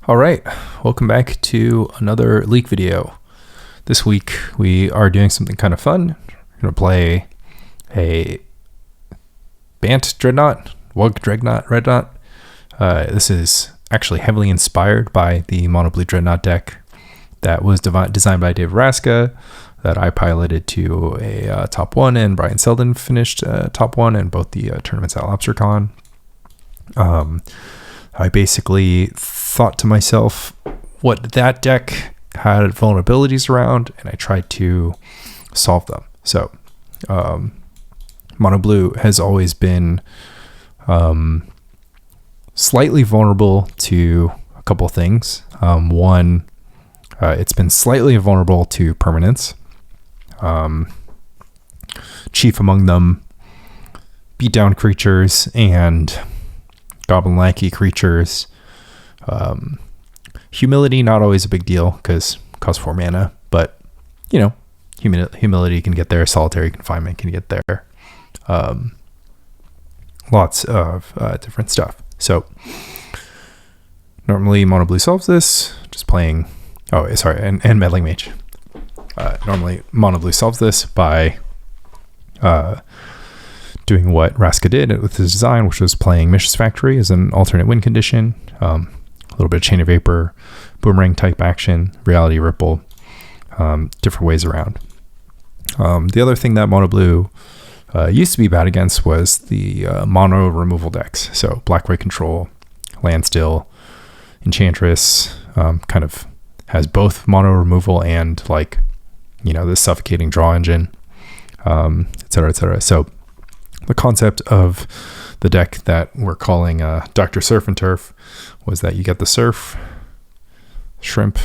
All right, welcome back to another leak video. This week we are doing something kind of fun. We're going to play a Bant Dreadnought, Wug Dreadnought. This is actually heavily inspired by the Mono Blue Dreadnought deck that was designed by David Raczka, that I piloted to a top 1, and Brian Selden finished top 1 in both the tournaments at LobsterCon. I basically thought to myself what that deck had vulnerabilities around, and I tried to solve them. So Mono Blue has always been slightly vulnerable to a couple things. One, it's been slightly vulnerable to permanents. Chief among them, beatdown creatures and goblin lackey creatures. Humility, not always a big deal because costs 4 mana, but you know, humility can get there, solitary confinement can get there. Lots of different stuff. So normally Mono Blue solves this just playing and Meddling Mage. Normally Mono Blue solves this by doing what Raczka did with his design, which was playing Mishra's Factory as an alternate win condition, a little bit of Chain of Vapor, Boomerang type action, Reality Ripple, different ways around. The other thing that Mono Blue used to be bad against was the mono removal decks. So Black-White Control, Landstill, Enchantress, kind of has both mono removal and the suffocating draw engine, etc., etc. So the concept of the deck that we're calling Dr. Surf and Turf was that you get the Surf, Shrimp,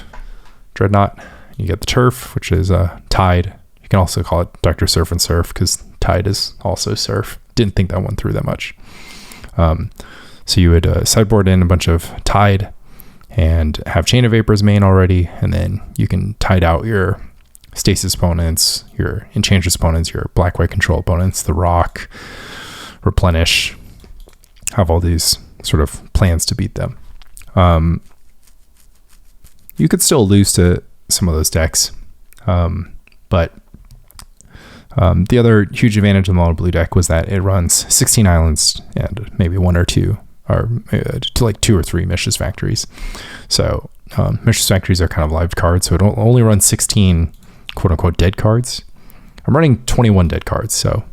Dreadnought, you get the Turf, which is Tide. You can also call it Dr. Surf and Surf because Tide is also Surf. Didn't think that one through that much. So you would sideboard in a bunch of Tide and have Chain of Vapors main already, and then you can tide out your Stasis opponents, your Enchantress opponents, your Black-White Control opponents, the Rock, Replenish, have all these sort of plans to beat them. You could still lose to some of those decks, but the other huge advantage of the Mono Blue deck was that it runs 16 islands and maybe one or two, or to like 2 or 3 Mishra's Factories. So Mishra's Factories are kind of live cards, so it only runs 16 quote-unquote dead cards. I'm running 21 dead cards, so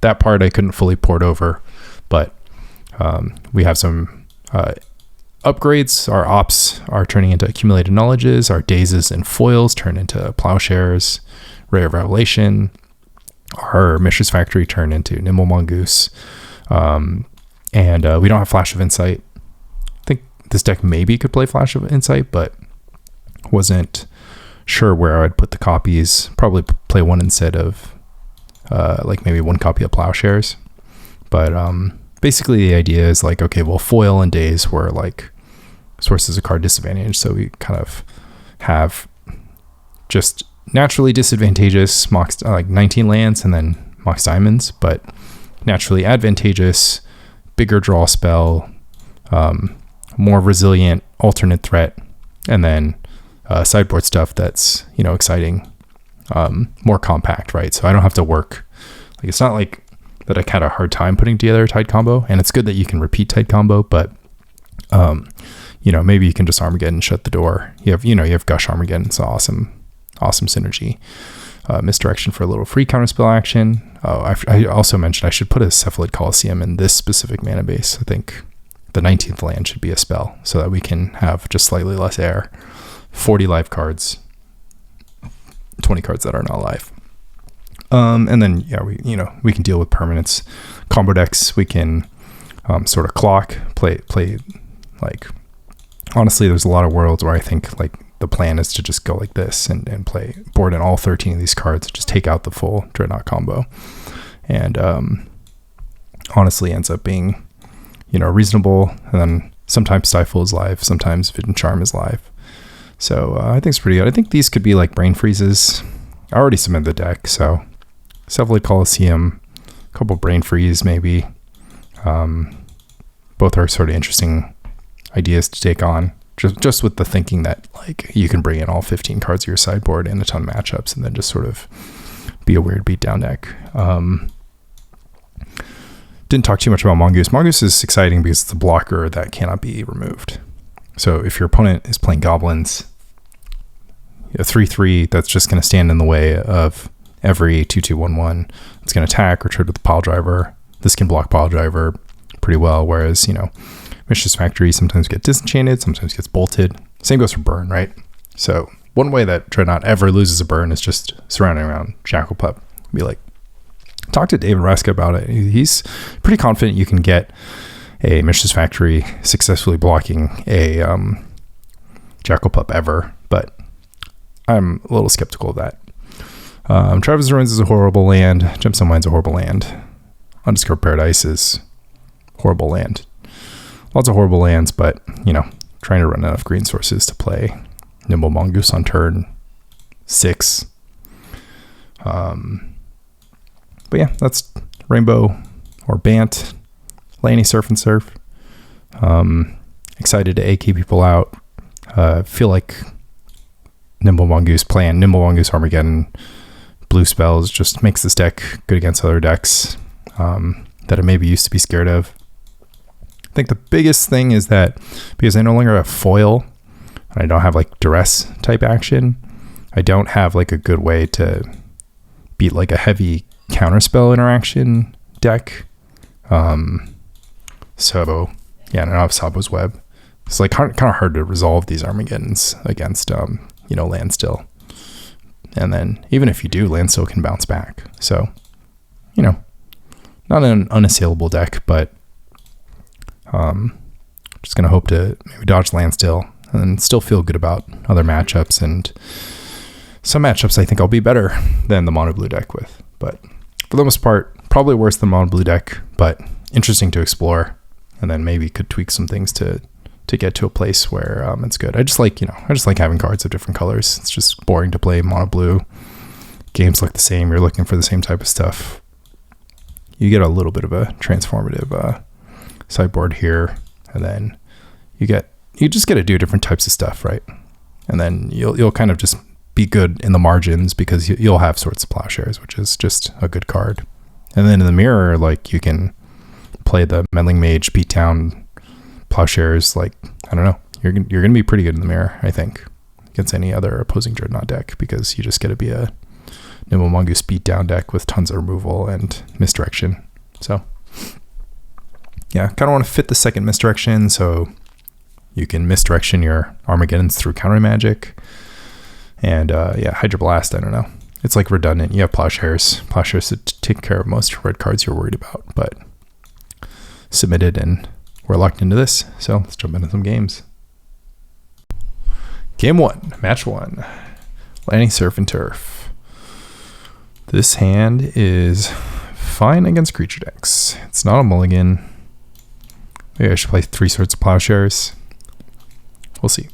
that part I couldn't fully port over, but we have some upgrades. Our ops are turning into accumulated knowledges. Our dazes and foils turn into plowshares, Ray of Revelation. Our Mishra's Factory turn into Nimble Mongoose, and we don't have Flash of Insight. I think this deck maybe could play Flash of Insight, but wasn't sure where I'd put the copies. Probably play one instead of maybe one copy of Plowshares. But basically the idea is okay, well, foil and daze were sources of card disadvantage, so we kind of have just naturally disadvantageous Mox 19 lands and then Mox Diamonds, but naturally advantageous bigger draw spell, more resilient alternate threat, and then sideboard stuff that's exciting, more compact, right? So I don't have to work. It's not like that I had a hard time putting together a Tide combo, and it's good that you can repeat Tide combo, but maybe you can just Armageddon and shut the door. You have Gush Armageddon. It's awesome synergy. Misdirection for a little free counterspell action. I also mentioned I should put a Cephalid Coliseum in this specific mana base. I think the 19th land should be a spell so that we can have just slightly less air. 40 live cards, 20 cards that are not live. And then we can deal with permanents. Combo decks, we can sort of clock, play honestly, there's a lot of worlds where I think the plan is to just go like this and play board in all 13 of these cards, just take out the full Dreadnought combo. And honestly ends up being reasonable. And then sometimes Stifle is live, sometimes Vision Charm is live. So I think it's pretty good. I think these could be brain freezes. I already submitted the deck, so Cephalid Coliseum, a couple brain freeze maybe. Both are sort of interesting ideas to take on. just with the thinking that like you can bring in all 15 cards of your sideboard and a ton of matchups and then just sort of be a weird beatdown deck. Didn't talk too much about Mongoose. Mongoose is exciting because it's a blocker that cannot be removed. So if your opponent is playing goblins, a 3/3 that's just going to stand in the way of every 2/2/1/1. It's going to attack or trade with the pile driver. This can block pile driver pretty well, whereas, you know, Mischievous Factory sometimes get disenchanted, sometimes gets bolted. Same goes for burn, right? So one way that Dreadnought ever loses a burn is just surrounding around Jackal-Pup. Be like, talk to David Raczka about it. He's pretty confident you can get a Mischievous Factory successfully blocking a Jackal-Pup ever, but I'm a little skeptical of that. Treva's Ruins is a horrible land. Gemstone Mine's a horrible land. Undiscovered Paradise is horrible land. Lots of horrible lands, but, you know, trying to run enough green sources to play Nimble Mongoose on turn 6. But yeah, that's Rainbow or Bant, Lanny Surf and Surf. Excited to AK people out. Feel like Nimble Mongoose playing Nimble Mongoose Armageddon blue spells just makes this deck good against other decks that it maybe used to be scared of. I think the biggest thing is that because I no longer have foil and I don't have like duress type action, I don't have like a good way to beat like a heavy counterspell interaction deck. So yeah, and I don't have Sabo's Web. It's like kind of hard to resolve these Armageddons against you know, Landstill. And then even if you do, Landstill can bounce back. So, you know, not an unassailable deck, but just gonna hope to maybe dodge Landstill and still feel good about other matchups, and some matchups I think I'll be better than the mono blue deck with. But for the most part, probably worse than mono blue deck, but interesting to explore, and then maybe could tweak some things to get to a place where it's good. I just like having cards of different colors. It's just boring to play mono blue. Games look the same. You're looking for the same type of stuff. You get a little bit of a transformative sideboard here, and then you just get to do different types of stuff, right? And then you'll kind of just be good in the margins because you'll have Swords of Plowshares, which is just a good card. And then in the mirror, like, you can play the Meddling Mage, beat down Plowshares. Like, I don't know, you're gonna be pretty good in the mirror, I think, against any other opposing Dreadnought deck, because you just get to be a Nimble Mongoose beat down deck with tons of removal and Misdirection. So yeah, kind of want to fit the second Misdirection, so you can Misdirection your Armageddons through counter magic. And yeah, Hydroblast, I don't know, it's like redundant. You have Plowshares to take care of most red cards you're worried about, but submitted and we're locked into this. So let's jump into some games. Game 1, match 1, Lanny Surf and Turf. This hand is fine against creature decks. It's not a mulligan. Maybe I should play 3 Swords of Plowshares. We'll see.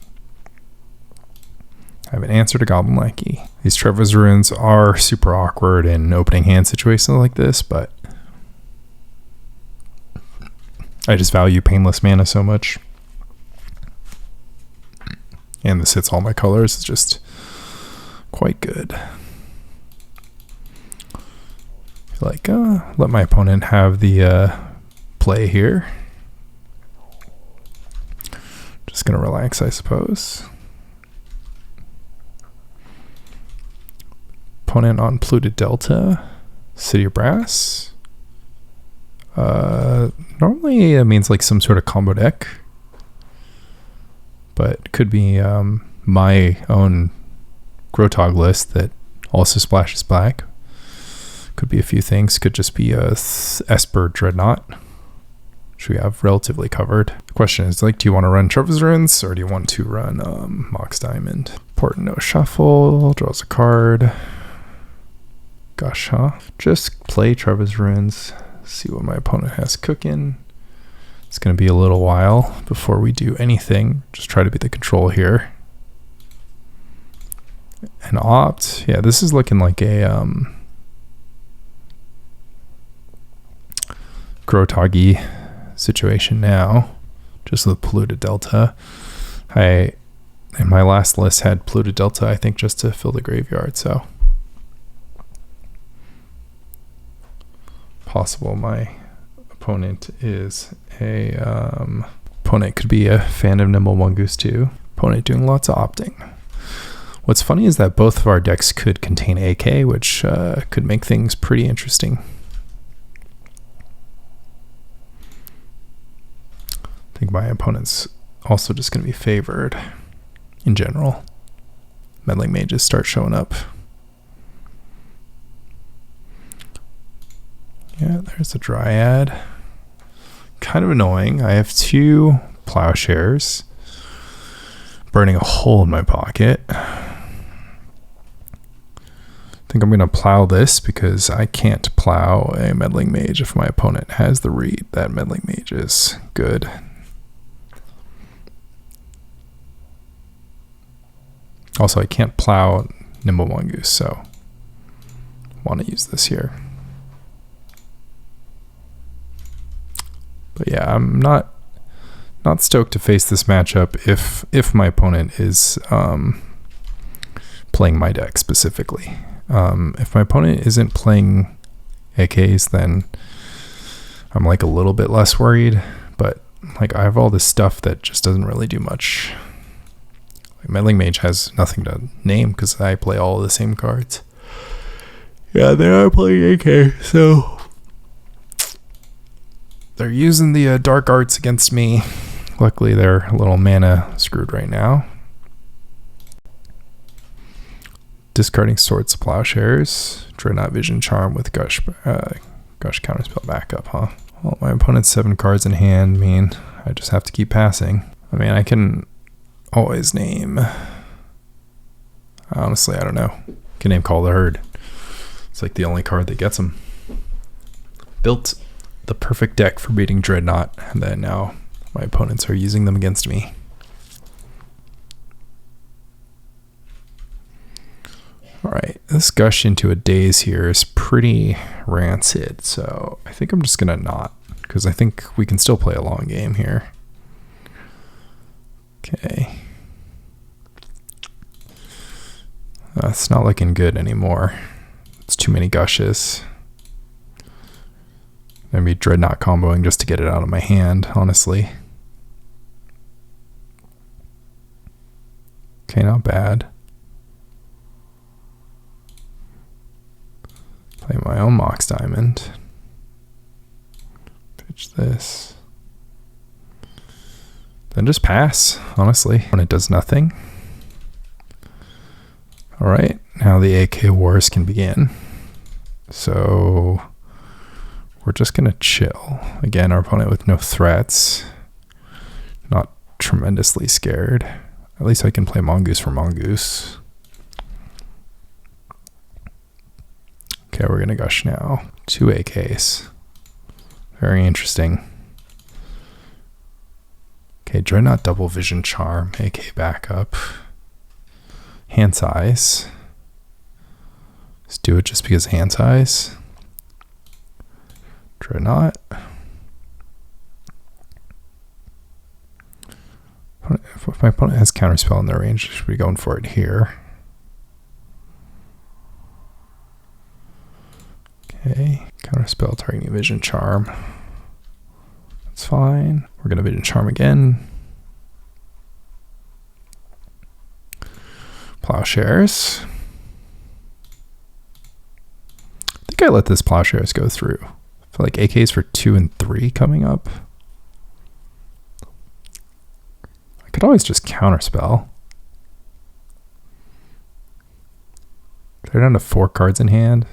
I have an answer to Goblin Lackey. These Treva's Ruins are super awkward in opening hand situations like this, but I just value painless mana so much. And this hits all my colors. It's just quite good. Like, let my opponent have the play here. Just gonna relax, I suppose. Opponent on Polluted Delta, City of Brass. Normally it means like some sort of combo deck, but could be my own Grotog list that also splashes black. Could be a few things. Could just be a Esper Dreadnought, which we have relatively covered. The question is, like, do you want to run Treva's Ruins or do you want to run Mox Diamond? Portent no shuffle, draws a card. Gush, huh? Just play Treva's Ruins. See what my opponent has cooking. It's going to be a little while before we do anything. Just try to be the control here. And opt. Yeah, this is looking like a Grotoggy situation now. Just with Polluted Delta. I, in my last list, had Polluted Delta, I think, just to fill the graveyard, so. Possible my opponent is a, opponent could be a fan of Nimble Mongoose too. Opponent doing lots of opting. What's funny is that both of our decks could contain AK, which could make things pretty interesting. I think my opponent's also just going to be favored in general. Meddling Mages start showing up. Yeah, there's a Dryad. Kind of annoying. I have 2 Plowshares burning a hole in my pocket. I think I'm going to plow this because I can't plow a Meddling Mage if my opponent has the read that Meddling Mage is good. Also, I can't plow Nimble Mongoose, so I want to use this here. But yeah, I'm not stoked to face this matchup if my opponent is playing my deck specifically. If my opponent isn't playing AKs, then I'm like a little bit less worried. But like I have all this stuff that just doesn't really do much. Like Meddling Mage has nothing to name because I play all the same cards. Yeah, they are playing AK, so they're using the dark arts against me. Luckily, they're a little mana screwed right now. Discarding Swords to Plowshares. Dreadnought Vision Charm with Gush Counterspell backup, huh? Well, my opponent's 7 cards in hand mean I just have to keep passing. I mean, I can always name... Honestly, I don't know. I can name Call the Herd. It's like the only card that gets them. Built the perfect deck for beating Dreadnought, and then now my opponents are using them against me. Alright, this Gush into a Daze here is pretty rancid, so I think I'm just going to not, because I think we can still play a long game here. Okay. It's not looking good anymore. It's too many Gushes. I'm going to be Dreadnought comboing just to get it out of my hand, honestly. Okay, not bad. Play my own Mox Diamond. Pitch this. Then just pass, honestly, when it does nothing. Alright, now the AK wars can begin. So we're just going to chill. Again, our opponent with no threats. Not tremendously scared. At least I can play Mongoose for Mongoose. Okay, we're going to Gush now. 2 AKs. Very interesting. Okay, Dreadnought Double Vision Charm, AK backup. Hand size. Let's do it just because hand size. Dreadnought. If my opponent has Counterspell in their range, I should be going for it here. Okay, Counterspell targeting Vision Charm. That's fine. We're going to Vision Charm again. Plowshares. I think I let this Plowshares go through. I feel like AKs for 2 and 3 coming up. I could always just Counterspell. They're down to 4 cards in hand.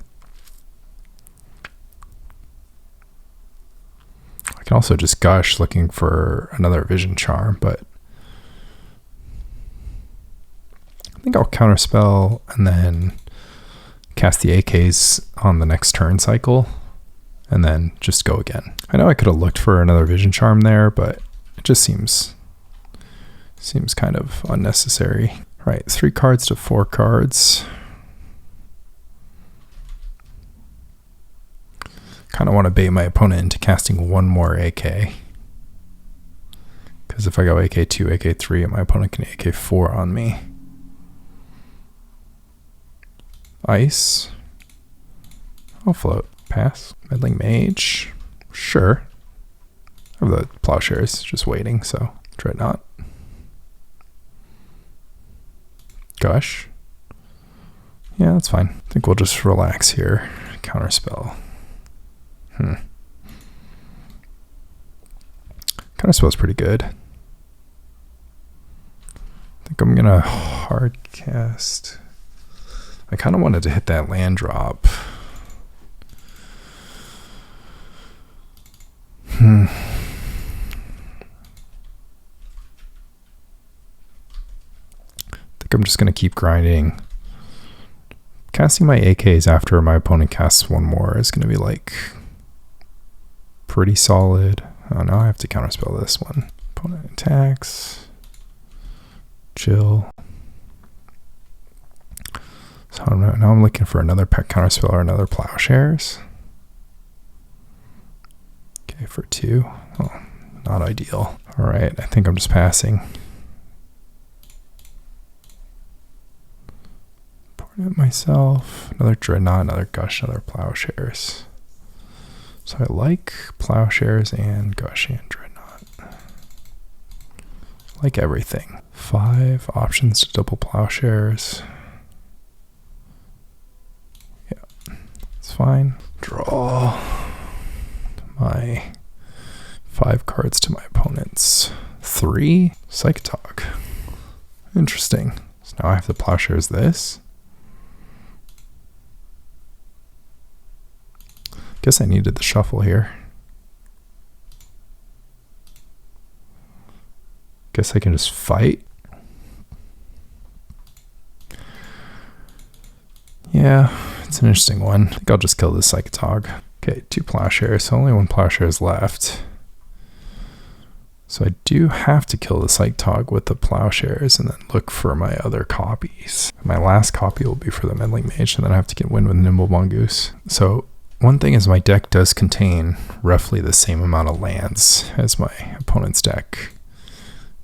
I can also just Gush looking for another Vision Charm, but I think I'll Counterspell and then cast the AKs on the next turn cycle and then just go again. I know I could have looked for another Vision Charm there, but it just seems kind of unnecessary. All right, 3 cards to 4 cards. Kind of want to bait my opponent into casting 1 more AK. Because if I go AK2, AK3, my opponent can AK4 on me. Ice. I'll float. Pass. Meddling Mage. Sure. I have the Plowshares just waiting, so Dreadnought. Gush. Yeah, that's fine. I think we'll just relax here. Counterspell. Counterspell's pretty good. I think I'm gonna hard cast. I kind of wanted to hit that land drop. I think I'm just gonna keep grinding. Casting my AKs after my opponent casts one more is gonna be like pretty solid. Oh, now I have to counterspell this one. Opponent attacks. Chill. So I don't know. Now I'm looking for another counterspell or another Plowshares. Okay, for 2. Oh, not ideal. All right, I think I'm just passing. Portent myself. Another Dreadnought, another Gush, another Plowshares. So I like Plowshares and Gush and Dreadnought. I like everything. 5 options to double Plowshares. Yeah, it's fine. Draw my 5 cards to my opponent's 3. Psychotog. Interesting. So now I have to Plowshares this. Guess I needed the shuffle here. Guess I can just fight. Yeah, it's an interesting one. I think I'll just kill this Psychotog. Okay, 2 Plowshares, so only 1 Plowshare is left. So I do have to kill the Psychotog with the Plowshares and then look for my other copies. My last copy will be for the Meddling Mage, and then I have to get win with Nimble Mongoose. So one thing is my deck does contain roughly the same amount of lands as my opponent's deck,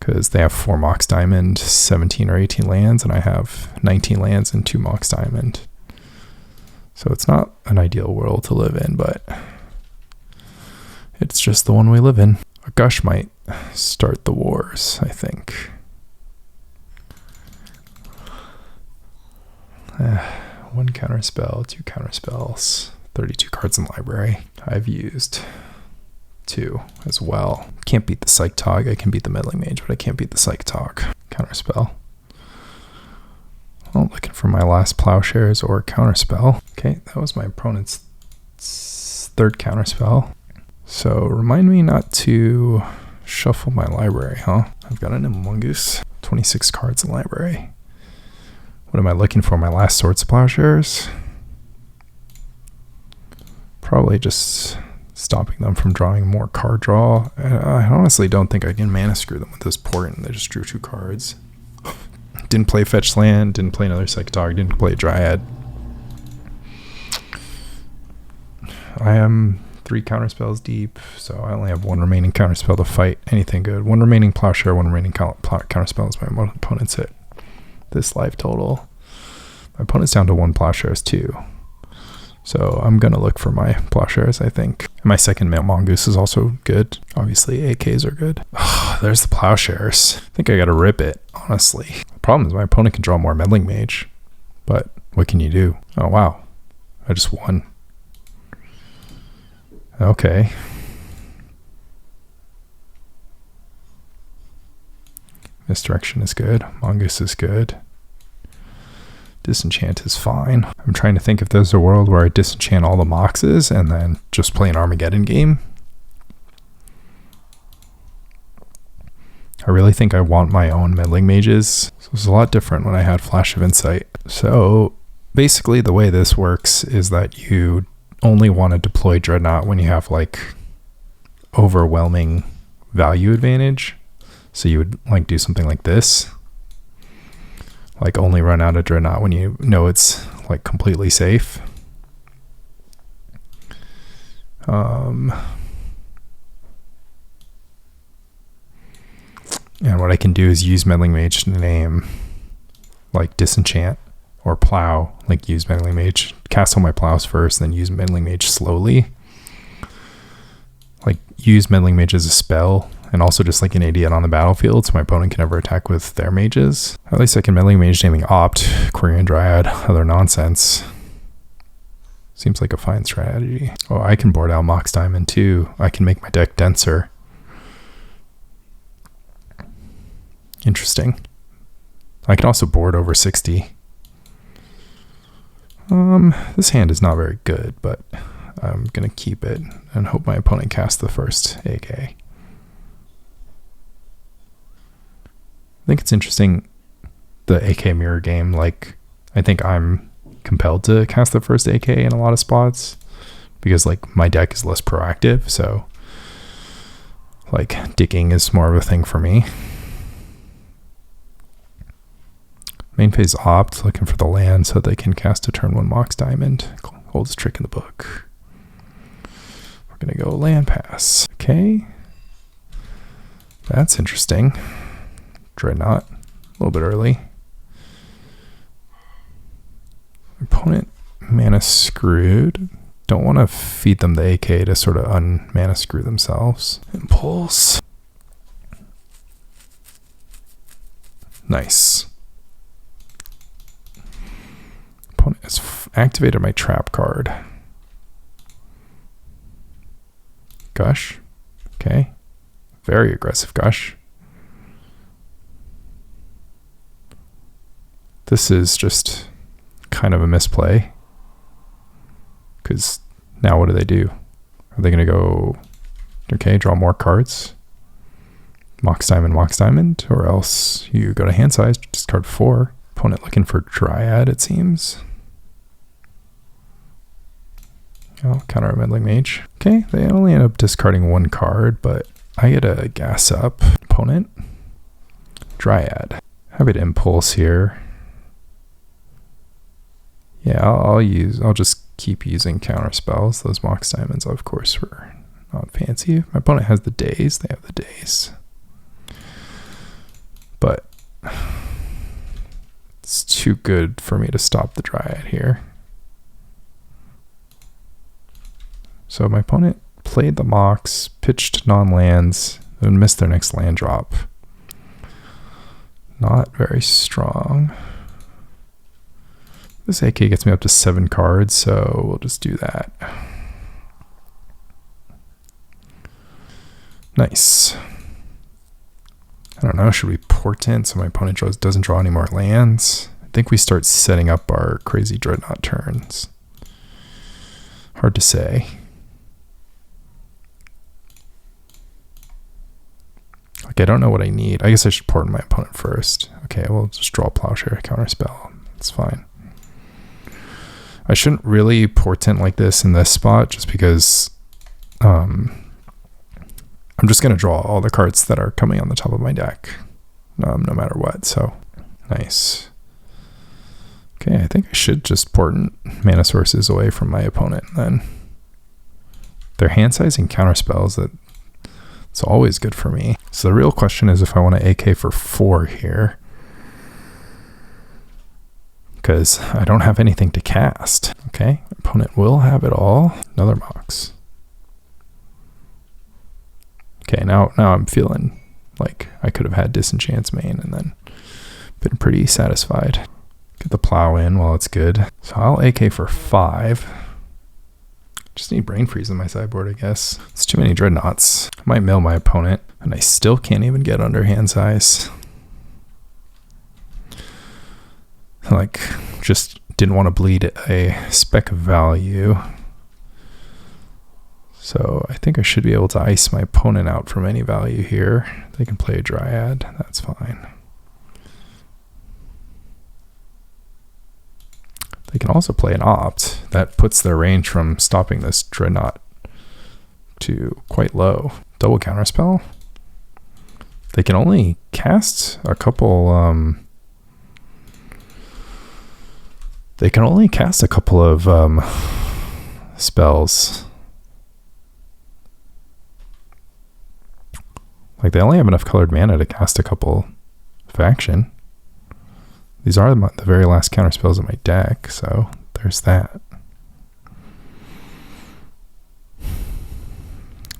because they have 4 Mox Diamond, 17 or 18 lands, and I have 19 lands and 2 Mox Diamond. So it's not an ideal world to live in, but it's just the one we live in. A Gush might start the wars, I think. 1 counterspell, 2 counterspells, 32 cards in library. I've used 2 as well. Can't beat the Psychotog. I can beat the Meddling Mage, but I can't beat the Psychotog. Counterspell. Well, looking for my last Plowshares or Counterspell. Okay, that was my opponent's 3rd Counterspell. So remind me not to shuffle my library, huh? I've got a Nimble Mongoose, 26 cards in library. What am I looking for? My last Swords of Plowshares? Probably just stopping them from drawing more card draw. I honestly don't think I can mana screw them with this Portent. They just drew 2 cards. Didn't play Fetch Land, didn't play another Psychotog, didn't play Dryad. I am 3 counterspells deep, so I only have 1 remaining counterspell to fight anything good. 1 remaining Plowshare, 1 remaining counterspell is my opponent's hit. This life total. My opponent's down to 1 Plowshares too. So I'm going to look for my Plowshares, I think. And my second Mongoose is also good. Obviously, AKs are good. Oh, there's the Plowshares. I think I got to rip it, honestly. The problem is my opponent can draw more Meddling Mage. But what can you do? Oh, wow. I just won. Okay. Misdirection is good. Mongoose is good. Disenchant is fine. I'm trying to think if there's a world where I disenchant all the Moxes and then just play an Armageddon game. I really think I want my own Meddling Mages. So it was a lot different when I had Flash of Insight. So basically the way this works is that you only want to deploy Dreadnought when you have like overwhelming value advantage. So you would like do something like this. Like only run out of Dreadnought when you know it's like completely safe. And what I can do is use Meddling Mage to name like Disenchant or Plow, like use Meddling Mage, cast all my plows first, then use Meddling Mage slowly. Like use Meddling Mage as a spell, and also just like an idiot on the battlefield so my opponent can never attack with their mages. At least I can Meddling Mage naming Opt, Quarian Dryad, other nonsense. Seems like a fine strategy. Oh, I can board out Mox Diamond too. I can make my deck denser. Interesting. I can also board over 60. This hand is not very good, but I'm going to keep it and hope my opponent casts the first AK. I think it's interesting, the AK mirror game. Like, I think I'm compelled to cast the first AK in a lot of spots because like my deck is less proactive, so like digging is more of a thing for me. Main phase Opt, looking for the land so they can cast a turn 1 Mox Diamond. Oldest trick in the book. We're going to go land pass. Okay. That's interesting. Dreadnought. A little bit early. Opponent mana screwed. Don't want to feed them the AK to sort of un-mana screw themselves. Impulse. Nice. Opponent has activated my trap card. Gush. Okay. Very aggressive Gush. This is just kind of a misplay. Because now what do they do? Are they going to go, okay, draw more cards? Mox Diamond, or else you go to hand size, discard 4. Opponent looking for Dryad, it seems. Oh, counter a Meddling Mage. Okay, they only end up discarding 1 card, but I get a gas up. Opponent. Dryad. Have it impulse here. Yeah, I'll just keep using counter spells. Those Mox Diamonds, of course, were not fancy. My opponent has the days. They have the days. But it's too good for me to stop the Dryad here. So my opponent played the Mox, pitched non-lands, and missed their next land drop. Not very strong. This AK gets me up to 7 cards, so we'll just do that. Nice. I don't know, should we Portent so my opponent doesn't draw any more lands? I think we start setting up our crazy Dreadnought turns. Hard to say. Like, I don't know what I need. I guess I should Portent my opponent first. Okay, we'll just draw Plowshare, Counterspell. It's fine. I shouldn't really Portent like this in this spot just because I'm just going to draw all the cards that are coming on the top of my deck, no matter what. So, nice. Okay, I think I should just Portent mana sources away from my opponent then. Their hand size and counterspells, it's always good for me. So the real question is if I want to AK for 4 here, because I don't have anything to cast. Okay, opponent will have it all. Another Mox. Okay, now I'm feeling like I could have had Disenchant's main and then been pretty satisfied. Get the Plow in while it's good. So I'll AK for 5. Just need Brain Freeze on my sideboard, I guess. It's too many Dreadnoughts. I might mill my opponent, and I still can't even get under hand size. Like, just didn't want to bleed a spec of value. So I think I should be able to ice my opponent out from any value here. They can play a Dryad. That's fine. They can also play an Opt. That puts their range from stopping this Dreadnought to quite low. Double Counterspell. They can only cast a couple of spells. Like, they only have enough colored mana to cast a couple of action. These are the very last counterspells in my deck, so there's that.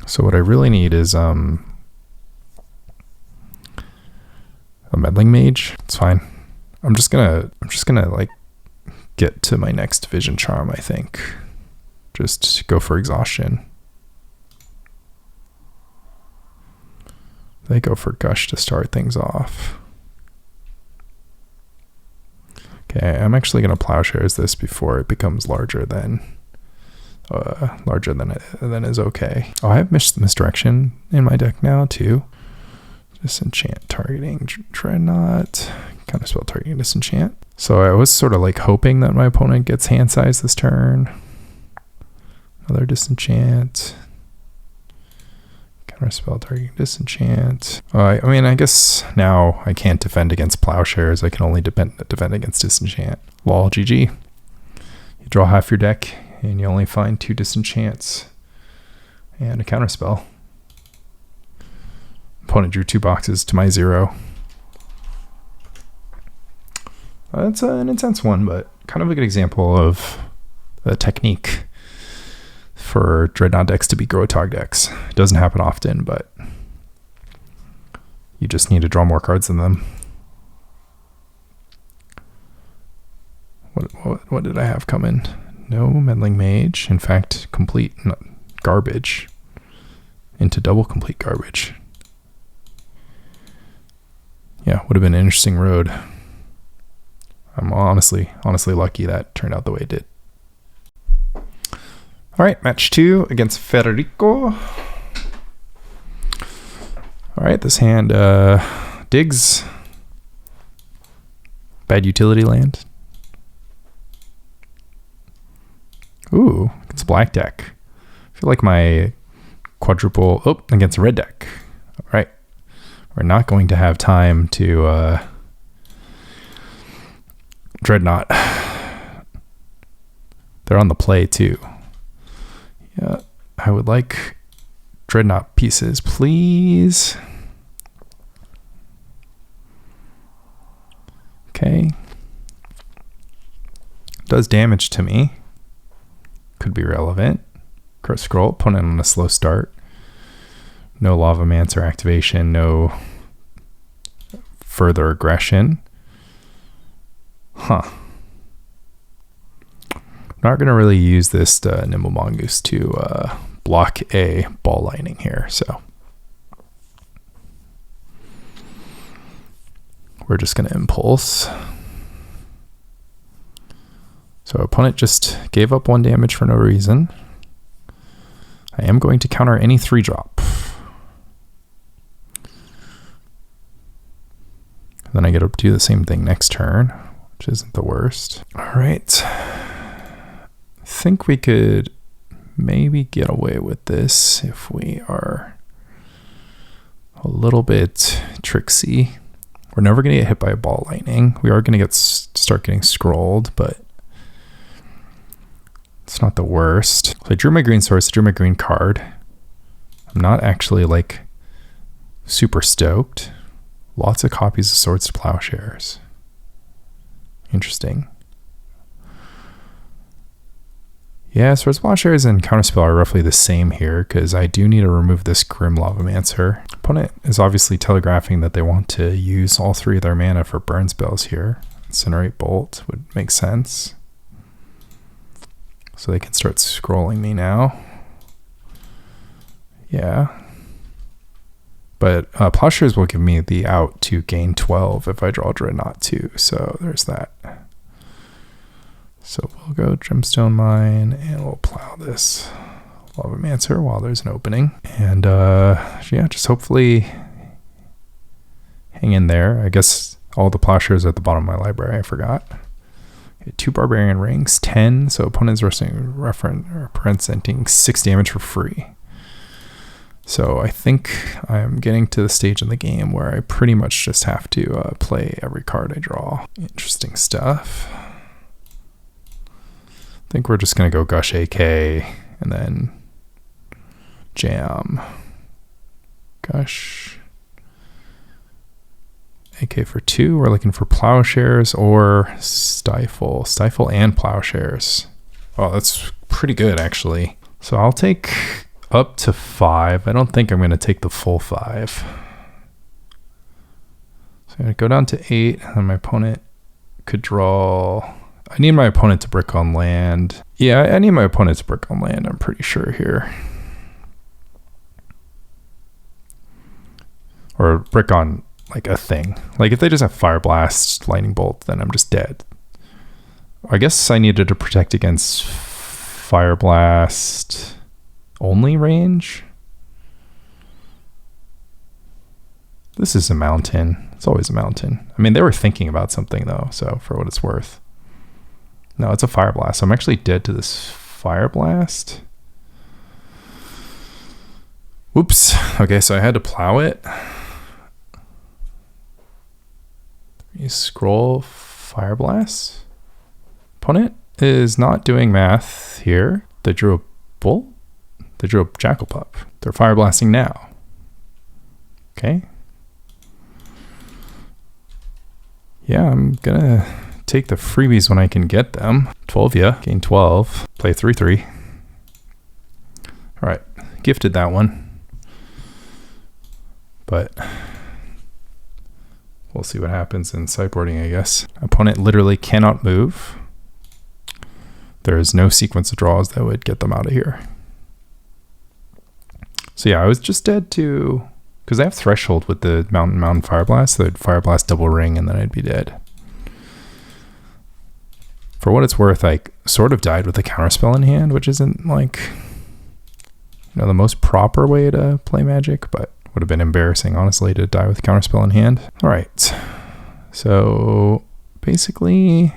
So what I really need is a Meddling Mage. It's fine. I'm just gonna like get to my next Vision Charm, I think. Just go for exhaustion. They go for Gush to start things off. Okay, I'm actually gonna Plowshares this before it becomes larger than is okay. Oh, I have Misdirection in my deck now too. Disenchant targeting Dreadnought. Counterspell targeting Disenchant. So I was sort of like hoping that my opponent gets hand size this turn. Another Disenchant. Counterspell targeting Disenchant. I mean, I guess now I can't defend against Plowshares. I can only defend against Disenchant. Lol, GG. You draw half your deck and you only find 2 Disenchants and a Counterspell. Opponent drew 2 boxes to my 0. That's an intense one, but kind of a good example of a technique for Dreadnought decks to be Grotog decks. It doesn't happen often, but you just need to draw more cards than them. What did I have coming? No Meddling Mage. In fact, complete garbage into double complete garbage. Yeah, would have been an interesting road. I'm honestly lucky that turned out the way it did. All right, match 2 against Federico. All right, this hand digs. Bad utility land. Ooh, it's a black deck. I feel like my quadruple against a red deck. All right, we're not going to have time to Dreadnought. They're on the play too. Yeah, I would like Dreadnought pieces, please. Okay. Does damage to me. Could be relevant. Crit Scroll, opponent on a slow start. No Lavamancer activation, no further aggression. Huh. Not going to really use this Nimble Mongoose to block a ball lightning here, so we're just going to impulse. So opponent just gave up 1 damage for no reason. I am going to counter any 3-drop. Then I get to do the same thing next turn, which isn't the worst. All right. I think we could maybe get away with this if we are a little bit tricksy. We're never going to get hit by a ball lightning. We are going to start getting scrolled, but it's not the worst. So I drew my green source, I drew my green card. I'm not actually like super stoked. Lots of copies of Swords to Plowshares. Interesting. Yeah, Swords to Plowshares and Counterspell are roughly the same here because I do need to remove this Grim Lavamancer. Opponent is obviously telegraphing that they want to use all 3 of their mana for burn spells here. Incinerate Bolt would make sense. So they can start scrolling me now. Yeah. But Plowshares will give me the out to gain 12 if I draw Dreadnought too. So there's that. So we'll go Gemstone Mine and we'll plow this Lavamancer while there's an opening. And yeah, just hopefully hang in there. I guess all the Plowshares are at the bottom of my library. I forgot. Okay, 2 Barbarian Rings, 10. So opponent's representing 6 damage for free. So I think I'm getting to the stage in the game where I pretty much just have to play every card I draw. Interesting stuff. I think we're just going to go Gush AK and then jam. Gush. AK for 2. We're looking for Plowshares or Stifle. Stifle and Plowshares. Oh, that's pretty good, actually. So I'll take up to 5. I don't think I'm going to take the full 5. So I'm going to go down to 8, and my opponent could draw... I need my opponent to brick on land. Yeah, I need my opponent to brick on land, I'm pretty sure here. Or brick on, like, a thing. Like, if they just have Fireblast, Lightning Bolt, then I'm just dead. I guess I needed to protect against Fireblast only range. This is a mountain. It's always a mountain. I mean, they were thinking about something, though, so for what it's worth. No, it's a Fireblast. So I'm actually dead to this Fireblast. Whoops. Okay, so I had to plow it. You scroll Fireblast. Opponent is not doing math here. They drew a bull. They drew a jackal pup. They're fireblasting now. Okay. Yeah, I'm gonna take the freebies when I can get them. 12, yeah. Gain 12. Play 3/3. All right. Gifted that one. But we'll see what happens in sideboarding, I guess. Opponent literally cannot move. There is no sequence of draws that would get them out of here. So yeah, I was just dead to... Because I have Threshold with the Mountain Fireblast, so they'd Fireblast double ring and then I'd be dead. For what it's worth, I sort of died with a Counterspell in hand, which isn't like, you know, the most proper way to play Magic, but would have been embarrassing, honestly, to die with Counterspell in hand. All right, so basically,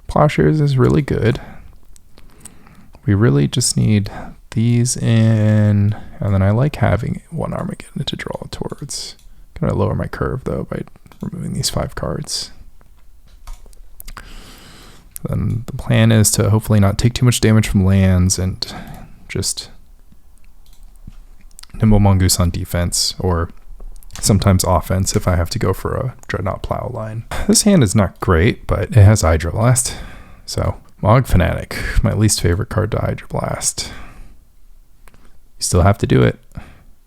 Plowshares is really good. We really just need these in, and then I like having one Armageddon to draw towards. Gonna lower my curve though by removing these 5 cards. Then the plan is to hopefully not take too much damage from lands and just Nimble Mongoose on defense, or sometimes offense if I have to go for a Dreadnought Plow line. This hand is not great, but it has Hydroblast. So Mog Fanatic, my least favorite card to Hydroblast. You still have to do it,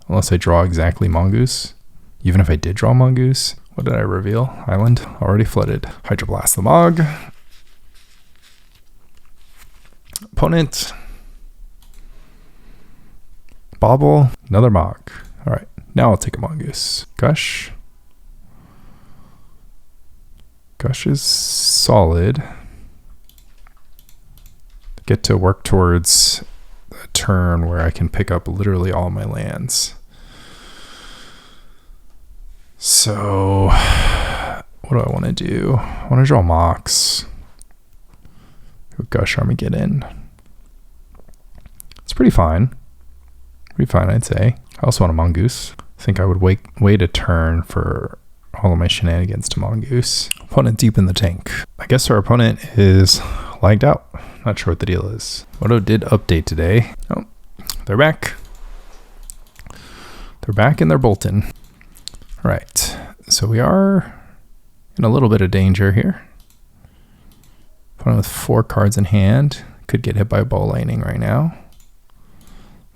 unless I draw exactly Mongoose. Even if I did draw Mongoose, what did I reveal? Island, already flooded. Hydroblast the Mog. Opponent. Bobble, another Mog. All right, now I'll take a Mongoose. Gush. Gush is solid. Get to work towards a turn where I can pick up literally all my lands. So what do I want to do? I want to draw Mox. Gush Armageddon. It's pretty fine. Pretty fine, I'd say. I also want a Mongoose. I think I would wait a turn for all of my shenanigans to Mongoose. Opponent deep in the tank. I guess our opponent is lagged out. Not sure what the deal is. Moto did update today. Oh, they're back. They're back and they're bolting. All right, so we are in a little bit of danger here. Opponent with 4 cards in hand. Could get hit by ball lightning right now.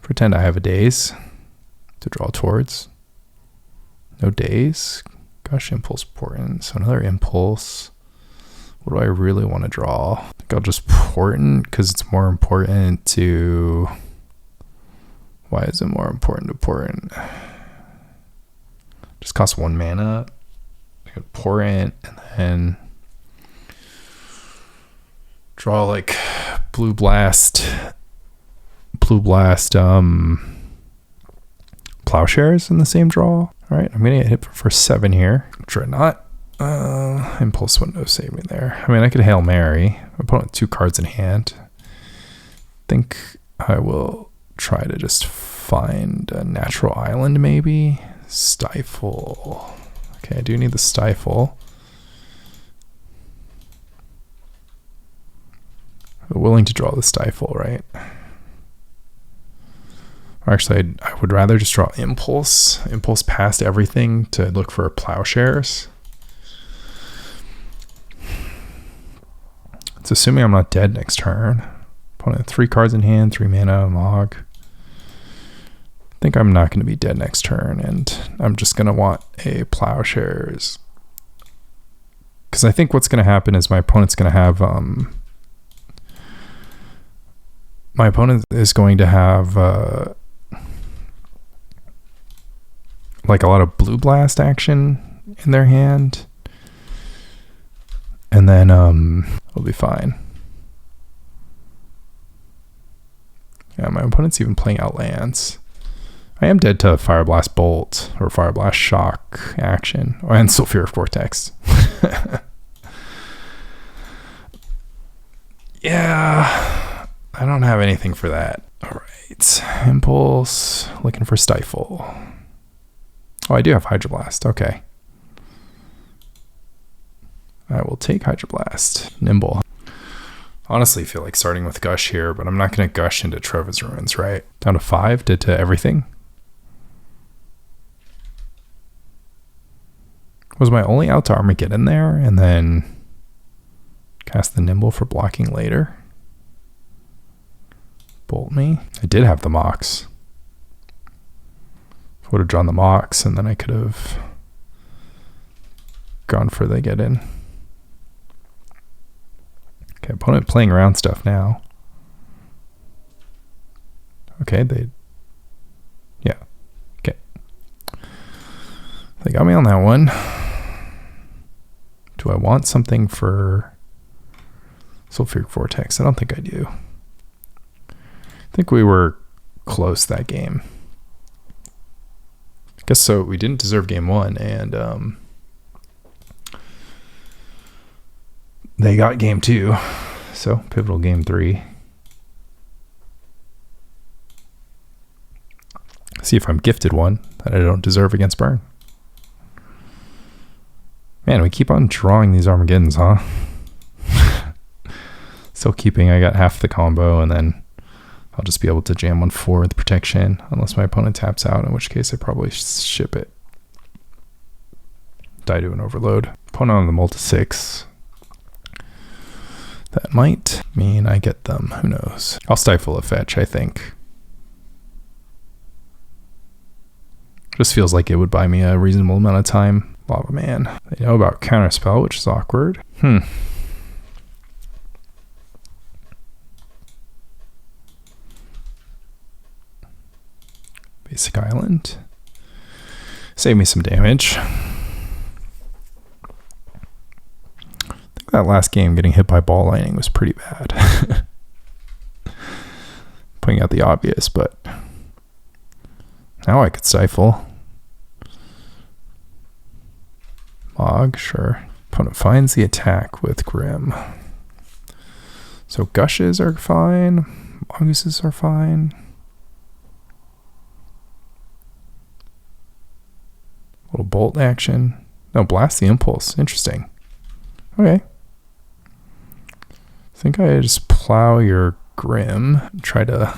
Pretend I have a daze to draw towards. No daze. Gosh, impulse Portent. So another impulse. What do I really want to draw? I think I'll just Portent because it's more important to... Why is it more important to Portent? Just costs 1 mana. I could Portent and then draw like Blue Blast, Plowshares in the same draw. All right, I'm gonna get hit for 7 here. Dreadnought. Impulse window save me there. I mean, I could Hail Mary. My opponent 2 cards in hand. I think I will try to just find a natural island maybe. Stifle. Okay, I do need the Stifle. I'm willing to draw the Stifle, right? Or actually, I would rather just draw Impulse. Impulse past everything to look for Plowshares. It's assuming I'm not dead next turn. Opponent 3 cards in hand, 3 mana, Mog. I think I'm not going to be dead next turn, and I'm just going to want a Plowshares. Because I think what's going to happen is my opponent's going to have... my opponent is going to have like a lot of blue blast action in their hand. And then it'll be fine. Yeah, my opponent's even playing out lands. I am dead to Fireblast Bolt or Fireblast Shock action. Oh, and Sulfuric Vortex. Yeah, I don't have anything for that. All right, Impulse, looking for Stifle. Oh, I do have Hydroblast, okay. I will take Hydroblast. Nimble. Honestly, feel like starting with Gush here, but I'm not going to Gush into Treva's Ruins, right? Down to 5, did to everything. Was my only out to Armageddon there, and then cast the Nimble for blocking later? Bolt me. I did have the Mox. Would have drawn the Mox, and then I could have gone for the get in. Okay, opponent playing around stuff now. Okay, yeah, okay. They got me on that one. Do I want something for Sulfuric Vortex? I don't think I do. I think we were close that game. I guess so. We didn't deserve game 1, and they got game 2, so pivotal game 3. See if I'm gifted one that I don't deserve against Burn. Man, we keep on drawing these Armageddons, huh? Still keeping, I got half the combo, and then I'll just be able to jam on 4 with protection, unless my opponent taps out, in which case I probably ship it. Die to an overload. Opponent on the multi-6. That might mean I get them. Who knows? I'll stifle a fetch, I think. Just feels like it would buy me a reasonable amount of time. Lava Man. They know about Counterspell, which is awkward. Basic Island. Save me some damage. That last game, getting hit by ball lightning was pretty bad. Pointing out the obvious, but now I could stifle. Mog, sure. Opponent finds the attack with Grim. So Gushes are fine. Mongooses are fine. Little bolt action. No, blast the impulse. Interesting. Okay. I think I just plow your Grim. Try to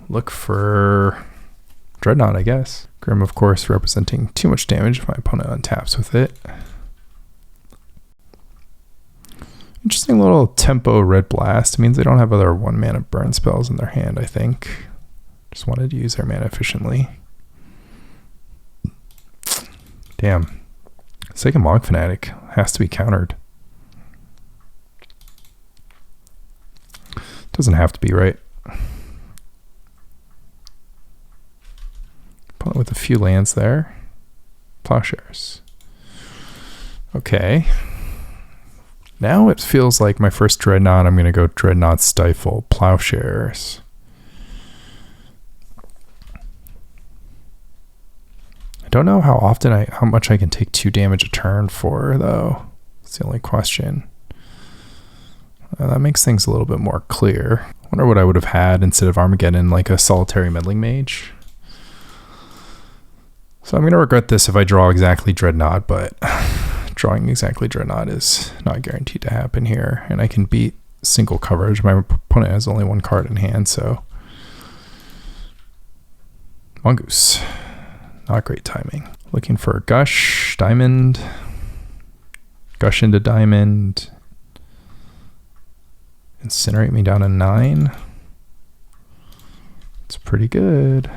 look for Dreadnought, I guess. Grim, of course, representing too much damage if my opponent untaps with it. Interesting little tempo red blast. It means they don't have other 1 mana burn spells in their hand, I think. Just wanted to use their mana efficiently. Damn. It's like a Mog Fanatic. Has to be countered. Doesn't have to be, right? Opponent with a few lands there. Plowshares. Okay. Now it feels like my first Dreadnought. I'm going to go Dreadnought, Stifle, Plowshares. I don't know how often how much I can take 2 damage a turn for, though. That's the only question. That makes things a little bit more clear. I wonder what I would have had instead of Armageddon, like a solitary Meddling Mage. So I'm going to regret this if I draw exactly Dreadnought, but drawing exactly Dreadnought is not guaranteed to happen here. And I can beat single coverage. My opponent has only 1 card in hand, so... Mongoose. Not great timing. Looking for Gush, Diamond. Gush into Diamond. Incinerate me down to 9. It's pretty good.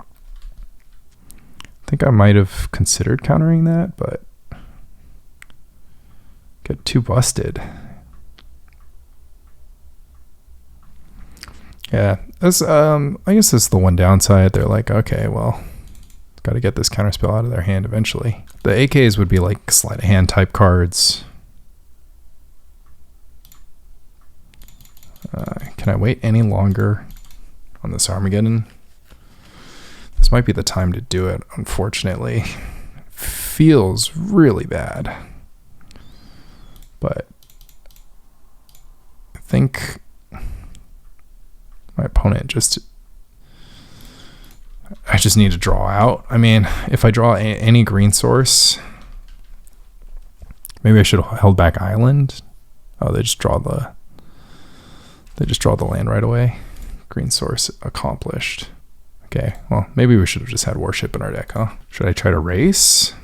I think I might have considered countering that, but get too busted. Yeah, that's I guess that's the one downside. They're like, okay, well, got to get this counterspell out of their hand eventually. The AKs would be like sleight of hand type cards. Can I wait any longer on this Armageddon? This might be the time to do it, unfortunately. It feels really bad. But I think my opponent I just need to draw out. I mean, if I draw any green source, maybe I should have held back Island. Oh, they just draw the land right away. Green source accomplished. Okay, well, maybe we should have just had Warship in our deck, huh? Should I try to race?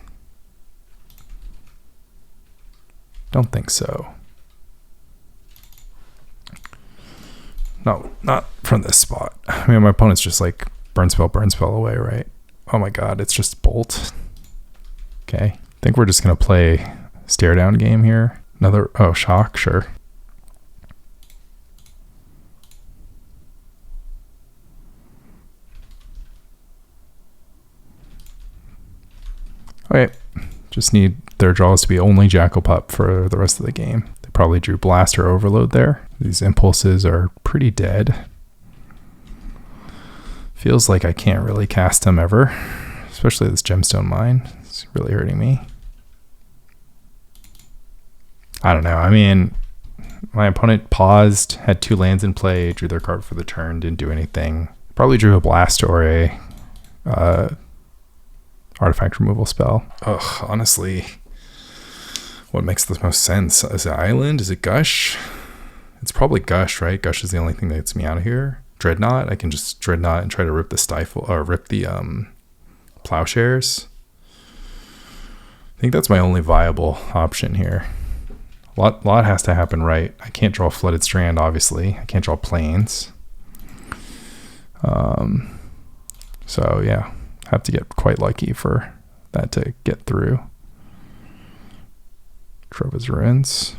Don't think so. No, not from this spot. I mean, my opponent's just like burn spell away, right? Oh my god, it's just Bolt. Okay, I think we're just gonna play stare down game here. Another, oh, shock, sure. Okay, just need their draws to be only Jackal Pup for the rest of the game. They probably drew Blast or Overload there. These impulses are pretty dead. Feels like I can't really cast them ever, especially this Gemstone Mine. It's really hurting me. I don't know. I mean, my opponent paused, had 2 lands in play, drew their card for the turn, didn't do anything. Probably drew a Blast or a artifact removal spell. Ugh, honestly, what makes the most sense? Is it Island? Is it Gush? It's probably Gush, right? Gush is the only thing that gets me out of here. Dreadnought, I can just Dreadnought and try to rip the Stifle, or rip the Plowshares. I think that's my only viable option here. A lot has to happen right. I can't draw Flooded Strand, obviously. I can't draw Plains. So yeah, have to get quite lucky for that to get through. Treva's Ruins.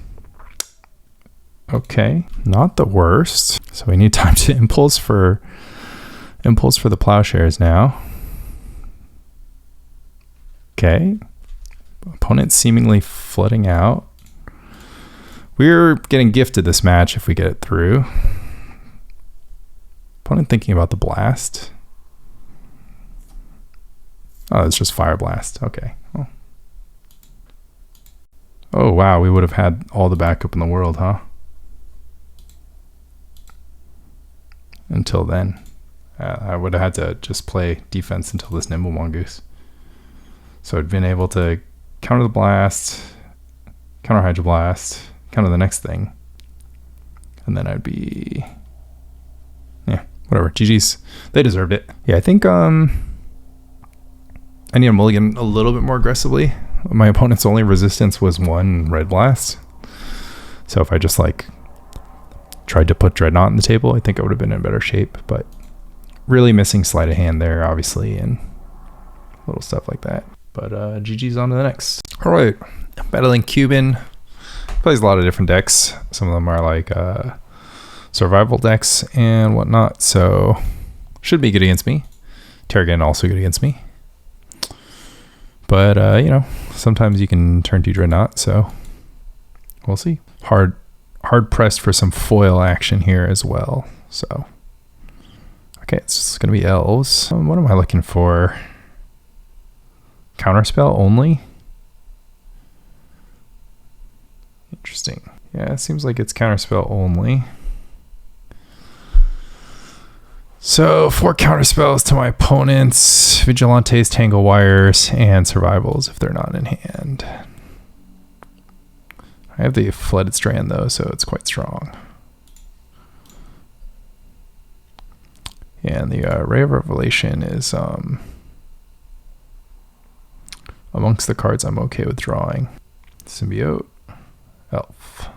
Okay, not the worst. So we need time to impulse for the Plowshares now. Okay. Opponent seemingly flooding out. We're getting gifted this match if we get it through. Opponent thinking about the Blast. Oh, it's just Fire Blast. Okay. Well. Oh, wow. We would have had all the backup in the world, huh? Until then. I would have had to just play defense until this Nimble Mongoose. So I'd been able to counter the Blast, counter Hydroblast, counter the next thing. And then I'd be... yeah, whatever. GG's. They deserved it. Yeah, I think I need to mulligan a little bit more aggressively. My opponent's only resistance was 1 Red Blast. So if I just like tried to put Dreadnought on the table, I think I would have been in better shape. But really missing sleight of hand there, obviously, and little stuff like that. But GG's on to the next. All right, Battling Cuban. Plays a lot of different decks. Some of them are like survival decks and whatnot. So should be good against me. Terragon also good against me. But, you know, sometimes you can turn 2 Dreadnought, so we'll see. Hard pressed for some foil action here as well. So, okay, it's going to be Elves. What am I looking for? Counterspell only? Interesting. Yeah, it seems like it's Counterspell only. So 4 counterspells to my opponents, Vigilantes, Tangle Wires, and Survivals if they're not in hand. I have the Flooded Strand though, so it's quite strong. And the Ray of Revelation is amongst the cards I'm okay with drawing. Symbiote, Elf.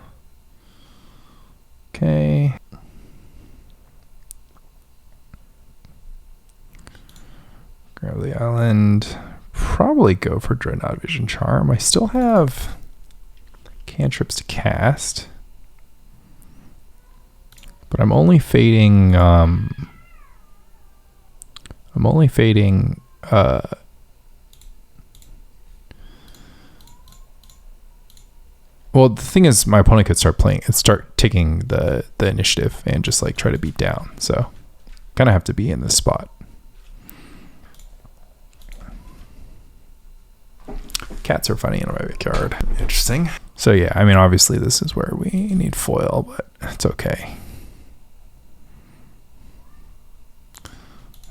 Okay. Grab the island. Probably go for Dreadnought Vision Charm. I still have cantrips to cast. But I'm only fading well, the thing is, my opponent could start taking the initiative and just like try to beat down. So kind of have to be in this spot. Cats are funny in my backyard. Interesting. So yeah, I mean, obviously this is where we need foil, but it's okay.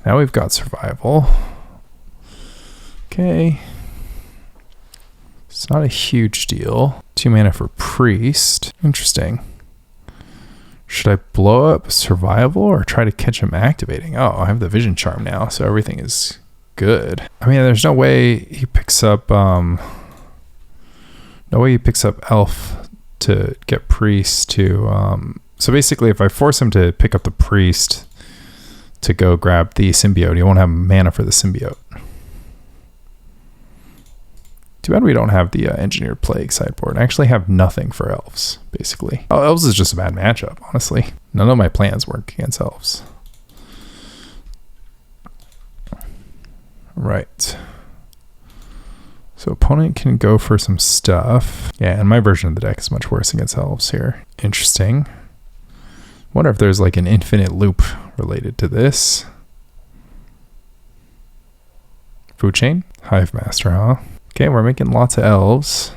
Now we've got survival. Okay. It's not a huge deal. 2 mana for priest. Interesting. Should I blow up survival or try to catch him activating? Oh, I have the vision charm now, so everything is good. I mean, there's no way he picks up elf to get priest to so basically if I force him to pick up the priest to go grab the symbiote, he won't have mana for the symbiote. Too bad we don't have the engineered plague sideboard. I actually have nothing for elves, basically. Oh, elves is just a bad matchup, honestly. None of my plans work against elves. Right. So opponent can go for some stuff. Yeah, and my version of the deck is much worse against elves here. Interesting. Wonder if there's like an infinite loop related to this. Food chain? Hive master, huh? Okay, we're making lots of elves.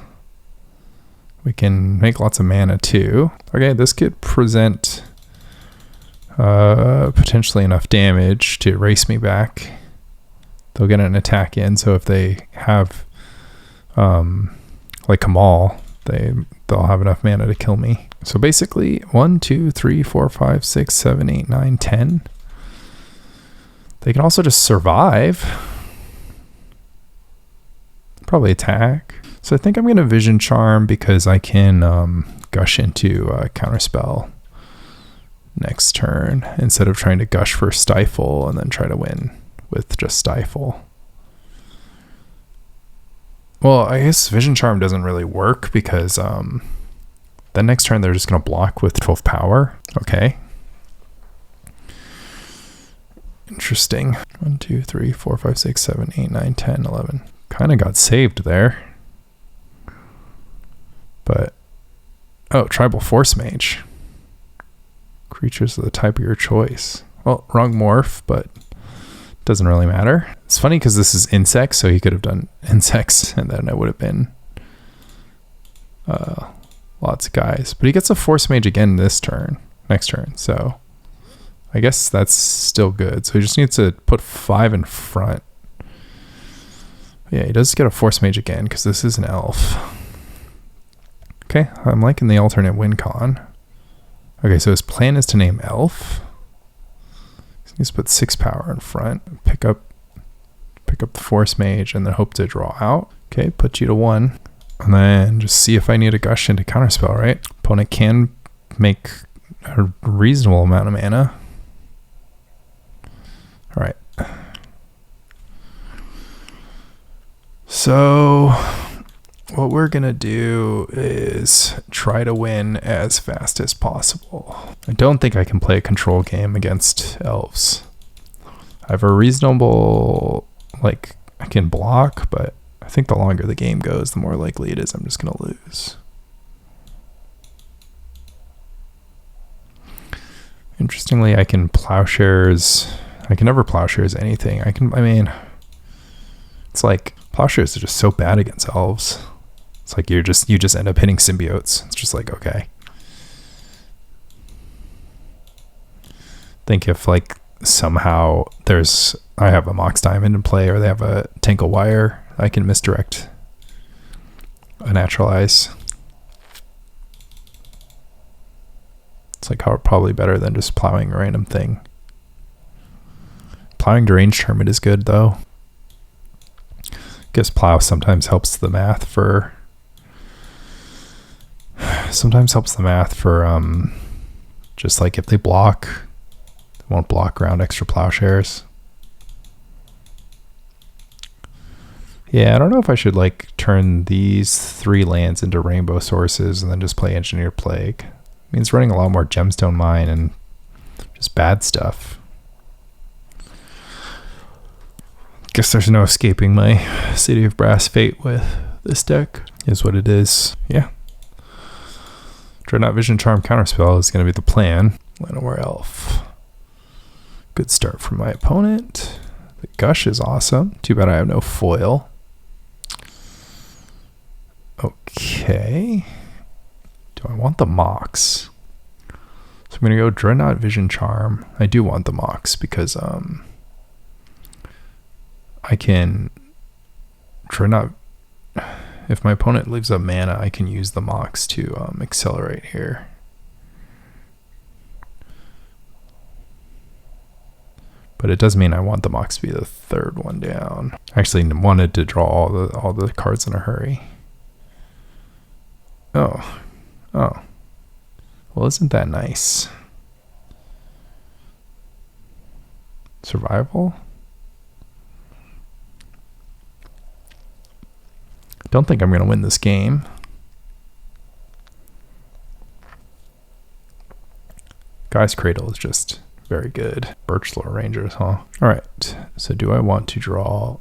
We can make lots of mana too. Okay, this could present potentially enough damage to erase me back. They'll get an attack in, so if they have like Kamal, they'll have enough mana to kill me. So basically 1, 2, 3, 4, 5, 6, 7, 8, 9, 10. They can also just survive. Probably attack. So I think I'm going to Vision Charm because I can Gush into Counterspell next turn instead of trying to Gush for Stifle and then try to win with just Stifle. Well, I guess Vision Charm doesn't really work because then next turn they're just going to block with 12 power. Okay. Interesting. 1, 2, 3, 4, 5, 6, 7, 8, 9, 10, 11. Kind of got saved there. But, oh, Tribal Force Mage. Creatures of the type of your choice. Well, wrong morph, but doesn't really matter. It's funny because this is insects, so he could have done insects and then it would have been lots of guys. But he gets a Force Mage again next turn, so I guess that's still good. So he just needs to put 5 in front. Yeah, he does get a Force Mage again because this is an elf. Okay, I'm liking the alternate win con. Okay, so his plan is to name elf. He needs to put 6 power in front, pick up the Force Mage, and then hope to draw out. Okay, put you to 1. And then just see if I need a Gush into Counterspell, right? Opponent can make a reasonable amount of mana. All right. So what we're going to do is try to win as fast as possible. I don't think I can play a control game against elves. I have a reasonable, like, I can block, but I think the longer the game goes, the more likely it is I'm just going to lose. Interestingly, I can Plowshares. I can never Plowshares anything. It's like Plowshares are just so bad against elves. It's like you just end up hitting symbiotes. It's just like, okay. Think if like somehow I have a Mox Diamond in play or they have a Tinkle Wire, I can misdirect a Naturalize. It's like probably better than just plowing a random thing. Plowing Deranged Hermit is good though. Guess plow sometimes helps the math for Just like if they block, they won't block around extra Plowshares. Yeah, I don't know if I should like turn these 3 lands into rainbow sources and then just play Engineered Plague. It means running a lot more Gemstone Mine and just bad stuff. Guess there's no escaping my City of Brass fate with this deck. Is what it is. Yeah. Dreadnought Vision Charm Counterspell is going to be the plan. Llanowar Elf. Good start from my opponent. The Gush is awesome. Too bad I have no foil. Okay. Do I want the Mox? So I'm going to go Dreadnought Vision Charm. I do want the Mox because I can Dreadnought. If my opponent leaves up mana, I can use the Mox to accelerate here. But it does mean I want the Mox to be the 3rd one down. I actually wanted to draw all the cards in a hurry. Oh. Well, isn't that nice? Survival? Don't think I'm going to win this game. Guy's Cradle is just very good. Birchlore Rangers, huh? All right. So do I want to draw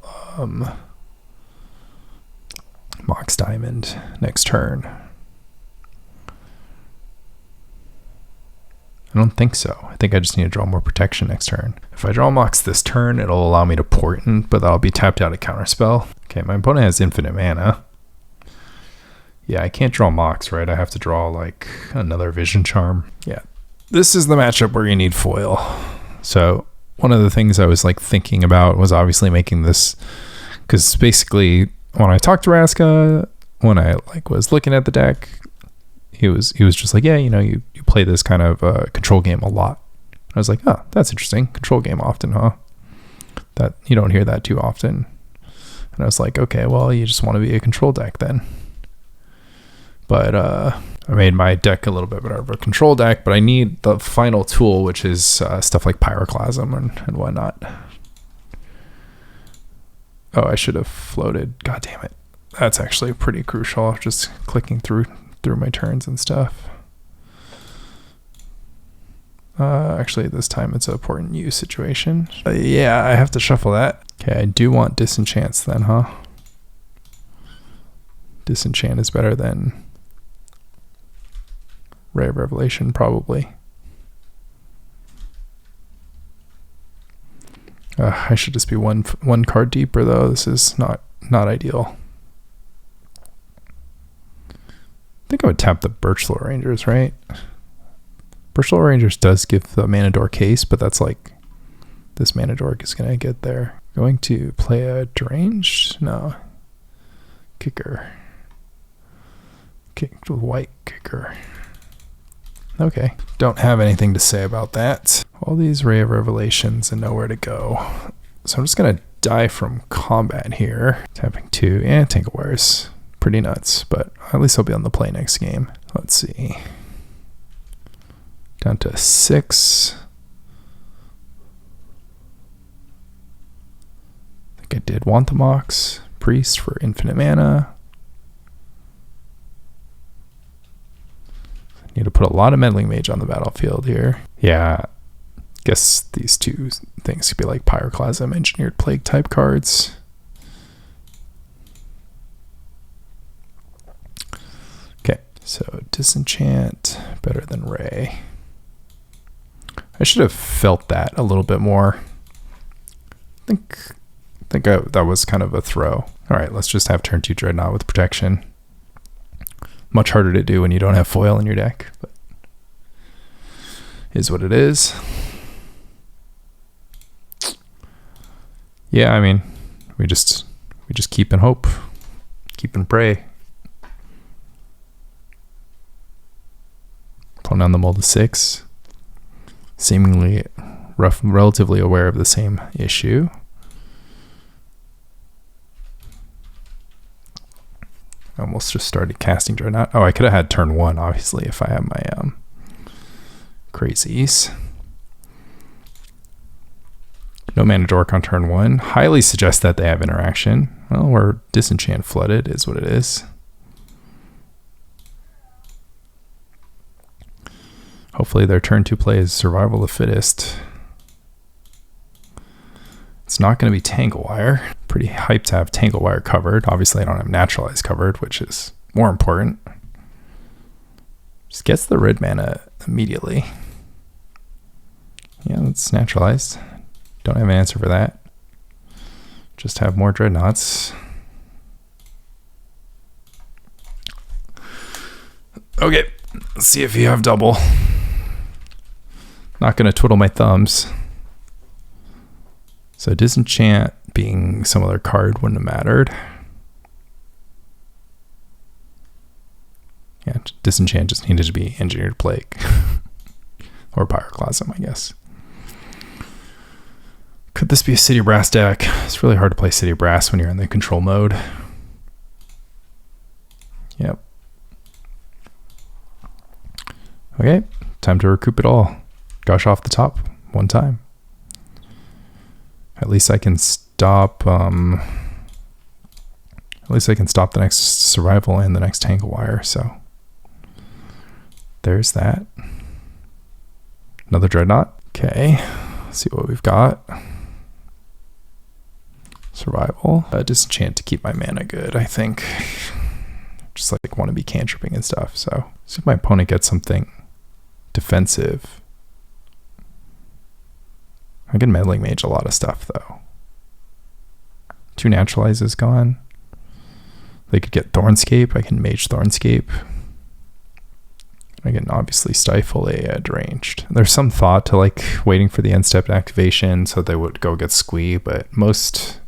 Mox Diamond next turn? I don't think so. I think I just need to draw more protection next turn. If I draw Mox this turn, it'll allow me to Portent, but that'll be tapped out of Counterspell. Okay, my opponent has infinite mana. Yeah, I can't draw Mox, right? I have to draw like another Vision Charm. Yeah, this is the matchup where you need foil. So one of the things I was like thinking about was obviously making this, because basically when I talked to Raczka, when I like was looking at the deck, he was just like, yeah, you know, you play this kind of control game a lot. I was like, oh, that's interesting. Control game often, huh? That you don't hear that too often. And I was like, okay, well, you just want to be a control deck then. But I made my deck a little bit better of a control deck, but I need the final tool, which is stuff like Pyroclasm and whatnot. Oh, I should have floated. God damn it. That's actually pretty crucial. Just clicking through my turns and stuff. Actually, this time it's a Portent use situation. Yeah, I have to shuffle that. Okay, I do want Disenchants then, huh? Disenchant is better than Ray of Revelation, probably. I should just be one card deeper, though. This is not ideal. I think I would tap the Birchlore Rangers, right? Birchlore Rangers does give the Mana Dork case, but that's like this Mana Dork is going to get there. Going to play a Deranged? No. Kicker. Kicked with white kicker. Okay. Don't have anything to say about that. All these Ray of Revelations and nowhere to go. So I'm just going to die from combat here. Tapping 2 and Tinklewares. Pretty nuts, but at least I'll be on the play next game. Let's see. Down to 6. I think I did want the Mox. Priest for infinite mana. Need to put a lot of Meddling Mage on the battlefield here. Yeah, guess these two things could be like Pyroclasm, Engineered Plague type cards. Okay, so Disenchant, better than Ray. I should have felt that a little bit more. I think that was kind of a throw. All right, let's just have turn 2 Dreadnought with protection. Much harder to do when you don't have foil in your deck, but is what it is. Yeah, I mean, we just keep and hope, keep and pray. Pulling down the mold to 6, seemingly relatively aware of the same issue. I almost just started casting Dreadnought. Oh, I could have had turn 1, obviously, if I had my crazies. No mana dork on turn 1. Highly suggest that they have interaction. Well, we're Disenchant flooded is what it is. Hopefully their turn 2 play is survival of the fittest. It's not going to be Tanglewire. Pretty hyped to have Tanglewire covered. Obviously I don't have Naturalize covered, which is more important. Just gets the red mana immediately. Yeah, let's Naturalize. Don't have an answer for that. Just have more Dreadnoughts. Okay, let's see if you have double. Not gonna twiddle my thumbs. So Disenchant being some other card wouldn't have mattered. Yeah, Disenchant just needed to be Engineered Plague. Or Pyroclasm, I guess. Could this be a City Brass deck? It's really hard to play City Brass when you're in the control mode. Yep. Okay, time to recoup it all. Gush off the top, one time. At least I can stop. At least I can stop the next survival and the next Tanglewire. So there's that. Another Dreadnought. Okay, let's see what we've got. Survival. Disenchant to keep my mana good, I think. Just like want to be cantripping and stuff. So see if my opponent gets something defensive. I can Meddling Mage a lot of stuff though. 2 Naturalizes gone. They could get Thornscape. I can Mage Thornscape. I can obviously Stifle a Deranged. There's some thought to like waiting for the end step activation so they would go get Squee, but most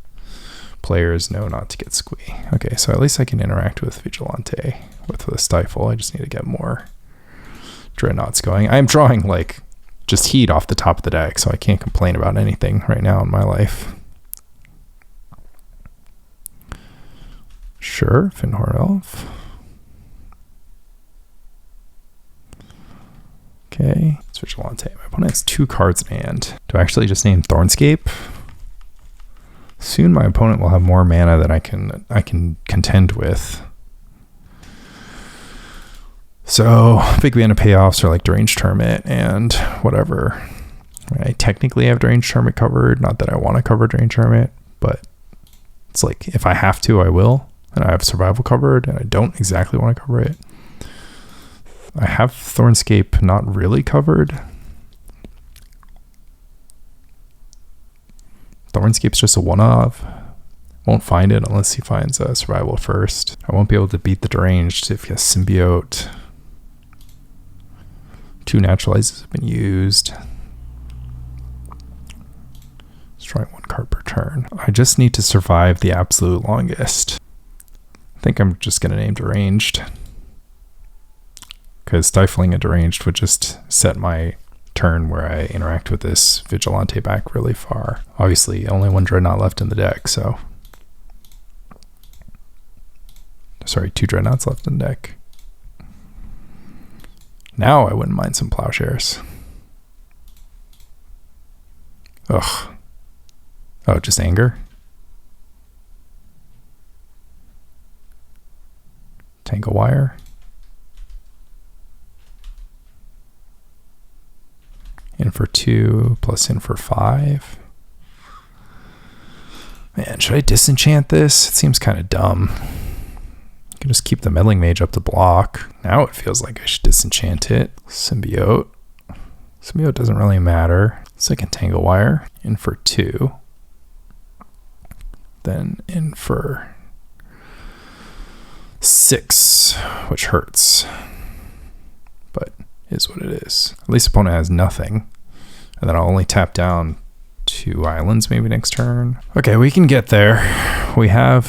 players know not to get Squee. Okay, so at least I can interact with Vigilante with the Stifle. I just need to get more Dreadnoughts going. I'm drawing like just heat off the top of the deck, so I can't complain about anything right now in my life. Sure, Finhorn Elf. Okay, it's Vigilante. My opponent has 2 cards in hand. Do I actually just name Thornscape? Soon my opponent will have more mana than I can contend with. So big mana payoffs are like Deranged Hermit and whatever. I technically have Deranged Hermit covered. Not that I want to cover Deranged Hermit, but it's like if I have to, I will. And I have Survival covered, and I don't exactly want to cover it. I have Thornscape not really covered. Thornscape's just a one-of. Won't find it unless he finds Survival first. I won't be able to beat the Deranged if he has Symbiote. 2 Naturalizes have been used. Destroying 1 card per turn. I just need to survive the absolute longest. I think I'm just going to name Deranged. Because stifling a Deranged would just set my turn where I interact with this Vigilante back really far. Obviously, only 1 Dreadnought left in the deck, so... Sorry, 2 Dreadnoughts left in the deck. Now I wouldn't mind some Plowshares. Ugh. Oh, just anger? Tanglewire? In for 2 plus in for 5. Man, should I disenchant this? It seems kind of dumb. I can just keep the Meddling Mage up to block. Now it feels like I should disenchant it. Symbiote. Symbiote doesn't really matter. Second Tanglewire. In for 2. Then in for 6, which hurts. But is what it is. At least opponent has nothing. And then I'll only tap down 2 islands maybe next turn. Okay, we can get there. We have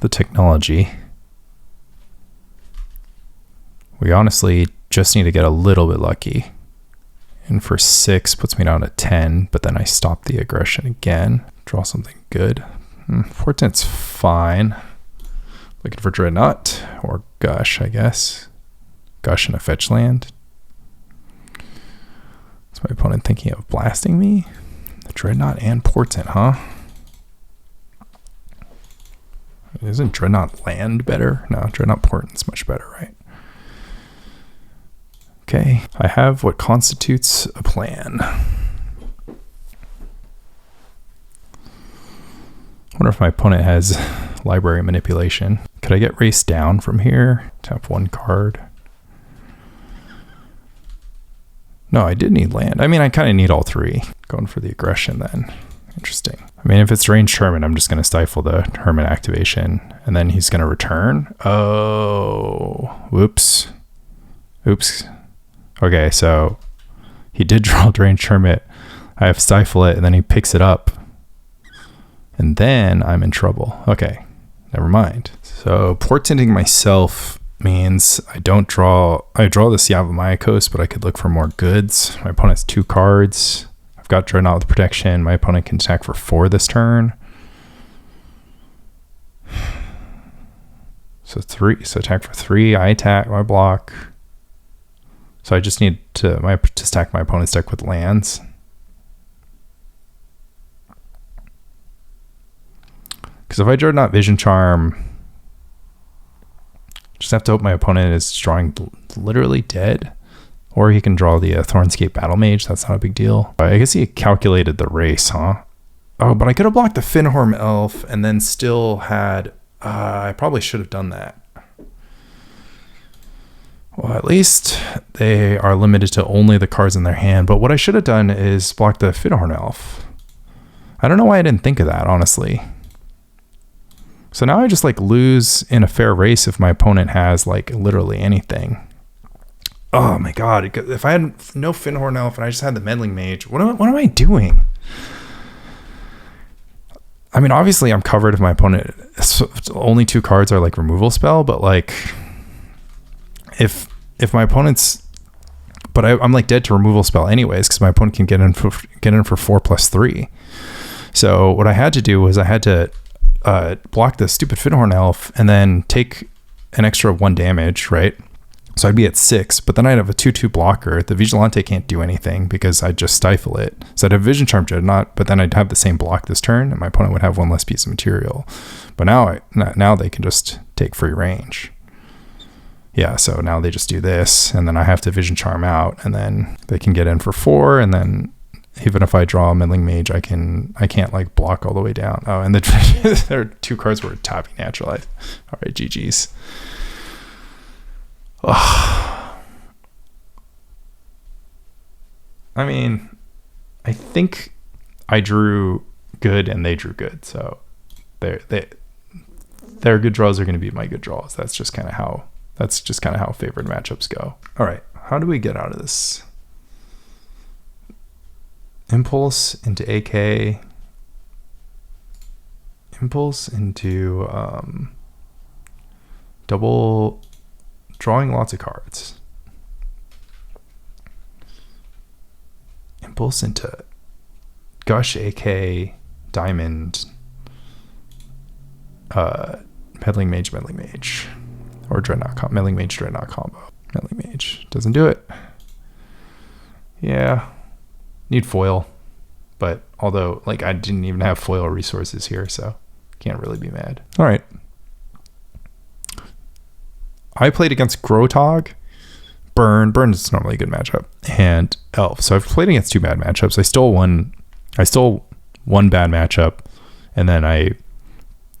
the technology. We honestly just need to get a little bit lucky. And for 6 puts me down to 10, but then I stop the aggression again. Draw something good. Portent's fine. Looking for Dreadnought or Gush, I guess. Gush and a fetch land. my opponent thinking of blasting me? Dreadnought and Portent, huh? Isn't Dreadnought land better? No, Dreadnought Portent's much better, right? Okay, I have what constitutes a plan. Wonder if my opponent has library manipulation. Could I get raced down from here? Tap one card. No, I did need land. I mean, I kind of need all three. Going for the aggression then. Interesting. I mean, if it's ranged Hermit, I'm just going to stifle the Hermit activation, and then he's going to return. Oh, whoops. Oops. Okay, so he did draw ranged Hermit. I have stifle it, and then he picks it up. And then I'm in trouble. Okay, never mind. So portenting myself means I draw this Yavimaya Coast, but I could look for more goods. My opponent has 2 cards. I've got Dreadnought with protection. My opponent can attack for 4 this turn. So attack for 3. I attack, I block. So I just need to stack my opponent's deck with lands. Because if I Dreadnought Vision Charm, just have to hope my opponent is drawing literally dead. Or he can draw the Thornscape Battle Mage. That's not a big deal. I guess he calculated the race, huh? Oh, but I could have blocked the Finhorn Elf and then still had... I probably should have done that. Well, at least they are limited to only the cards in their hand. But what I should have done is block the Finhorn Elf. I don't know why I didn't think of that, honestly. So now I just like lose in a fair race if my opponent has like literally anything. Oh my god, if I had no Finhorn Elf and I just had the Meddling Mage, what am I doing? I mean, obviously I'm covered if my opponent, only 2 cards are like removal spell, but like if my opponent's, but I'm like dead to removal spell anyways because my opponent can get in for 4+3. So what I had to do was I had to block the stupid Finhorn Elf and then take an extra 1 damage, right? So I'd be at 6, but then I'd have a 2/2 blocker. The Vigilante can't do anything because I'd just stifle it. So I'd have Vision Charm Dreadnought, but then I'd have the same block this turn, and my opponent would have 1 less piece of material. But now they can just take free range. Yeah, so now they just do this, and then I have to Vision Charm out, and then they can get in for 4, and then even if I draw a Meddling Mage, I can't like block all the way down. Oh, and there are 2 cards were tapping naturalized. All right, GG's. Oh. I mean, I think I drew good and they drew good, so their good draws are going to be my good draws. That's just kind of how favored matchups go. All right, how do we get out of this? Impulse into AK. Impulse into double. Drawing lots of cards. Impulse into Gush, AK, Diamond, Meddling Mage, or Dreadnought, Meddling Mage, Dreadnought combo. Meddling Mage doesn't do it. Yeah, need foil, but although like I didn't even have foil resources here, so can't really be mad. All right. I played against Grotog, Burn is normally a good matchup, and Elves. So I've played against 2 bad matchups. I stole one bad matchup, and then I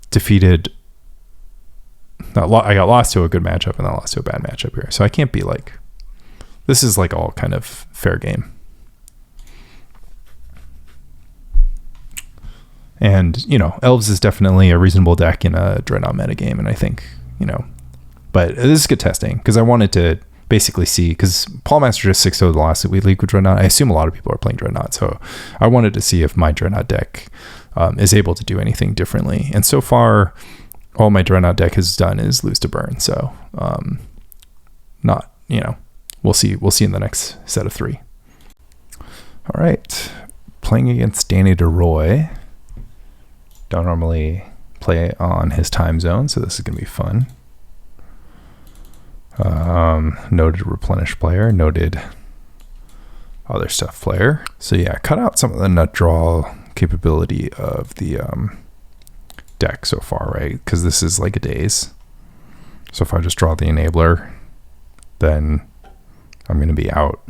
defeated. I got lost to a good matchup, and then lost to a bad matchup here. So I can't be like. This is like all kind of fair game. And Elves is definitely a reasonable deck in a Dreadnought metagame, and I think But this is good testing because I wanted to basically see, because Paul Master just 6-0'd the last week with Dreadnought. I assume a lot of people are playing Dreadnought, so I wanted to see if my Dreadnought deck is able to do anything differently. And so far, all my Dreadnought deck has done is lose to Burn. So, we'll see. We'll see in the next set of 3. All right, playing against Danny DeRoy. Don't normally play on his time zone, so this is gonna be fun. Noted replenish player, noted other stuff player. So yeah, cut out some of the nut draw capability of the deck so far, right? Because this is like a daze. So if I just draw the enabler, then I'm going to be out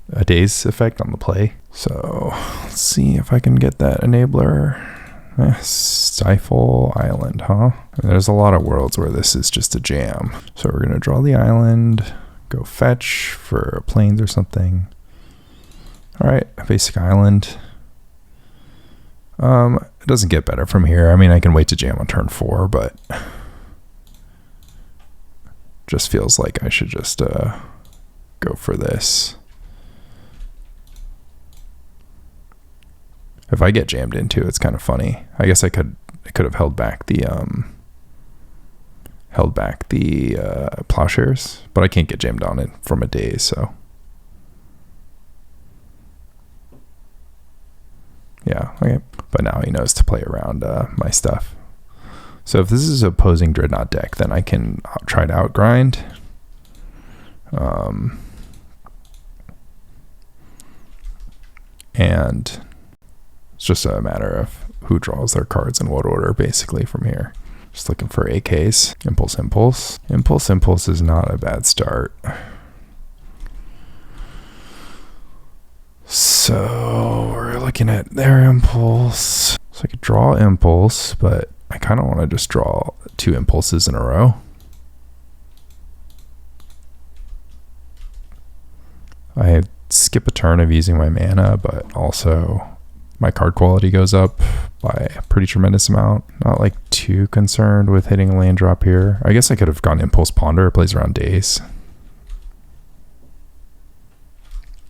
a daze effect on the play. So let's see if I can get that enabler. Stifle island, huh? And there's a lot of worlds where this is just a jam. So we're going to draw the island, go fetch for plains or something. All right, a basic island. It doesn't get better from here. I mean, I can wait to jam on turn 4, but just feels like I should just go for this. If I get jammed into, it's kind of funny. I guess I could have held back the Plowshares, but I can't get jammed on it from a daze, so yeah, okay. But now he knows to play around my stuff. So if this is an opposing Dreadnought deck, then I can try to outgrind. And it's just a matter of who draws their cards in what order, basically, from here. Just looking for AKs. Impulse, Impulse. Impulse, Impulse is not a bad start. So we're looking at their Impulse. So I could draw Impulse, but I kind of want to just draw 2 Impulses in a row. I skip a turn of using my mana, but also my card quality goes up by a pretty tremendous amount. Not like too concerned with hitting a land drop here. I guess I could have gone Impulse Ponder. It plays around daze.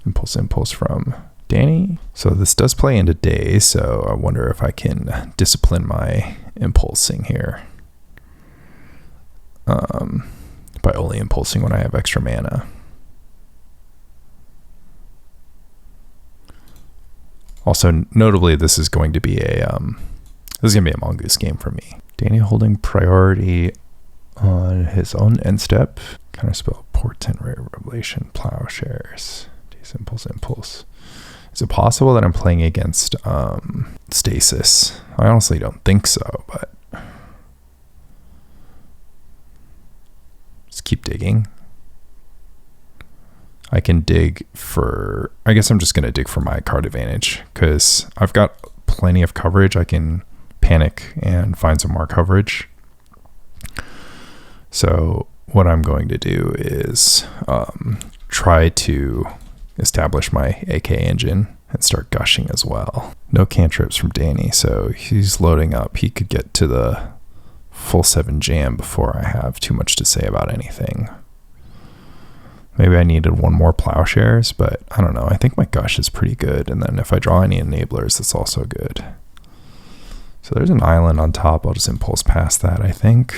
Impulse, Impulse from Danny. So this does play into daze, so I wonder if I can discipline my impulsing here. By only impulsing when I have extra mana. Also, notably, this is going to be a mongoose game for me. Danny holding priority on his own end step. Counterspell, Portent, Rare Revelation, Plowshares, Impulse, Impulse. Is it possible that I'm playing against Stasis? I honestly don't think so, but just keep digging. I can dig for, I guess I'm just going to dig for my card advantage because I've got plenty of coverage. I can panic and find some more coverage. So what I'm going to do is try to establish my AK engine and start gushing as well. No cantrips from Danny, so he's loading up. He could get to the full 7 jam before I have too much to say about anything. Maybe I needed 1 more Plowshares, but I don't know. I think my Gush is pretty good, and then if I draw any enablers, that's also good. So there's an island on top. I'll just impulse past that, I think.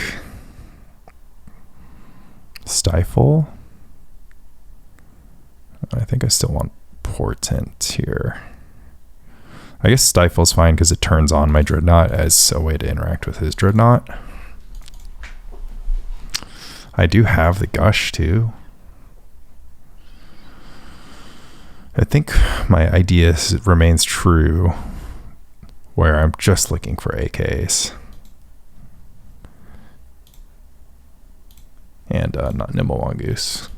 Stifle. I think I still want Portent here. I guess Stifle's fine because it turns on my Dreadnought as a way to interact with his Dreadnought. I do have the Gush too. I think my idea remains true where I'm just looking for AKs. And not Nimble Mongoose.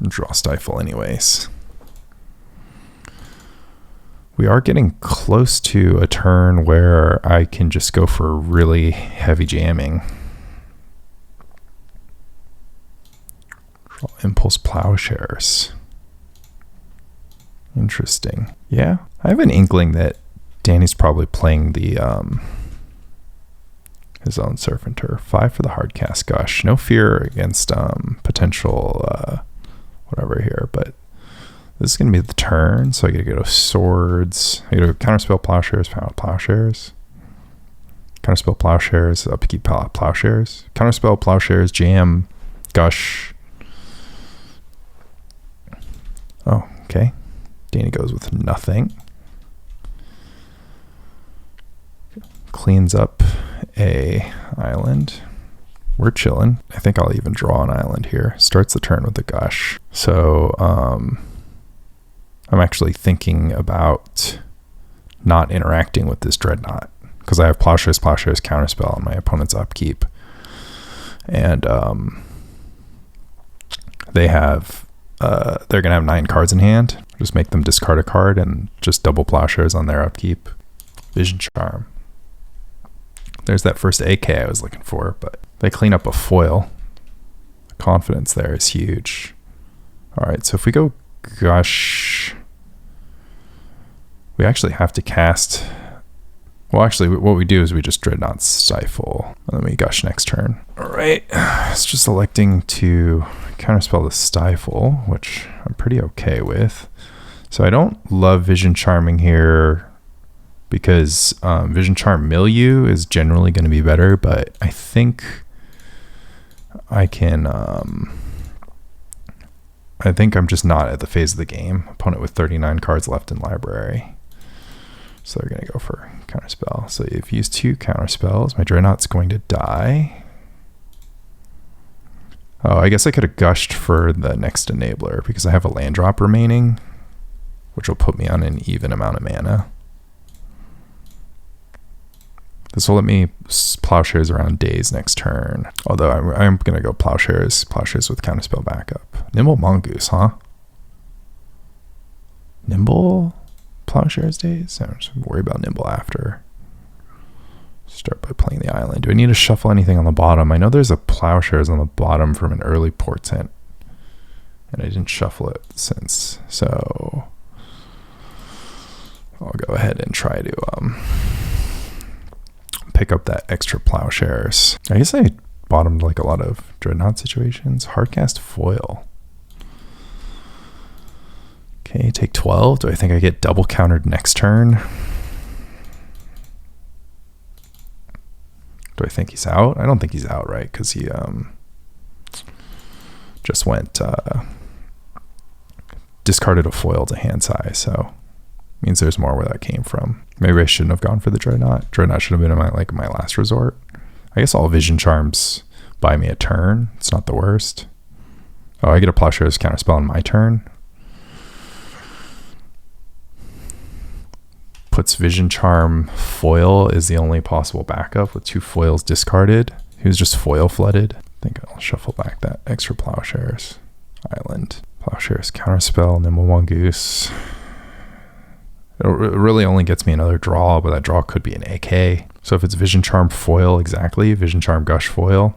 Draw Stifle anyways. We are getting close to a turn where I can just go for really heavy jamming. Draw Impulse Plowshares. Interesting. Yeah, I have an inkling that Danny's probably playing the his own Surf and Turf. 5 for the hardcast Gush. No fear against potential whatever here, but this is going to be the turn, so I gotta go to Swords. I gotta Counterspell Plowshares, Pound Plowshares. Counterspell Plowshares, Upkeep Plowshares. Counterspell Plowshares, Jam, Gush. Oh, okay. Danny goes with nothing. Cleans up a island. we're chilling. I think I'll even draw an island here. Starts the turn with the Gush. So I'm actually thinking about not interacting with this Dreadnought because I have Plowshares, Counterspell on my opponent's upkeep. And they have they're gonna have 9 cards in hand. Just make them discard a card and just double Plowshares on their upkeep. Vision Charm. There's that first AK I was looking for, but they clean up a foil. The confidence there is huge. All right, so if we go Gush, we actually have to cast. Well, actually, what we do is we just Dreadnought Stifle, and then we Gush next turn. All right, it's just electing to Counterspell the Stifle, which I'm pretty okay with. So I don't love Vision Charming here because Vision Charm Milieu is generally going to be better, but I think I can. I think I'm just not at the phase of the game. Opponent with 39 cards left in library. So they're going to go for Counterspell. So you've used 2 Counterspells. My Dreadnought's going to die. Oh, I guess I could have Gushed for the next Enabler because I have a land drop remaining, which will put me on an even amount of mana. This will let me Plowshares around days next turn. Although I'm going to go Plowshares with Counterspell backup. Nimble Mongoose, huh? Nimble Plowshares days? I'm just worry about Nimble after. Start by playing the island. Do I need to shuffle anything on the bottom? I know there's a Plowshares on the bottom from an early Portent, and I didn't shuffle it since. So I'll go ahead and try to pick up that extra Plowshares. I guess I bottomed like a lot of Dreadnought situations. Hardcast foil. Okay, take 12. Do I think I get double countered next turn? Do I think he's out? I don't think he's out, right? Because he just went discarded a foil to hand size, so means there's more where that came from. Maybe I shouldn't have gone for the Dreadnought. Dreadnought should have been my last resort. I guess all Vision Charms buy me a turn. It's not the worst. Oh, I get a Plowshares Counterspell on my turn. Puts Vision Charm foil is the only possible backup with 2 foils discarded. He was just foil flooded. I think I'll shuffle back that extra Plowshares. Island. Plowshares Counterspell, Nimble Mongoose. It really only gets me another draw, but that draw could be an AK. So if it's Vision Charm foil, exactly, Vision Charm Gush foil,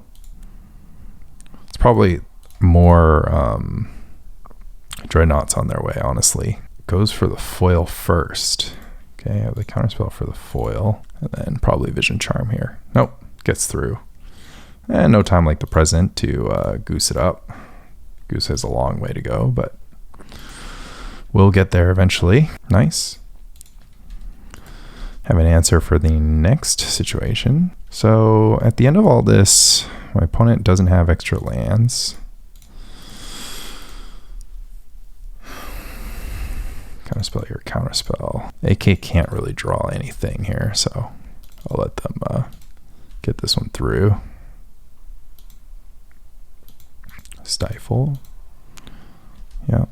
it's probably more Dreadnoughts on their way, honestly. Goes for the foil first. Okay, I have the Counterspell for the foil, and then probably Vision Charm here. Nope, gets through. And no time like the present to goose it up. Goose has a long way to go, but we'll get there eventually. Nice. Have an answer for the next situation. So at the end of all this, my opponent doesn't have extra lands. Counterspell here, Counterspell. AK can't really draw anything here, so I'll let them get this one through. Stifle. Yeah.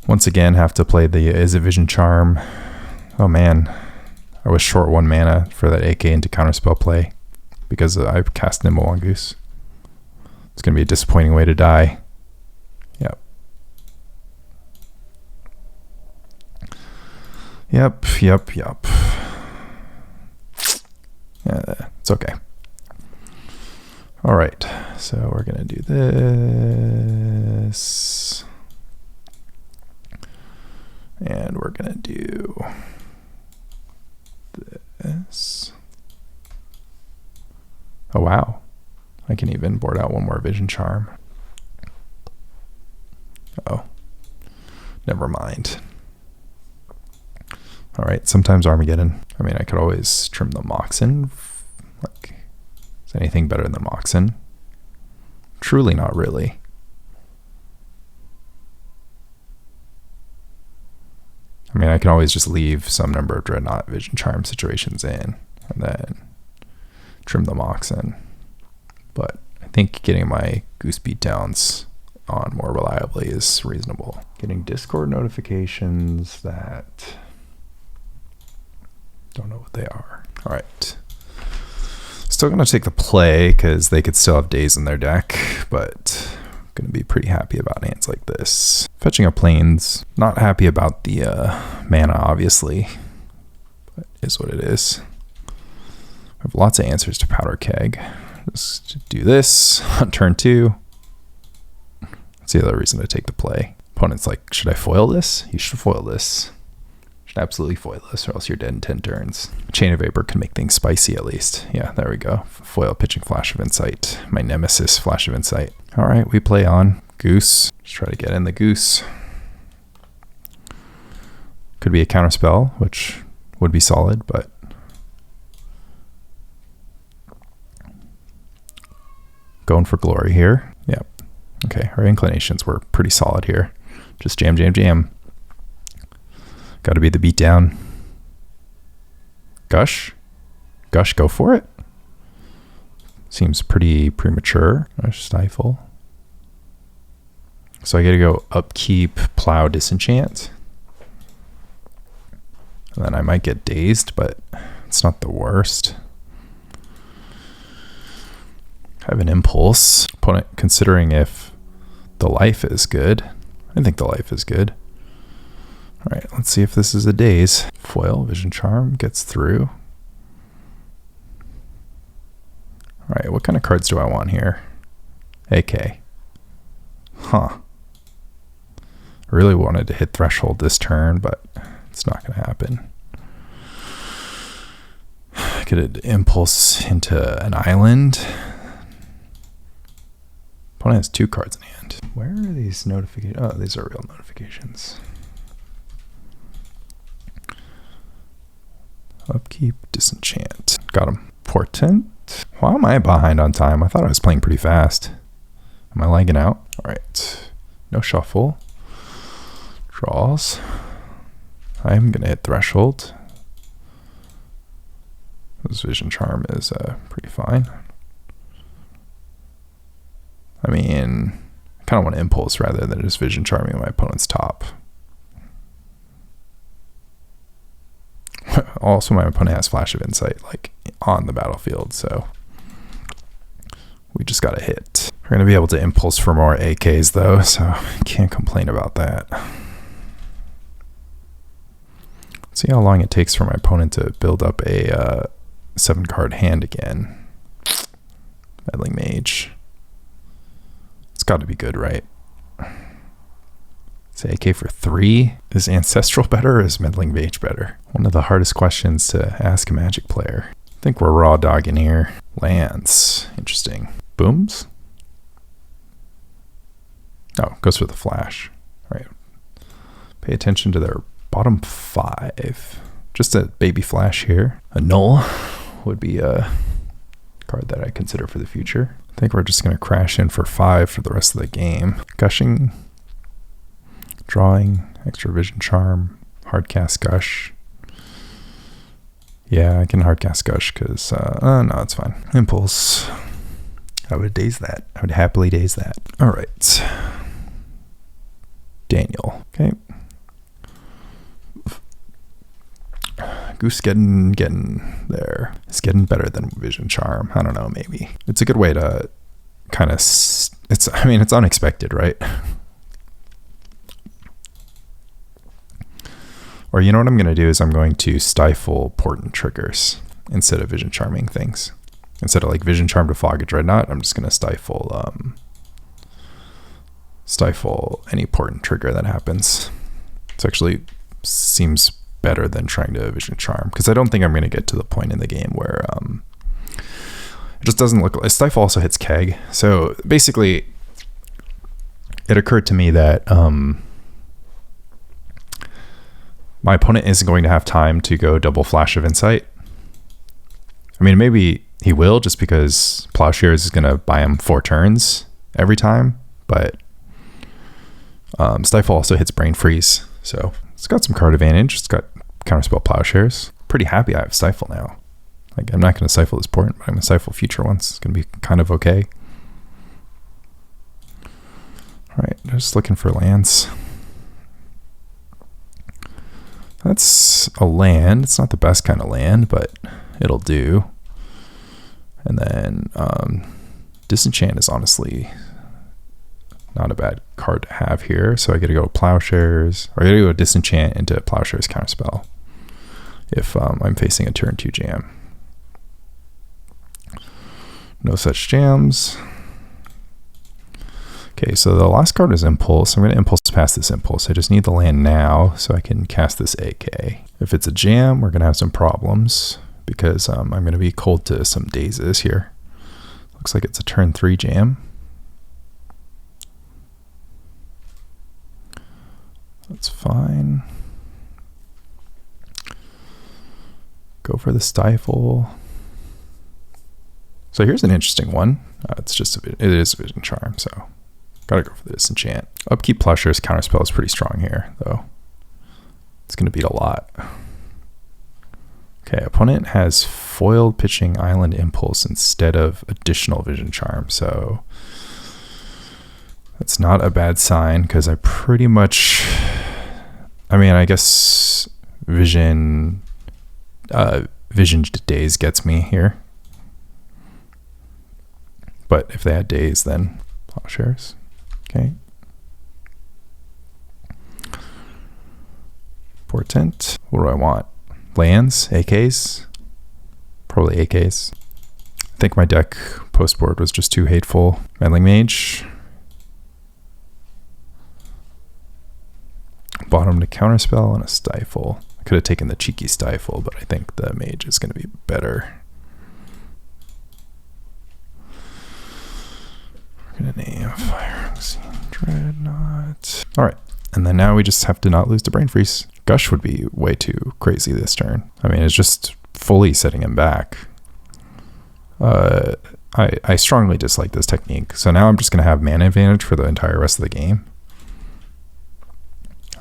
Once again, have to play the Is it Vision Charm. Oh man, I was short 1 mana for that AK into Counterspell play because I cast Nimble Mongoose. It's going to be a disappointing way to die. Yep. Yep. Yeah, it's okay. All right, so we're going to do this. And we're going to do this. Oh, wow. I can even board out 1 more Vision Charm. Oh, never mind. All right, sometimes Armageddon. I mean, I could always trim the Moxen. Like, is anything better than Moxen? Truly not really. I mean, I can always just leave some number of Dreadnought Vision Charm situations in and then trim the Mox in. But I think getting my Goose beatdowns on more reliably is reasonable. Getting Discord notifications that don't know what they are. All right. Still going to take the play because they could still have days in their deck, but I'm going to be pretty happy about hands like this. Fetching a Plains, not happy about the mana, obviously, but is what it is. I have lots of answers to Powder Keg. Just do this on turn 2. That's the other reason to take the play. Opponent's like, should I foil this? You should foil this. Should absolutely foil this or else you're dead in 10 turns. Chain of Vapor can make things spicy at least. Yeah, there we go. Foil pitching Flash of Insight. My nemesis, Flash of Insight. All right, we play on Goose. Let's try to get in the Goose. Could be a Counterspell, which would be solid, but going for glory here. Yep. Okay, our inclinations were pretty solid here. Just jam, jam, jam. Got to be the beatdown. Gush. Gush, go for it. Seems pretty premature. Stifle. So I got to go upkeep, plow, disenchant. And then I might get dazed, but it's not the worst. I have an impulse. Opponent considering if the life is good. I think the life is good. All right, let's see if this is a daze. Foil, Vision Charm gets through. All right, what kind of cards do I want here? AK. Huh. I really wanted to hit Threshold this turn, but it's not going to happen. Get an impulse into an island. Opponent has 2 cards in hand. Where are these notifications? Oh, these are real notifications. Upkeep, disenchant. Got him. Portent. Why am I behind on time? I thought I was playing pretty fast. Am I lagging out? All right. No shuffle. Draws. I'm going to hit Threshold. This Vision Charm is pretty fine. I mean, I kind of want to impulse rather than just Vision Charming my opponent's top. Also, my opponent has Flash of Insight, like, on the battlefield, so we just got to hit. We're going to be able to impulse for more AKs, though, so can't complain about that. Let's see how long it takes for my opponent to build up a 7-card hand again. Meddling Mage. It's got to be good, right? Say AK for 3. Is Ancestral better or is Meddling Mage better? One of the hardest questions to ask a Magic player. I think we're raw dogging here. Lands. Interesting. Booms? Oh, goes for the flash. All right. Pay attention to their bottom 5. Just a baby flash here. A null would be a card that I consider for the future. I think we're just going to crash in for 5 for the rest of the game. Gushing. Drawing, extra Vision Charm, hardcast Gush. Yeah, I can hardcast Gush because, no, it's fine. Impulse. I would daze that. I would happily daze that. All right. Daniel. Okay. Goose getting there. It's getting better than Vision Charm. I don't know, maybe. It's a good way to kind of, it's unexpected, right? Or you know what I'm going to do is I'm going to stifle Portent triggers instead of Vision Charming things. Instead of like Vision Charm to Fog a Dreadnought, I'm just going to stifle any Portent trigger that happens. It actually seems better than trying to Vision Charm because I don't think I'm going to get to the point in the game where it just doesn't look like Stifle also hits Keg. So basically it occurred to me that my opponent isn't going to have time to go double Flash of Insight. I mean, maybe he will just because Plowshares is going to buy him 4 turns every time, but Stifle also hits Brain Freeze, so It's got some card advantage. It's got Counterspell Plowshares. Pretty happy I have Stifle now. Like, I'm not going to Stifle this Portent, but I'm going to Stifle future ones. It's going to be kind of okay. All right, just looking for lands. That's a land. It's not the best kind of land, but it'll do. And then Disenchant is honestly not a bad card to have here. So I get to go Plowshares, or I got to go Disenchant into Plowshares Counterspell if I'm facing a turn 2 jam. No such jams. Okay, so the last card is Impulse. I'm going to Impulse past this Impulse. I just need the land now so I can cast this AK. If it's a jam, we're going to have some problems because I'm going to be cold to some dazes here. Looks like it's a turn 3 jam. That's fine. Go for the Stifle. So here's an interesting one. It is a Vision Charm, so gotta go for the Disenchant. Upkeep Plowshares Counterspell is pretty strong here, though. It's gonna beat a lot. Okay, opponent has foiled pitching Island Impulse instead of additional Vision Charm, so that's not a bad sign because I pretty much, I mean, I guess Vision Daze gets me here. But if they had Daze, then Plowshares. Okay. Portent. What do I want? Lands? AKs? Probably AKs. I think my deck post-board was just too hateful. Meddling Mage. Bottom to Counterspell and a Stifle. I could have taken the cheeky Stifle, but I think the Mage is going to be better. We're going to name Phyrexian Dreadnought. All right. And then now we just have to not lose to Brain Freeze. Gush would be way too crazy this turn. I mean, it's just fully setting him back. I strongly dislike this technique. So now I'm just going to have mana advantage for the entire rest of the game.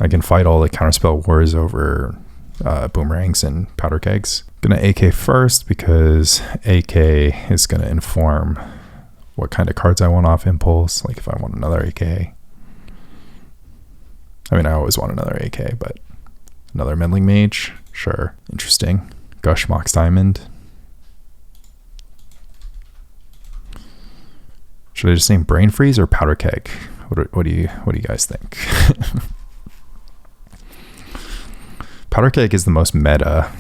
I can fight all the Counterspell wars over boomerangs and powder kegs. I'm going to AK first because AK is going to inform what kind of cards I want off Impulse. Like if I want another AK. I mean, I always want another AK, but another Meddling Mage. Sure. Interesting. Gush, Mox Diamond. Should I just name Brain Freeze or Powder Keg? What do you guys think? Powder Keg is the most meta.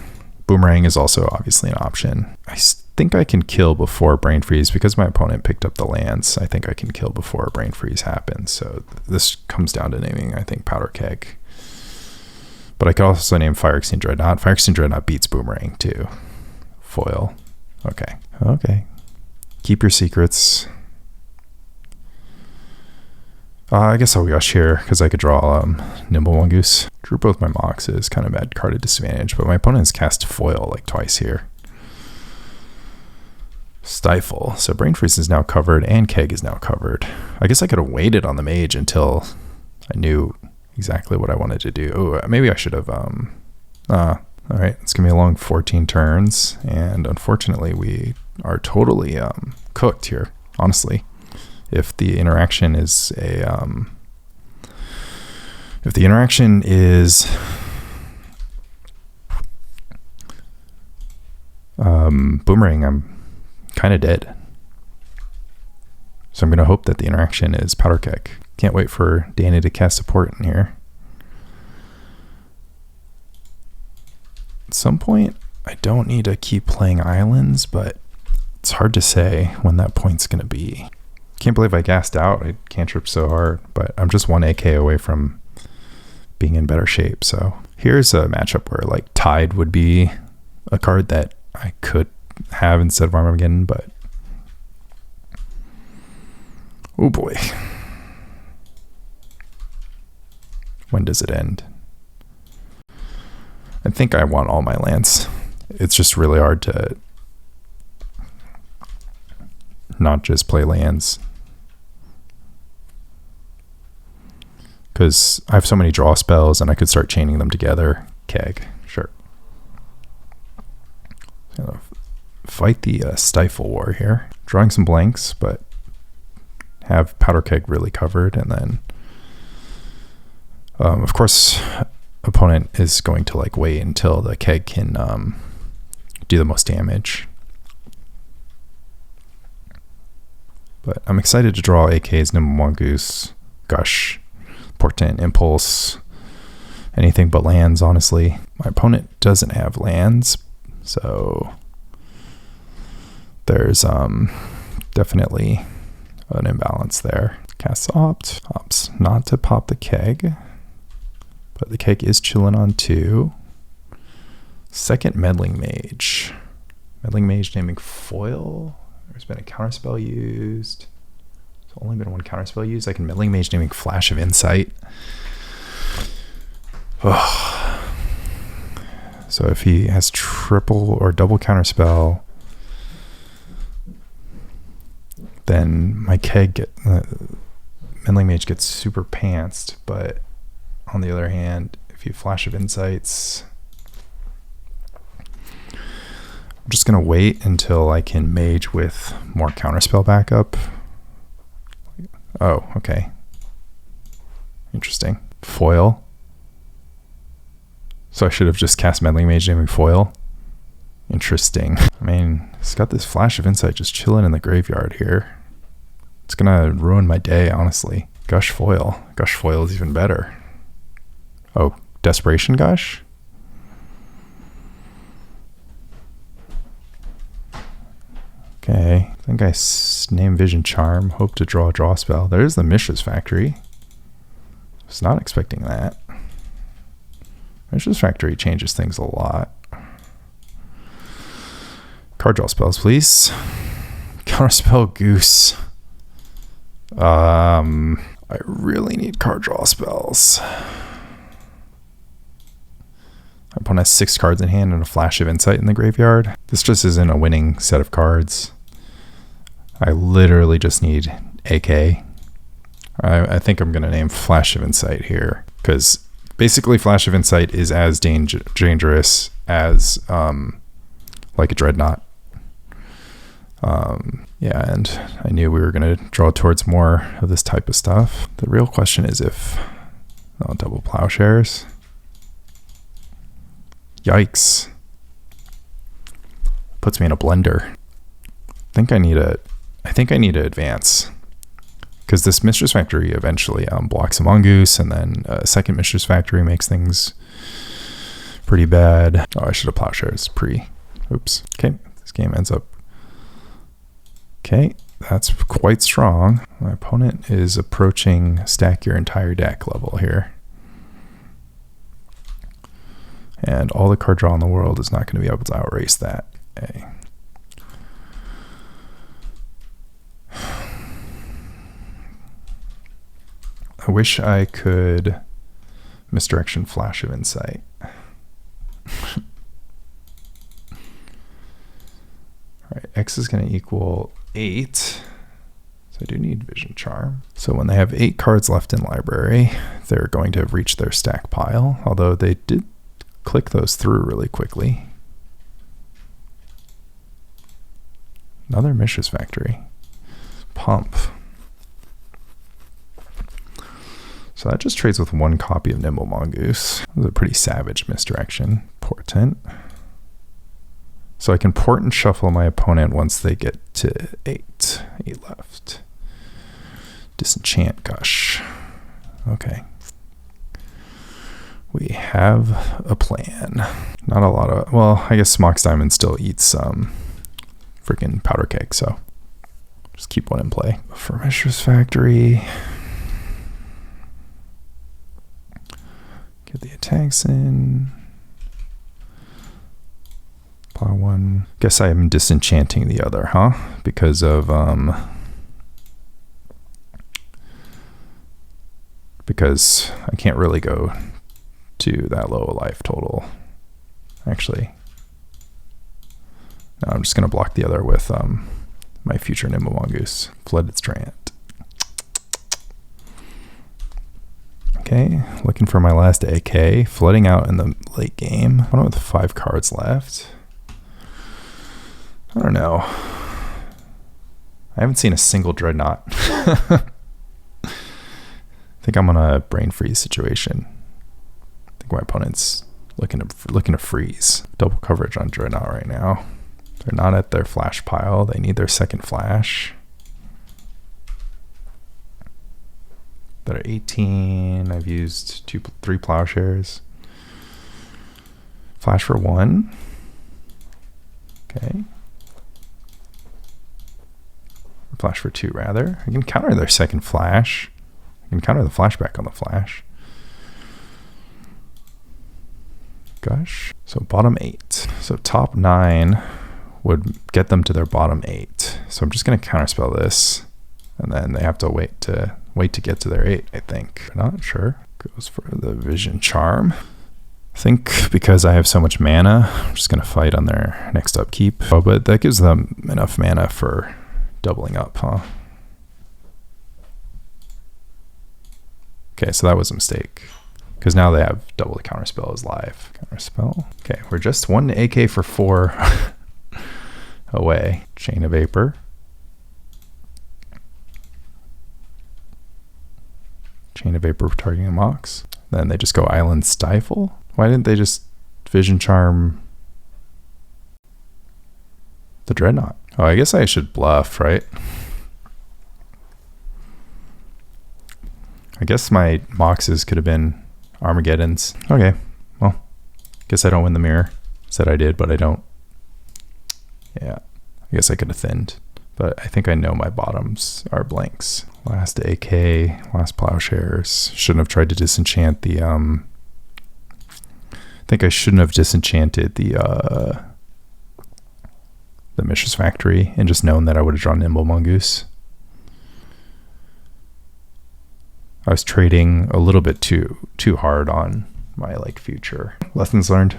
Boomerang is also obviously an option. I think I can kill before Brain Freeze because my opponent picked up the lands. I think I can kill before Brain Freeze happens. So this comes down to naming, I think, Powder Keg. But I could also name Phyrexian Dreadnought. Phyrexian Dreadnought beats Boomerang too. Foil. Okay. Okay. Keep your secrets. I guess I'll Gush here because I could draw Nimble Mongoose. Drew both my Moxes. Kind of bad card at disadvantage, but my opponent's cast Foil like twice here. Stifle. So Brain Freeze is now covered and Keg is now covered. I guess I could have waited on the Mage until I knew exactly what I wanted to do. Oh, maybe I should have. All right, it's gonna be a long 14 turns, and unfortunately, we are totally cooked here. Honestly, if the interaction is Boomerang, I'm kind of dead. So I'm going to hope that the interaction is Powder Keg. Can't wait for Danny to cast a Portent here. At some point, I don't need to keep playing islands, but it's hard to say when that point's going to be. Can't believe I gassed out. I cantrip so hard, but I'm just one AK away from being in better shape. So here's a matchup where like Tide would be a card that I could have instead of Armageddon, but oh boy. When does it end? I think I want all my lands. It's just really hard to not just play lands. because I have so many draw spells and I could start chaining them together. Keg, sure. Gonna fight the Stifle war here. Drawing some blanks, but have Powder Keg really covered, and then of course opponent is going to like wait until the keg can do the most damage. But I'm excited to draw AKs, Nimble Mongoose, Gush, Portent, Impulse, anything but lands, honestly. My opponent doesn't have lands, so there's definitely an imbalance there. Cast opts not to pop the keg, but the keg is chilling on 2. Second Meddling Mage. Meddling Mage naming foil. There's been a counterspell used. There's only been one counterspell used. I can Meddling Mage naming Flash of Insight. Oh. So if he has triple or double counterspell, then my keg Meddling Mage gets super pantsed. But on the other hand, if you Flash of Insights, I'm just gonna wait until I can mage with more counterspell backup. Oh, okay. Interesting. Foil. So I should have just cast Meddling Mage naming foil. Interesting. I mean, it's got this Flash of Insight just chilling in the graveyard here. It's gonna ruin my day, honestly. Gush foil. Gush foil is even better. Oh, Desperation Gush? Okay, I think I name Vision Charm, hope to draw a draw spell. There's the Mishra's Factory. Was not expecting that. Mishra's Factory changes things a lot. Card draw spells, please. Counterspell Goose. I really need card draw spells. My opponent has 6 cards in hand and a Flash of Insight in the graveyard. This just isn't a winning set of cards. I literally just need AK. I think I'm going to name Flash of Insight here, because basically Flash of Insight is as dangerous as like a Dreadnought. Yeah, and I knew we were going to draw towards more of this type of stuff. The real question is if... Oh, double Plowshares. Yikes. Puts me in a blender. I think I need to advance, because this Mistress Factory eventually blocks a Mongoose, and then a second Mistress Factory makes things pretty bad. Oh, I should have Plowshares pre. Oops. Okay, this game ends up... Okay, that's quite strong. My opponent is approaching stack your entire deck level here. And all the card draw in the world is not going to be able to outrace that. Okay. I wish I could Misdirection Flash of Insight. Alright, X is going to equal 8. So I do need Vision Charm. So when they have 8 cards left in library, they're going to have reached their stack pile, although they did click those through really quickly. Another Mistress Factory. Pump. So that just trades with 1 copy of Nimble Mongoose. That was a pretty savage misdirection. Portent. So I can Portent shuffle my opponent once they get to 8. 8 left. Disenchant Gush. Okay. We have a plan. Not a lot of... Well, I guess Mox Diamond still eats freaking Powder Keg, so just keep one in play. For Mistress Factory... Get the attacks in. Plow 1. Guess I am disenchanting the other, huh? Because of because I can't really go to that low a life total. Actually, no, I'm just gonna block the other with my future Nimble Mongoose. Flooded Strand. Okay, looking for my last AK. Flooding out in the late game. I don't know with 5 cards left. I don't know. I haven't seen a single Dreadnought. I think I'm on a brain freeze situation. I think my opponent's looking to freeze. Double coverage on Dreadnought right now. They're not at their flash pile. They need their second flash. That are 18. I've used 3 Plowshares. Flash for 1. Okay. Flash for 2 rather. I can counter their second flash. I can counter the flashback on the flash. Gush. So bottom 8. So top 9 would get them to their bottom 8. So I'm just going to counterspell this, and then they have to wait to get to their 8, I think. Not sure. Goes for the Vision Charm. I think because I have so much mana, I'm just going to fight on their next upkeep. Oh, but that gives them enough mana for doubling up, huh? Okay, so that was a mistake. Because now they have double the counterspell is live. Counterspell. Okay, we're just 1 AK for 4 away. Chain of Vapor. Chain of Vapor targeting Mox. Then they just go Island Stifle. Why didn't they just Vision Charm the Dreadnought? Oh, I guess I should bluff, right? I guess my Moxes could have been Armageddons. Okay, well, guess I don't win the mirror. Said I did, but I don't. Yeah, I guess I could have thinned. But I think I know my bottoms are blanks. Last AK, last Plowshares. Shouldn't have tried to disenchant the, I think I shouldn't have disenchanted the Mishra's Factory and just known that I would have drawn Nimble Mongoose. I was trading a little bit too hard on my future. Lessons learned.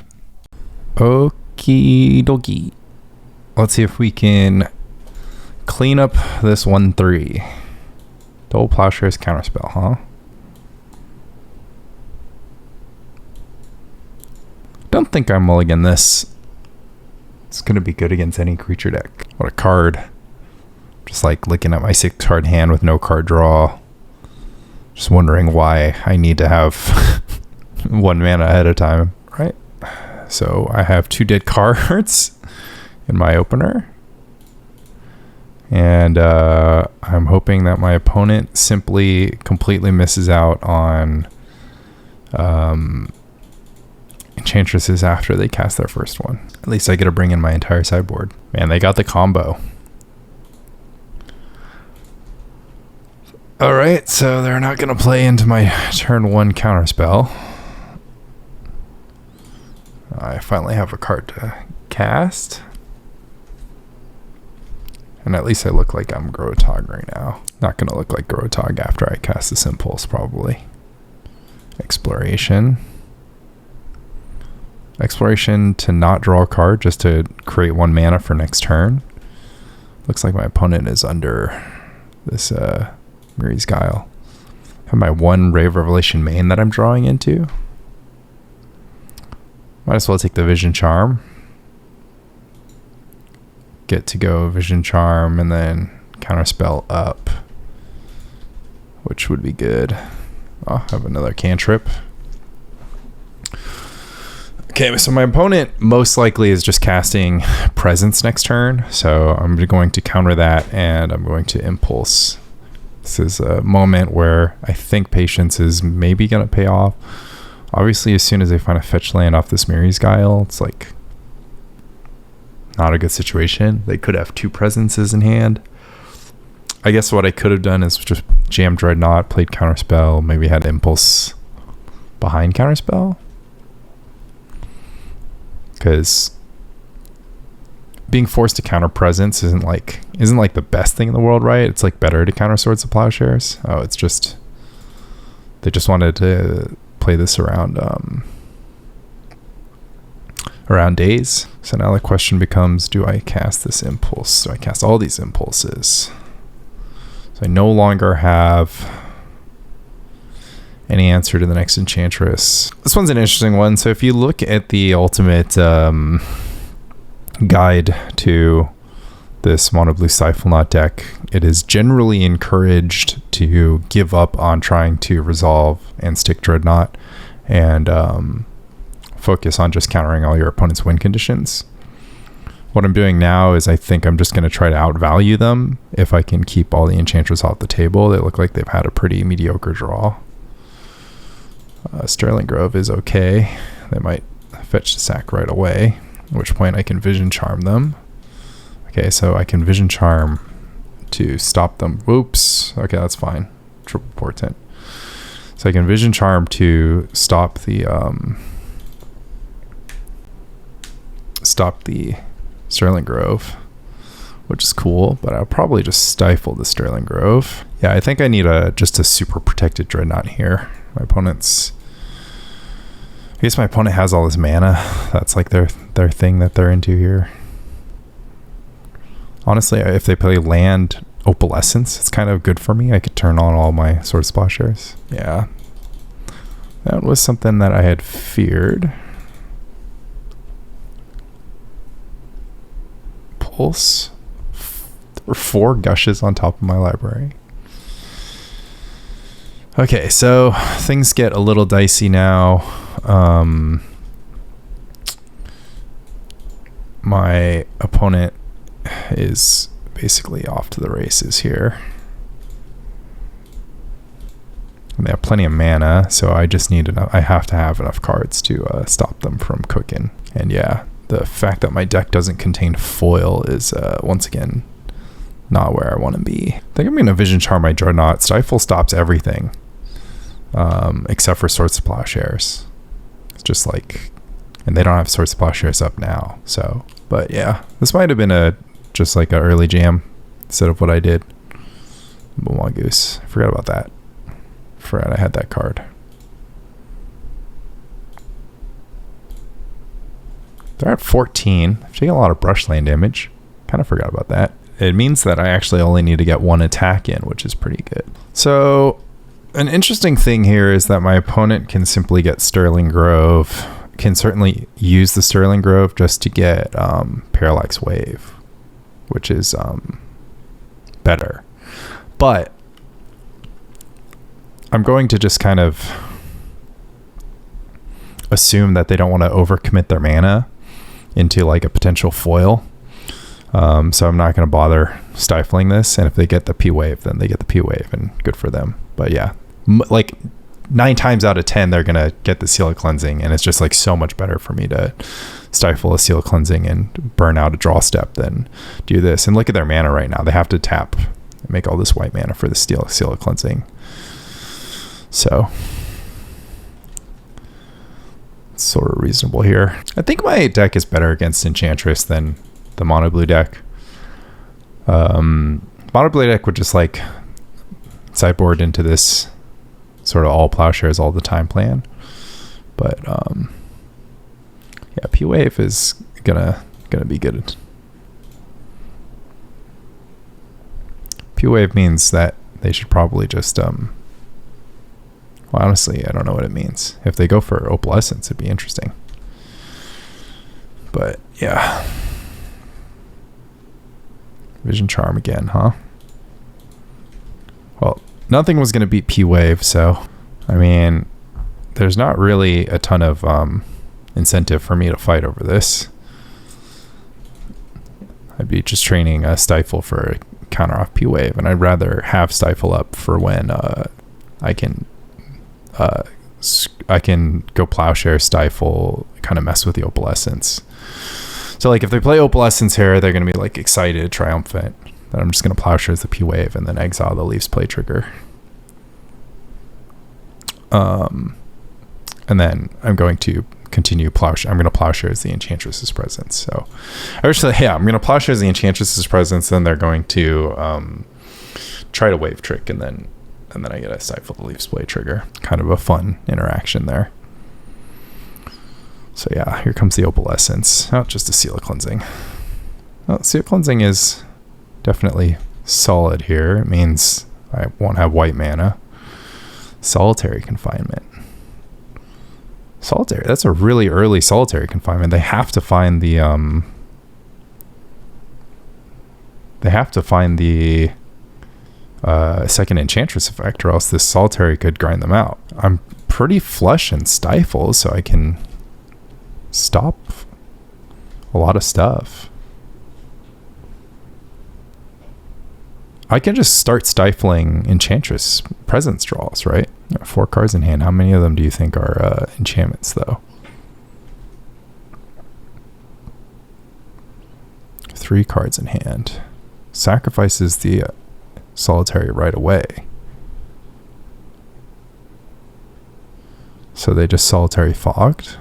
Okie dokie. Let's see if we can clean up this 1-3. Double Plowshares Counterspell, huh? Don't think I mulligan this. It's gonna be good against any creature deck. What a card. Just looking at my 6-card hand with no card draw. Just wondering why I need to have 1 mana ahead of time, right? So I have 2 dead cards in my opener. And I'm hoping that my opponent simply completely misses out on Enchantresses after they cast their first one. At least I get to bring in my entire sideboard. Man, they got the combo. Alright, so they're not going to play into my turn 1 counterspell. I finally have a card to cast. And at least I look like I'm Grotog right now. Not going to look like Grotog after I cast this Impulse, probably. Exploration. Exploration to not draw a card, just to create 1 mana for next turn. Looks like my opponent is under this Mirri's Guile. I have my 1 Ray of Revelation main that I'm drawing into. Might as well take the Vision Charm. Get to go Vision Charm and then Counterspell up, which would be good. I'll have another cantrip. Okay, so my opponent most likely is just casting Presence next turn, so I'm going to counter that and I'm going to Impulse. This is a moment where I think Patience is maybe going to pay off. Obviously, as soon as they find a fetch land off this Mirri's Guile, it's not a good situation. They could have 2 Presences in hand. I guess what I could have done is just jam Dreadnought, played Counterspell, maybe had Impulse behind Counterspell. Because being forced to counter Presence isn't the best thing in the world, right? It's better to counter Swords of Plowshares. Oh, it's just they just wanted to play this around days. So now the question becomes, do I cast this Impulse? Do I cast all these Impulses? So I no longer have any answer to the next Enchantress. This one's an interesting one. So if you look at the ultimate guide to this mono blue Stifle Knot deck, it is generally encouraged to give up on trying to resolve and stick Dreadnought and focus on just countering all your opponent's win conditions. What I'm doing now is I think I'm just going to try to outvalue them if I can keep all the Enchantress off the table. They look like they've had a pretty mediocre draw. Sterling Grove is okay. They might fetch the sack right away, at which point I can Vision Charm them. Okay, so I can Vision Charm to stop them. Whoops. Okay, that's fine. Triple Portent. So I can Vision Charm to stop the Sterling Grove, which is cool, but I'll probably just stifle the Sterling Grove. Yeah, I think I need just a super protected Dreadnought here. I guess my opponent has all this mana. That's like their thing that they're into here. Honestly, if they play land Opalescence, it's kind of good for me. I could turn on all my Sword Plowshares. Yeah. That was something that I had feared. Pulse. There were 4 Gushes on top of my library. Okay, so things get a little dicey now. My opponent is basically off to the races here. And they have plenty of mana, so I just need enough. I have to have enough cards to stop them from cooking. And yeah, the fact that my deck doesn't contain foil is once again not where I want to be. I think I'm going to Vision Charm my Dreadnought. Stifle stops everything except for Swords to Plowshares. It's just like, and they don't have Swords to Plowshares up now. So, but yeah, this might have been just like an early jam instead of what I did. Nimble Mongoose. I forgot about that. Forgot I had that card. They're at 14. I've taken a lot of brush land damage. Kind of forgot about that. It means that I actually only need to get 1 attack in, which is pretty good. So an interesting thing here is that my opponent can simply get Sterling Grove, can certainly use the Sterling Grove just to get Parallax Wave, which is better. But I'm going to just kind of assume that they don't want to overcommit their mana into like a potential foil. So I'm not going to bother stifling this. And if they get the P-Wave, then they get the P-Wave, and good for them. But yeah, like 9 times out of 10, they're going to get the Seal of Cleansing. And it's just like so much better for me to stifle a Seal of Cleansing and burn out a draw step than do this. And look at their mana right now. They have to tap and make all this white mana for the Seal of Cleansing. So it's sort of reasonable here. I think my deck is better against Enchantress than the mono blue deck. Mono blue deck would just like sideboard into this sort of all Plowshares all the time plan. But yeah, P-Wave is gonna be good. P-Wave means that they should probably just well, honestly, I don't know what it means. If they go for Opalescence, it'd be interesting. But yeah. Vision Charm again, huh? Well, nothing was going to beat P-Wave, so I mean, there's not really a ton of incentive for me to fight over this. I'd be just training a Stifle for a counter off P-Wave, and I'd rather have Stifle up for when I can go Plowshare, Stifle, kind of mess with the Opalescence. So like if they play Opalescence here, they're going to be like excited, triumphant, that I'm just going to Plowshares the P-Wave and then exile the Leaf's Play trigger. And then I'm going to continue Plowshare. I'm going to Plowshares the Enchantress's Presence. So actually, yeah, I'm going to Plowshares the Enchantress's Presence, then they're going to try to Wave Trick, and then I get a Stifle the Leaf's Play trigger. Kind of a fun interaction there. So yeah, here comes the Opalescence. Oh, just a Seal of Cleansing. Well, Seal of Cleansing is definitely solid here. It means I won't have white mana. Solitary confinement. Solitary, that's a really early solitary confinement. They have to find the second Enchantress effect, or else this solitary could grind them out. I'm pretty flush in Stifle, so I can stop a lot of stuff. I can just start stifling Enchantress presence draws, right? 4 cards in hand. How many of them do you think are enchantments, though? 3 cards in hand. Sacrifices the solitary right away. So they just solitary fogged.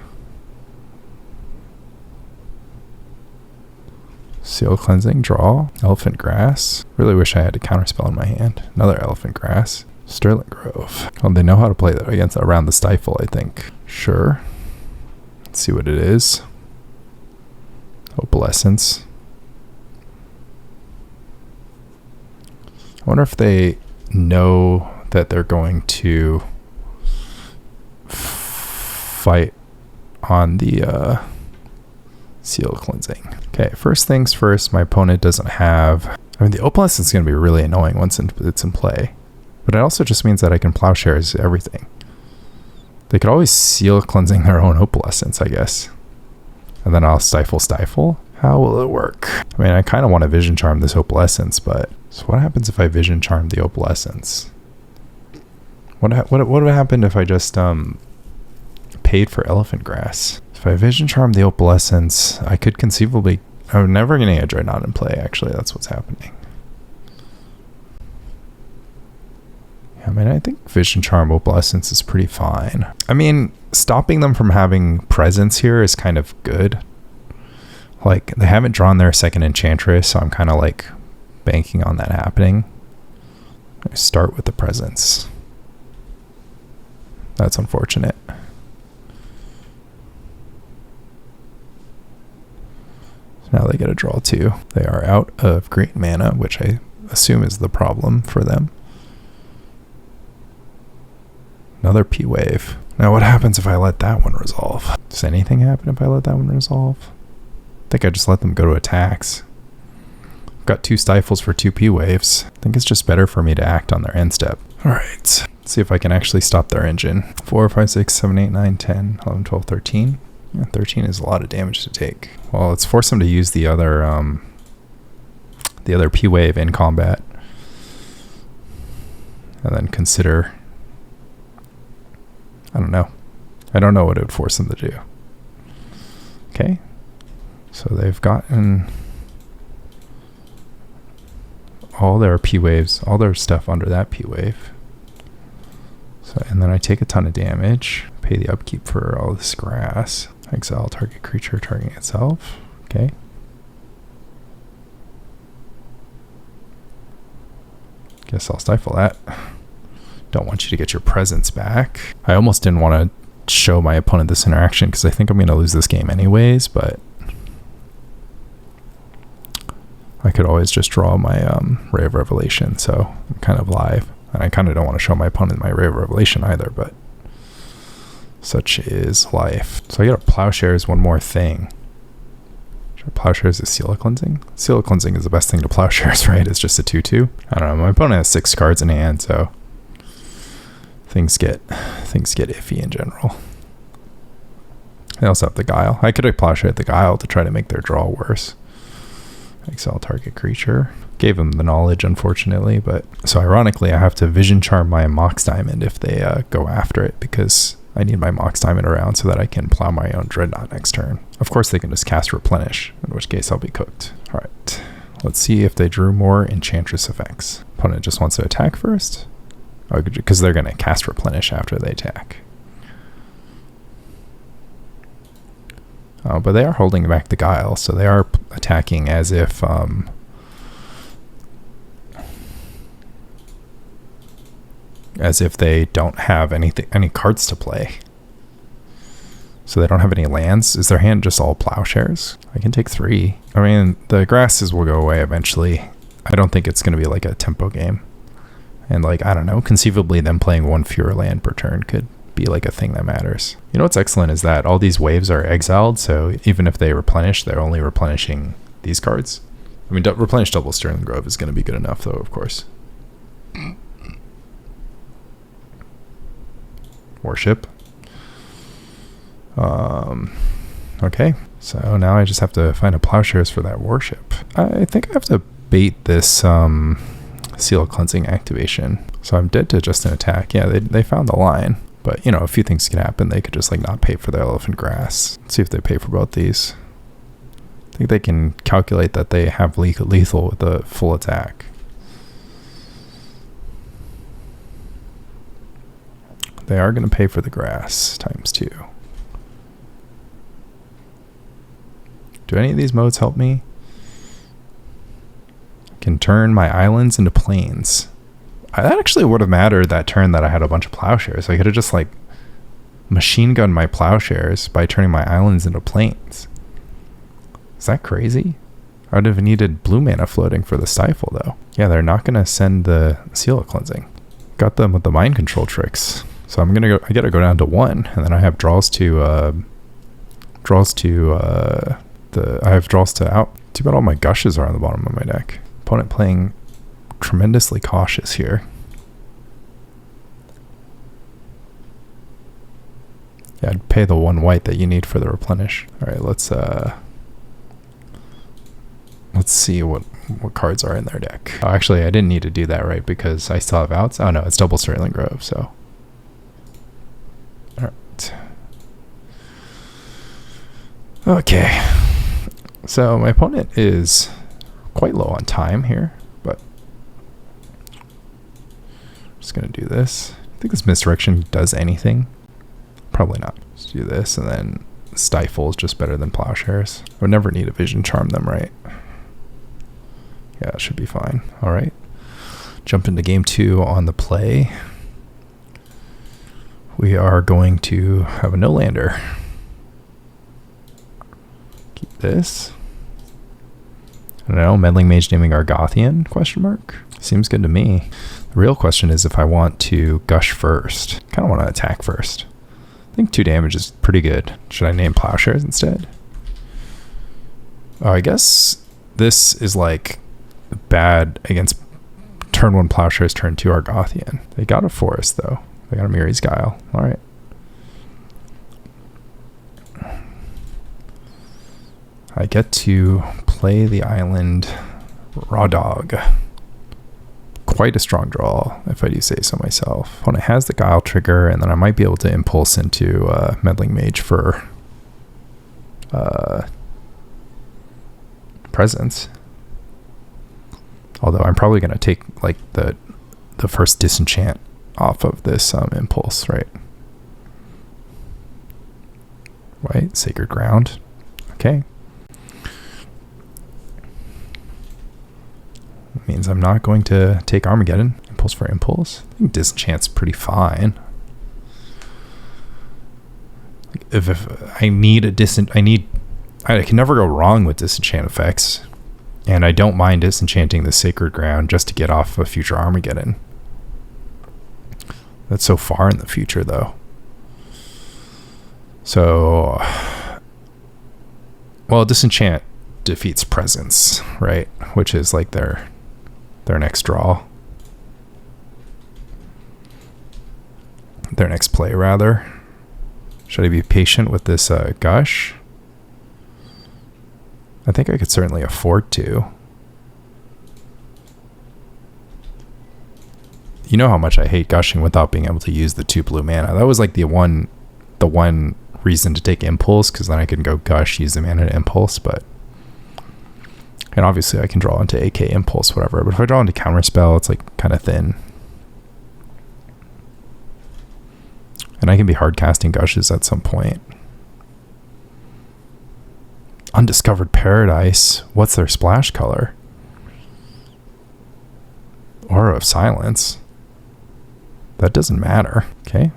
Seal Cleansing, draw. Elephant Grass. Really wish I had a Counterspell in my hand. Another Elephant Grass. Sterling Grove. Oh, they know how to play that against around the Stifle, I think. Sure. Let's see what it is. Opalescence. I wonder if they know that they're going to fight on the Seal Cleansing. Okay, first things first, my opponent doesn't have... I mean, the Opalescence is going to be really annoying once it's in play. But it also just means that I can Plowshares everything. They could always Seal Cleansing their own Opalescence, I guess. And then I'll Stifle. How will it work? I mean, I kind of want to Vision Charm this Opalescence, but... So what happens if I Vision Charm the Opalescence? What would happen if I just paid for Elephant Grass? If I Vision Charm the Opalescence, I could conceivably... I'm never getting a Dreadnought in play, actually. That's what's happening. I mean, I think Vision Charm Opalescence is pretty fine. I mean, stopping them from having presence here is kind of good. Like, they haven't drawn their second Enchantress, so I'm kind of like banking on that happening. I start with the presence. That's unfortunate. Now they get a draw 2. They are out of green mana, which I assume is the problem for them. Another P-Wave. Now what happens if I let that one resolve? Does anything happen if I let that one resolve? I think I just let them go to attacks. I've got 2 Stifles for 2 P-Waves. I think it's just better for me to act on their end step. Alright, let's see if I can actually stop their engine. 4, 5, 6, 7, 8, 9, 10, 11, 12, 13. Yeah, 13 is a lot of damage to take. Well, let's force them to use the other P-Wave in combat. And then consider... I don't know. I don't know what it would force them to do. Okay. So they've gotten all their P-Waves, all their stuff under that P-Wave. So, and then I take a ton of damage. Pay the upkeep for all this grass. Exile target creature targeting itself. Okay. Guess I'll stifle that. Don't want you to get your presence back. I almost didn't want to show my opponent this interaction because I think I'm going to lose this game anyways, but I could always just draw my Ray of Revelation, so I'm kind of live. And I kind of don't want to show my opponent my Ray of Revelation either, but such is life. So I got to Plowshares one more thing. Should I Plowshares is Seal Cleansing? Seal Cleansing is the best thing to Plowshares, right? It's just a 2/2. I don't know. My opponent has 6 cards in hand, so things get iffy in general. They also have the Guile. I could have Plowshared the Guile to try to make their draw worse. Exile target creature. Gave him the knowledge, unfortunately, but so ironically, I have to Vision Charm my Mox Diamond if they go after it, because I need my Mox Diamond around so that I can plow my own Dreadnought next turn. Of course, they can just cast Replenish, in which case I'll be cooked. All right, let's see if they drew more Enchantress effects. Opponent just wants to attack first. Oh, because they're going to cast Replenish after they attack. But they are holding back the Guile, so they are attacking as if they don't have any cards to play. So they don't have any lands. Is their hand just all Plowshares? I can take 3. I mean, the grasses will go away eventually. I don't think it's going to be like a tempo game. And like, I don't know, conceivably them playing one fewer land per turn could be like a thing that matters. You know what's excellent is that all these waves are exiled, so even if they replenish, they're only replenishing these cards. I mean, replenish double Sterling Grove is going to be good enough though, of course. Worship. Okay, so now I just have to find a Plowshares for that Worship. I think I have to bait this Seal Cleansing activation. So I'm dead to just an attack. Yeah, they found the line. But, you know, a few things could happen. They could just, like, not pay for their Elephant Grass. Let's see if they pay for both these. I think they can calculate that they have lethal with a full attack. They are going to pay for the grass ×2. Do any of these modes help me? I can turn my islands into plains. That actually would have mattered that turn that I had a bunch of Plowshares. I could have just like machine gunned my Plowshares by turning my islands into plains. Is that crazy? I would have needed blue mana floating for the Stifle though. Yeah, they're not going to send the Seal of Cleansing. Got them with the mind control tricks. So I gotta go down to 1, and then I have draws to out. Too bad all my Gushes are on the bottom of my deck. Opponent playing tremendously cautious here. Yeah, I'd pay the 1 white that you need for the replenish. All right, let's see what cards are in their deck. Oh, actually, I didn't need to do that, right? Because I still have outs. Oh no, it's double Sterling Grove. So, all right. Okay. So my opponent is quite low on time here, but I'm just gonna do this. I think this Misdirection does anything. Probably not. Let's do this, and then Stifle is just better than Plowshares. I would never need a Vision Charm them, right? Yeah, it should be fine. All right. Jump into game 2 on the play. We are going to have a no-lander. Keep this. I don't know, Meddling Mage naming Argothian, question mark? Seems good to me. The real question is if I want to Gush first. Kind of want to attack first. I think 2 damage is pretty good. Should I name Plowshares instead? Oh, I guess this is like bad against turn 1 Plowshares, turn 2 Argothian. They got a Forest though. They got a Miri's Guile. Alright. I get to play the island Raw Dog. Quite a strong draw, if I do say so myself. Opponent has the Guile trigger, and then I might be able to impulse into Meddling Mage for presence. Although I'm probably going to take like the first Disenchant off of this impulse, right? Right, Sacred Ground. Okay. Means I'm not going to take Armageddon. Impulse for impulse. I think Disenchant's pretty fine. If I need I can never go wrong with Disenchant effects, and I don't mind disenchanting the Sacred Ground just to get off a future Armageddon. That's so far in the future, though. So, well, Disenchant defeats presence, right? Which is like their next draw. Their next play, rather. Should I be patient with this Gush? I think I could certainly afford to. You know how much I hate gushing without being able to use the 2 blue mana. That was like the one reason to take Impulse, because then I can go Gush, use the mana to Impulse, but... And obviously I can draw into AK Impulse, whatever. But if I draw into Counterspell, it's like kind of thin. And I can be hard casting Gushes at some point. Undiscovered Paradise. What's their splash color? Aura of Silence. That doesn't matter. Okay.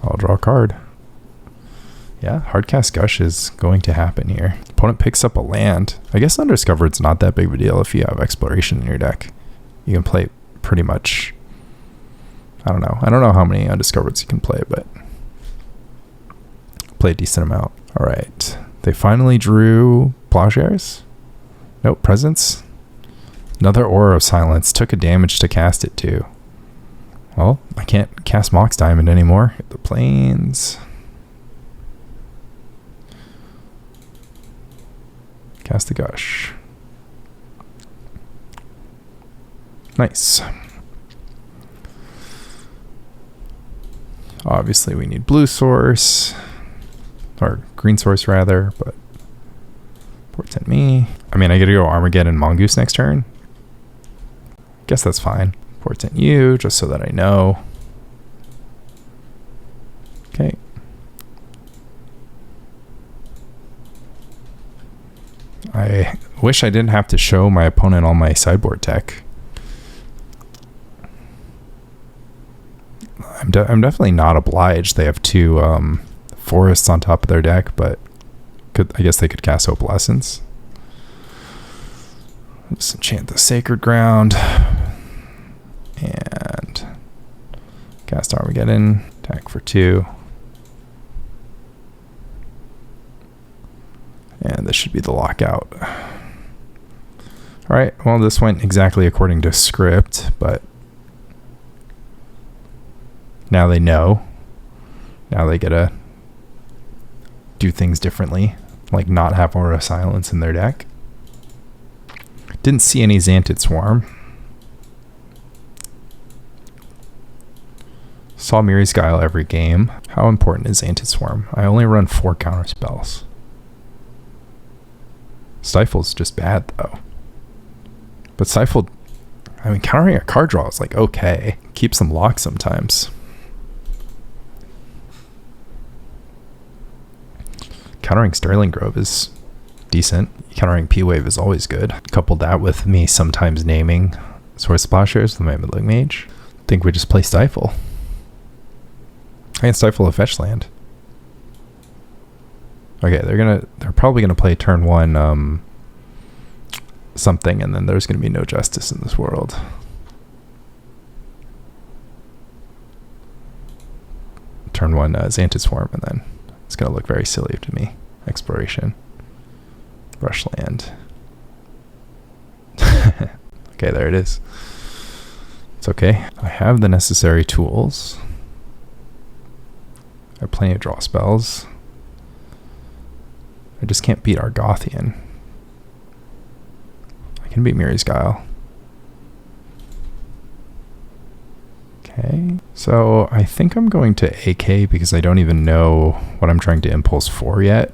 I'll draw a card. Yeah, hardcast Gush is going to happen here. Opponent picks up a land. I guess Undiscovered's not that big of a deal if you have Exploration in your deck. You can play pretty much I don't know. I don't know how many Undiscovereds you can play, but play a decent amount. All right. They finally drew Plowshares. Nope, Presence. Another Aura of Silence. Took a damage to cast it too. Well, I can't cast Mox Diamond anymore. Hit the plains. Cast the Gush. Nice. Obviously we need blue source. Or green source rather, but Portent me. I mean, I gotta go Armageddon Mongoose next turn. Guess that's fine. Portent you, just so that I know. Okay. I wish I didn't have to show my opponent all my sideboard tech. I'm definitely not obliged. They have two forests on top of their deck, but I guess they could cast Opalescence. Disenchant the Sacred Ground. And cast Armageddon. Attack for 2. And this should be the lockout. Alright, well this went exactly according to script, but now they know. Now they gotta do things differently, like not have Aura of Silence in their deck. Didn't see any Xantid Swarm. Saw Miri's Guile every game. How important is Xantid Swarm? I only run 4 counterspells. Stifle's just bad though. But Stifle, I mean, countering a card draw is like okay. Keeps them locked sometimes. Countering Sterling Grove is decent. Countering P-Wave is always good. Couple that with me sometimes naming Source of Plowshares with my Meddling Mage. I think we just play Stifle. I can Stifle a fetch land. Okay, they're probably gonna play turn 1 something, and then there's gonna be no justice in this world. Turn 1 Xantid Swarm, and then it's gonna look very silly to me. Exploration. Brush land. Okay, there it is. It's okay. I have the necessary tools. I have plenty of draw spells. I just can't beat Argothian. I can beat Miri's Guile. Okay, so I think I'm going to AK because I don't even know what I'm trying to impulse for yet.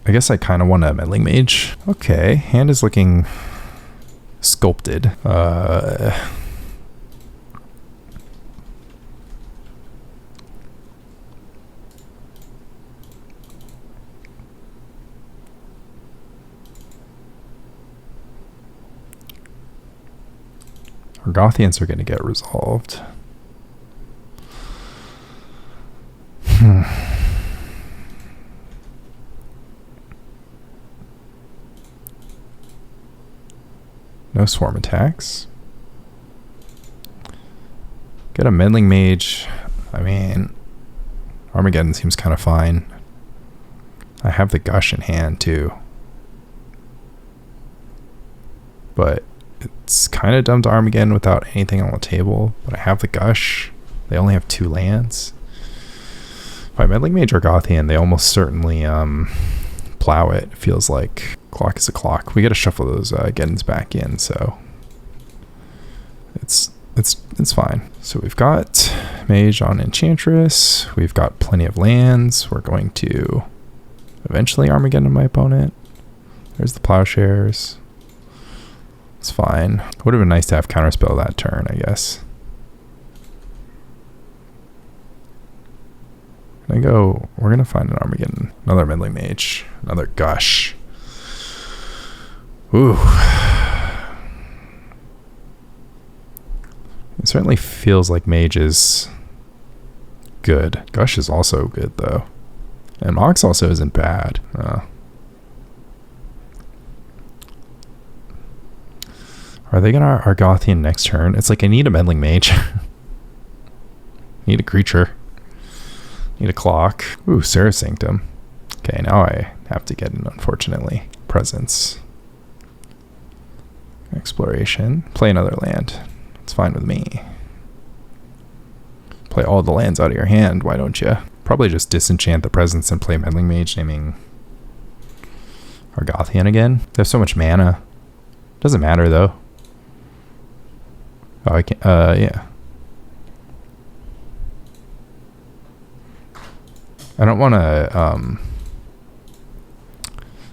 I guess I kind of want a Meddling Mage. Okay, hand is looking sculpted. Argothians are going to get resolved. No swarm attacks. Get a Meddling Mage. I mean, Armageddon seems kind of fine. I have the Gush in hand too. But it's kind of dumb to Armageddon without anything on the table. But I have the Gush. They only have 2 lands. By Meddling Mage or Argothian, they almost certainly plow it. It feels like clock is a clock. We got to shuffle those Geddons back in, so it's fine. So we've got Mage on Enchantress. We've got plenty of lands. We're going to eventually Armageddon my opponent. There's the Plowshares. It's fine. Would have been nice to have Counterspell that turn, I guess. We're gonna find an Armageddon. Another Meddling Mage. Another Gush. Ooh. It certainly feels like Mage is good. Gush is also good though. And Mox also isn't bad. Are they gonna Argothian next turn? It's like I need a Meddling Mage. Need a creature. Need a clock. Ooh, Seraph Sanctum. Okay, now I have to get in, unfortunately. Presence. Exploration. Play another land. It's fine with me. Play all the lands out of your hand, why don't you? Probably just disenchant the presence and play Meddling Mage, naming Argothian again. They have so much mana. Doesn't matter though. Oh, I can't, yeah. I don't want to,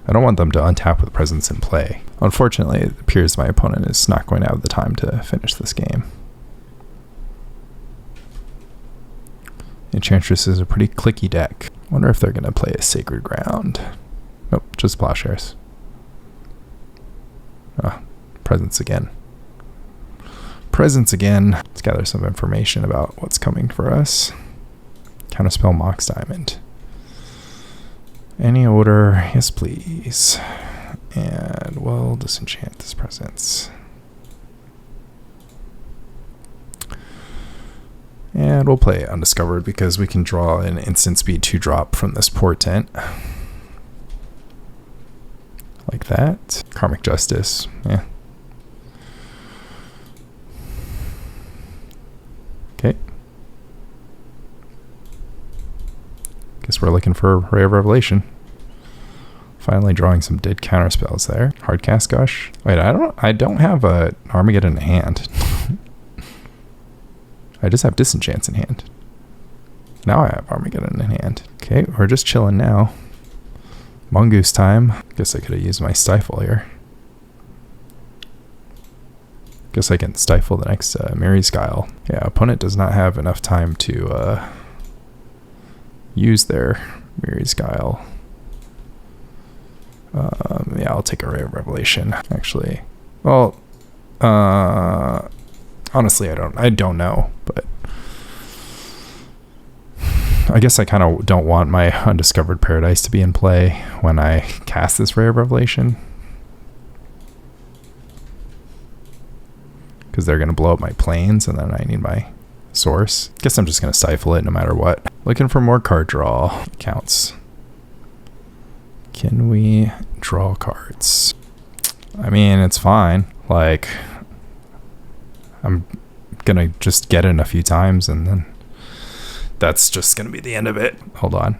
I don't want them to untap with presence in play. Unfortunately, it appears my opponent is not going to have the time to finish this game. Enchantress is a pretty clicky deck. Wonder if they're going to play a Sacred Ground. Nope, just Plowshares. Presence again. Presence again. Let's gather some information about what's coming for us. Counterspell Mox Diamond. Any order, yes please. And we'll disenchant this presence. And we'll play Undiscovered because we can draw an instant speed 2-drop from this Portent. Like that. Karmic Justice, yeah. Okay. Guess we're looking for Ray of Revelation. Finally drawing some dead counterspells there. Hardcast Gush. Wait, I don't have a Armageddon in hand. I just have Disenchants in hand. Now I have Armageddon in hand. Okay, we're just chilling now. Mongoose time. Guess I could have used my Stifle here. Guess I can stifle the next Mirri's Guile. Yeah, opponent does not have enough time to use their Mirri's Guile. Yeah, I'll take a Ray of Revelation, actually. Well, honestly, I don't know, but I guess I kind of don't want my Undiscovered Paradise to be in play when I cast this Ray of Revelation, because they're going to blow up my planes and then I need my source. Guess I'm just going to stifle it no matter what. Looking for more card draw. Counts. Can we draw cards? I mean, it's fine. Like, I'm gonna just get in a few times and then that's just gonna be the end of it. Hold on.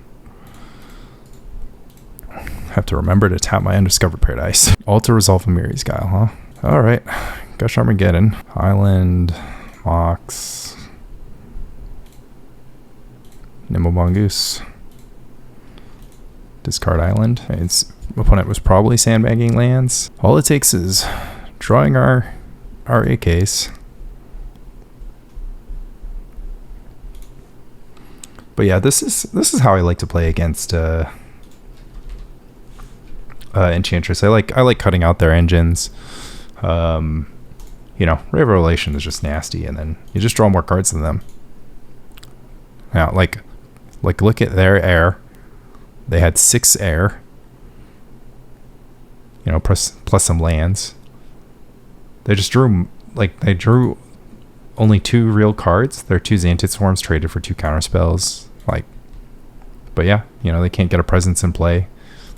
Have to remember to tap my Undiscovered Paradise. All to resolve a Mirri's Guile, huh? Alright. Gush Armageddon. Island. Mox. Nimble Mongoose. Discard Island. Its opponent was probably sandbagging lands. All it takes is drawing our AKs. But yeah, this is how I like to play against Enchantress. I like cutting out their engines. You know, Ray of Revelation is just nasty, and then you just draw more cards than them. Now, like look at their air. They had 6 air. You know, plus some lands. They just drew, they drew only 2 real cards. Their 2 Xanted Swarms traded for 2 counterspells. But yeah, you know, they can't get a presence in play.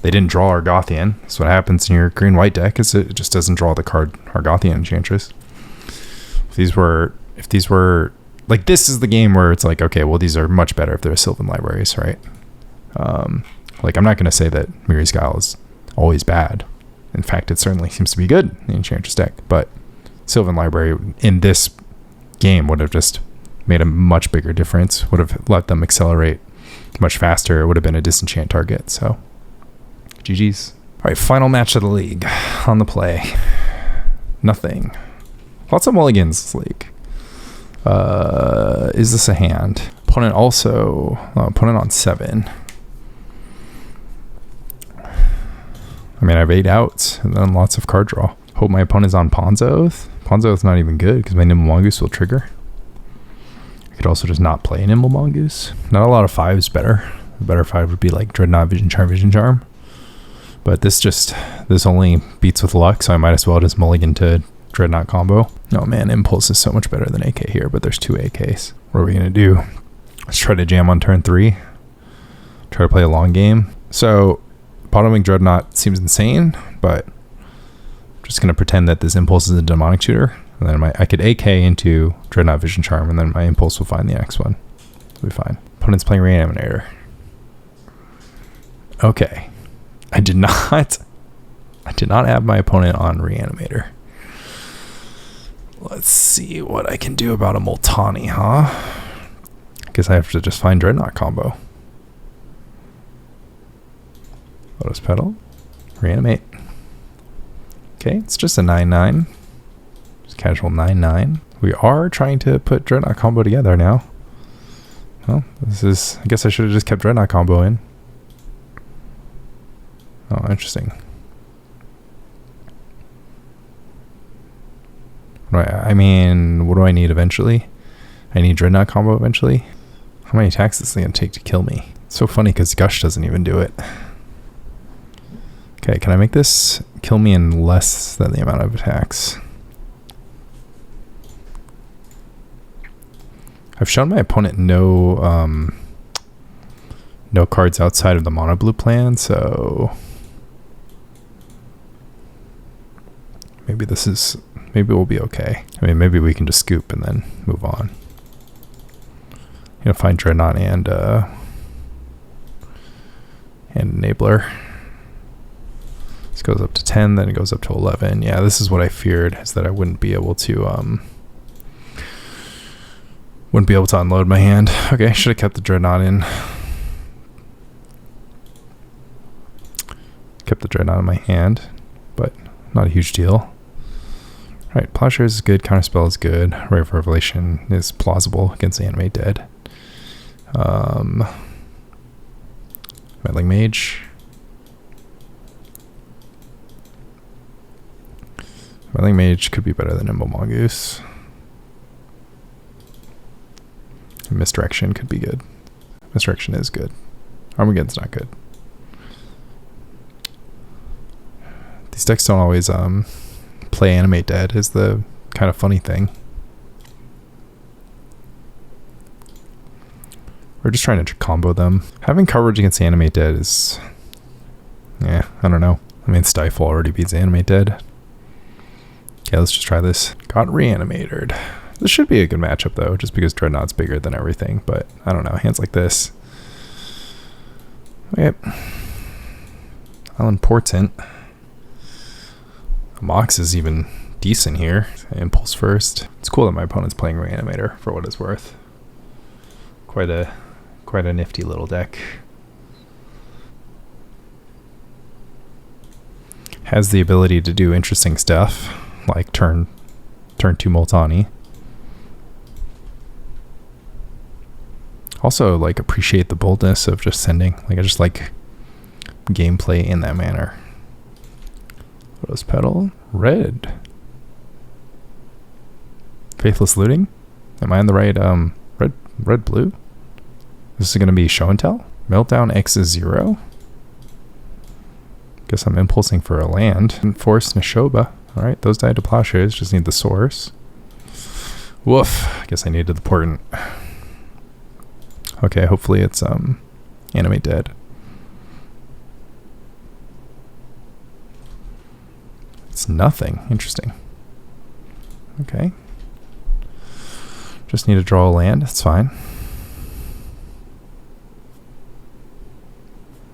They didn't draw Argothian. That's what happens in your green-white deck, is it just doesn't draw the card Argothian Enchantress. If these were, like, this is the game where it's like, okay, well, these are much better if they're Sylvan Libraries, right? Like, I'm not going to say that Mirri's Guile is always bad. In fact, it certainly seems to be good in the Enchantress deck, but Sylvan Library in this game would have just made a much bigger difference, would have let them accelerate much faster. It would have been a disenchant target, so GG's. All right, final match of the league on the play. Nothing. Lots of mulligans this league. Is this a hand? Opponent also, opponent on 7. I mean, I have 8 outs and then lots of card draw. Hope my opponent's on Pawn's Oath. Pawn's Oath's not even good because my Nimble Mongoose will trigger. I could also just not play Nimble Mongoose. Not a lot of 5s better. A better 5 would be like Dreadnought, Vision Charm. But this only beats with luck, so I might as well just mulligan to Dreadnought combo. Oh man, Impulse is so much better than AK here, but there's 2 AKs. What are we going to do? Let's try to jam on turn 3. Try to play a long game. So, bottoming Dreadnought seems insane, but I'm just going to pretend that this Impulse is a demonic shooter. And then I could AK into Dreadnought Vision Charm, and then my Impulse will find the next one. It'll be fine. Opponent's playing Reanimator. Okay. I did not have my opponent on Reanimator. Let's see what I can do about a Multani, huh? Guess I have to just find Dreadnought combo. Lotus Petal. Reanimate. Okay, it's just a 9/9. Just casual 9/9. We are trying to put Dreadnought combo together now. Well, I guess I should have just kept Dreadnought combo in. Oh, interesting. I mean, what do I need eventually? I need Dreadnought combo eventually. How many attacks is it going to take to kill me? It's so funny because Gush doesn't even do it. Okay, can I make this kill me in less than the amount of attacks? I've shown my opponent no cards outside of the mono blue plan, so maybe we'll be okay. I mean, maybe we can just scoop and then move on. Find Dreadnought and Enabler. This goes up to 10, then it goes up to 11. Yeah, this is what I feared, is that I wouldn't be able to unload my hand. Okay, should have kept the Dreadnought in. Kept the Dreadnought in my hand, but not a huge deal. Alright, Plowshares is good, Counterspell is good, Ray of Revelation is plausible against Animate Dead. Meddling Mage. Meddling Mage could be better than Nimble Mongoose. Misdirection could be good. Misdirection is good. Armageddon's not good. These decks don't always play Animate Dead is the kind of funny thing. We're just trying to combo them. Having coverage against Animate Dead is... yeah, I don't know. I mean, Stifle already beats Animate Dead. Okay, let's just try this. Got Reanimated. This should be a good matchup, though, just because Dreadnought's bigger than everything. But, I don't know. Hands like this. Yep. Island Portent. Mox is even decent here. Impulse first. It's cool that my opponent's playing Reanimator, for what it's worth. Quite a nifty little deck. Has the ability to do interesting stuff, like turn 2 Multani. Also, like, appreciate the boldness of just sending. Like, I just like gameplay in that manner. Rose Petal. Red. Faithless Looting. Am I in the right red blue? This is going to be Show and Tell. Meltdown X is 0. Guess I'm impulsing for a land. Force Neshoba. Alright, those died to Plowshares. Just need the source. Woof. Guess I needed the Portent. Okay, hopefully it's Animate Dead. It's nothing. Interesting. Okay. Just need to draw a land. It's fine.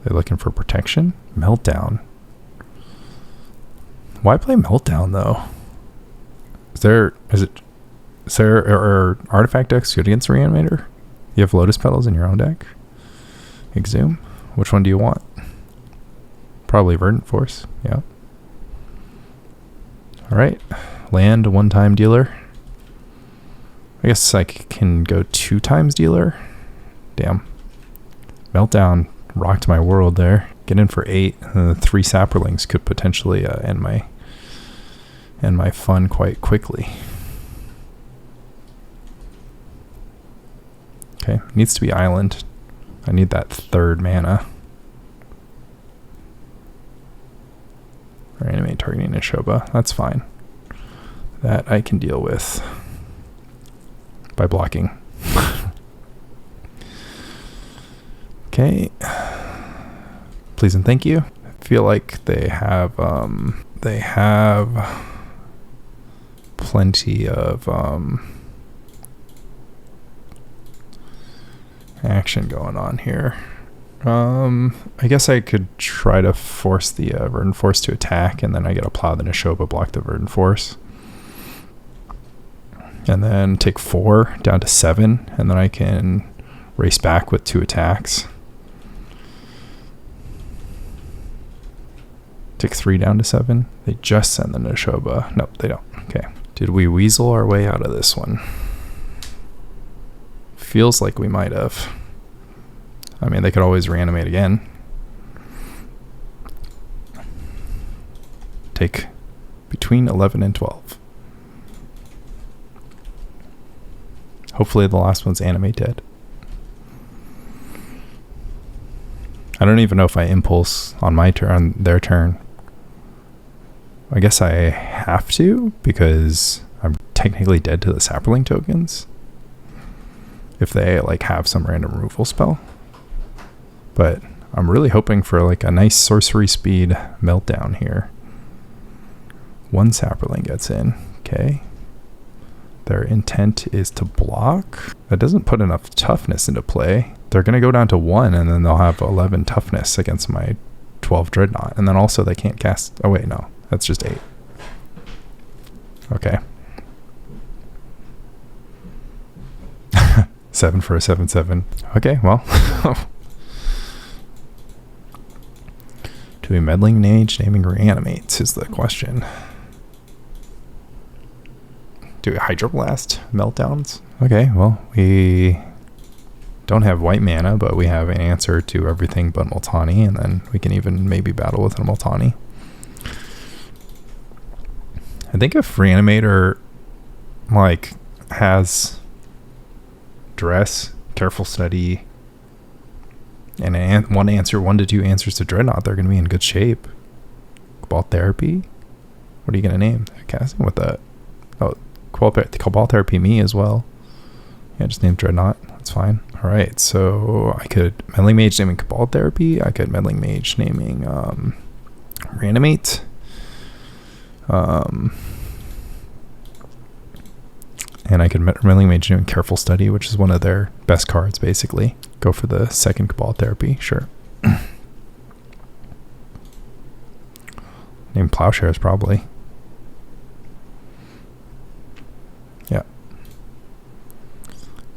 They're looking for protection. Meltdown. Why play Meltdown though? Is there artifact decks good against Reanimator? You have Lotus Petals in your own deck? Exhume? Which one do you want? Probably Verdant Force. Yeah. Alright. Land, 1-time dealer. I guess I can go 2 times dealer. Damn. Meltdown rocked my world there. Get in for 8. 3 Sapperlings could potentially end my fun quite quickly. Okay, needs to be island. I need that 3rd mana. Reanimate targeting Neshoba. That's fine. that I can deal with by blocking. Okay. Please and thank you. I feel like they have plenty of action going on here. I guess I could try to force the Verdant Force to attack, and then I get a Plow, then a Neshoba, block the Verdant Force. And then take 4 down to 7, and then I can race back with 2 attacks. Take 3 down to 7. They just send the Neshoba. Nope, they don't. Okay. Did we weasel our way out of this one? Feels like we might have. I mean, they could always reanimate again. Take between 11 and 12. Hopefully the last one's animate dead. I don't even know if I impulse on my turn, on their turn. I guess I have to, because I'm technically dead to the Sapperling tokens. If they like have some random removal spell. But I'm really hoping for like a nice sorcery speed meltdown here. 1 Sapperling gets in. Okay. Their intent is to block. That doesn't put enough toughness into play. They're going to go down to 1, and then they'll have 11 toughness against my 12 Dreadnought. And then also they can't cast... Oh wait, no. That's just 8. Okay. 7 for a 7/7. Okay, well. Do we Meddling Mage naming Reanimates is the question. Do we Hydroblast Meltdowns? Okay, well, we don't have white mana, but we have an answer to everything but Multani, and then we can even maybe battle with a Multani. I think if Reanimator like has Dress, Careful Study, and one to two answers to Dreadnought, they're going to be in good shape. Cabal Therapy? What are you going to name? Casting with that? Oh, Cabal Therapy me as well. Yeah, just name Dreadnought. That's fine. Alright, so I could Meddling Mage naming Cabal Therapy. I could Meddling Mage naming Reanimate. And I could Meddling Mage naming Careful Study, which is one of their best cards, basically. Go for the second Cabal Therapy, sure. Name Plowshares, probably. Yeah.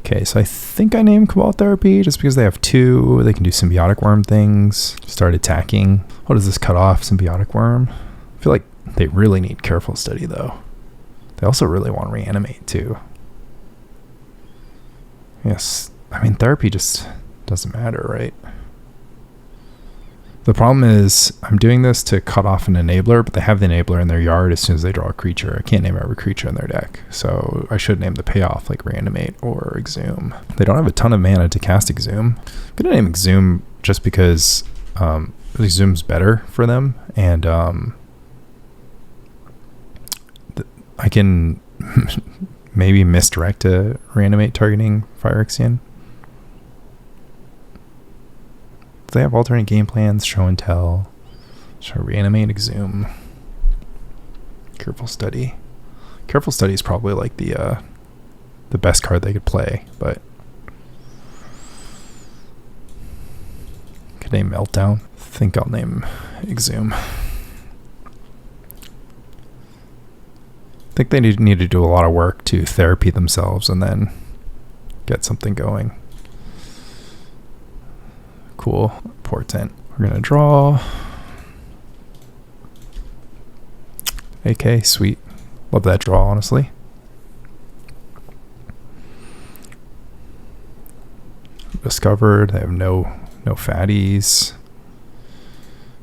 Okay, so I think I named Cabal Therapy just because they have 2. They can do Symbiotic Worm things. Start attacking. What does this cut off? Symbiotic Worm? I feel like they really need Careful Study, though. They also really want to Reanimate, too. Yes. I mean, Therapy just doesn't matter, right? The problem is I'm doing this to cut off an Enabler, but they have the Enabler in their yard as soon as they draw a creature. I can't name every creature in their deck, so I should name the payoff like Reanimate or Exhume. They don't have a ton of mana to cast Exhume. I'm going to name Exhume just because Exhume's better for them, and I can maybe misdirect to Reanimate targeting Phyrexian. Do they have alternate game plans? Show and Tell. Should I Reanimate, Exhume? Careful Study. Careful Study is probably like the best card they could play, but could name Meltdown. I think I'll name Exhume. I think they need to do a lot of work to therapy themselves and then get something going. Cool. Portent. We're going to draw. AK, sweet. Love that draw, honestly. Discovered. They have no fatties.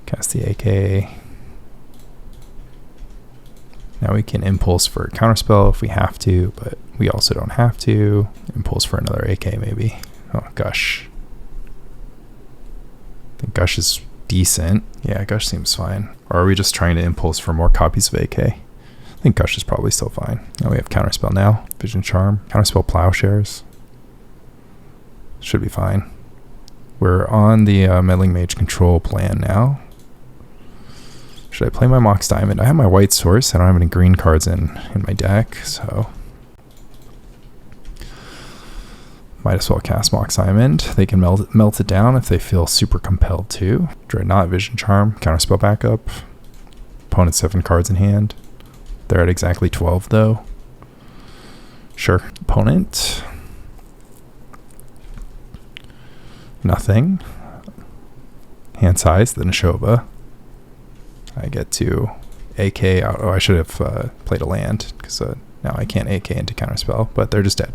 Cast the AK. Now we can impulse for Counterspell if we have to, but we also don't have to. Impulse for another AK maybe. Oh, Gush. I think Gush is decent. Yeah, Gush seems fine. Or are we just trying to impulse for more copies of AK? think Gush is probably still fine. Oh, we have Counterspell now. Vision Charm. Counterspell Plowshares. Should be fine. We're on the Meddling Mage control plan now. Should I play my Mox Diamond? I have my white source. I don't have any green cards in my deck, so might as well cast Mox Diamond. They can melt it down if they feel super compelled to. Dreadnought, Vision Charm, Counterspell backup. Opponent 7 cards in hand. They're at exactly 12 though. Sure. Opponent. Nothing. Hand size, the Nashova. I get to AK out. Oh, I should have played a land because now I can't AK into Counterspell, but they're just dead.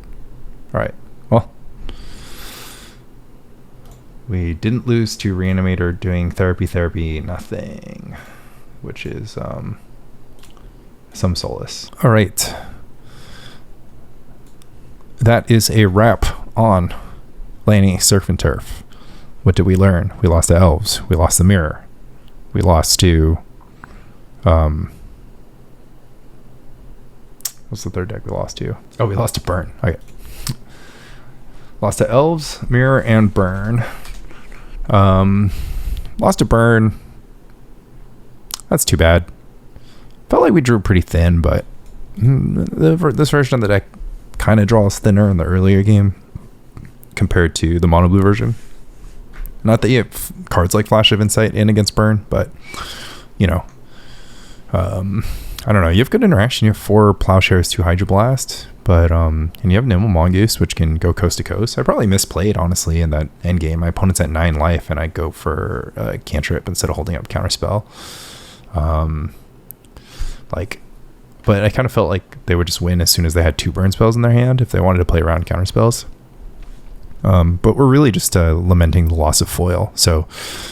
All right. Well, we didn't lose to Reanimator doing therapy, nothing, which is some solace. All right. That is a wrap on Lanny Surf and Turf. What did we learn? We lost to Elves. We lost the Mirror. We lost to what's the third deck we lost to? Oh, we lost to Burn. Okay. Lost to Elves, Mirror, and Burn. Lost to Burn. That's too bad. Felt like we drew pretty thin, but this version of the deck kind of draws thinner in the earlier game compared to the mono blue version. Not that you have cards like Flash of Insight in against Burn, but you know, I don't know. You have good interaction. You have 4 Plowshares, 2 Hydroblast, but and you have Nimble Mongoose, which can go coast to coast. I probably misplayed honestly in that end game. My opponent's at 9 life, and I go for cantrip instead of holding up Counterspell. But I kind of felt like they would just win as soon as they had 2 burn spells in their hand if they wanted to play around counterspells. But we're really just lamenting the loss of foil. So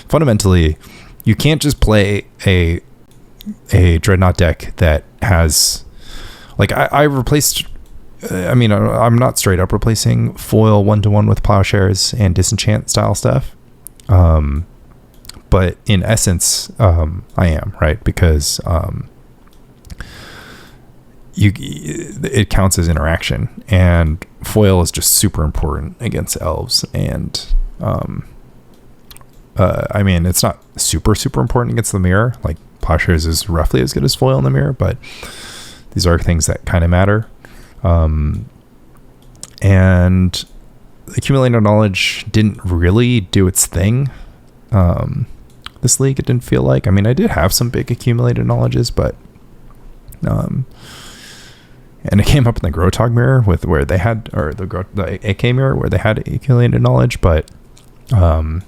fundamentally, you can't just play a Dreadnought deck that has, like, I replaced. I'm not straight up replacing foil 1-to-1 with Plowshares and Disenchant style stuff. But in essence, I am, right? Because it counts as interaction, and foil is just super important against Elves. And it's not super important against the Mirror. Like, Plowshares is roughly as good as foil in the Mirror, but these are things that kind of matter. And accumulated knowledge didn't really do its thing. This league, it didn't feel like. I mean, I did have some big accumulated knowledges, but and it came up in the Grotog mirror with where they had, or the AK mirror where they had accumulated knowledge, but I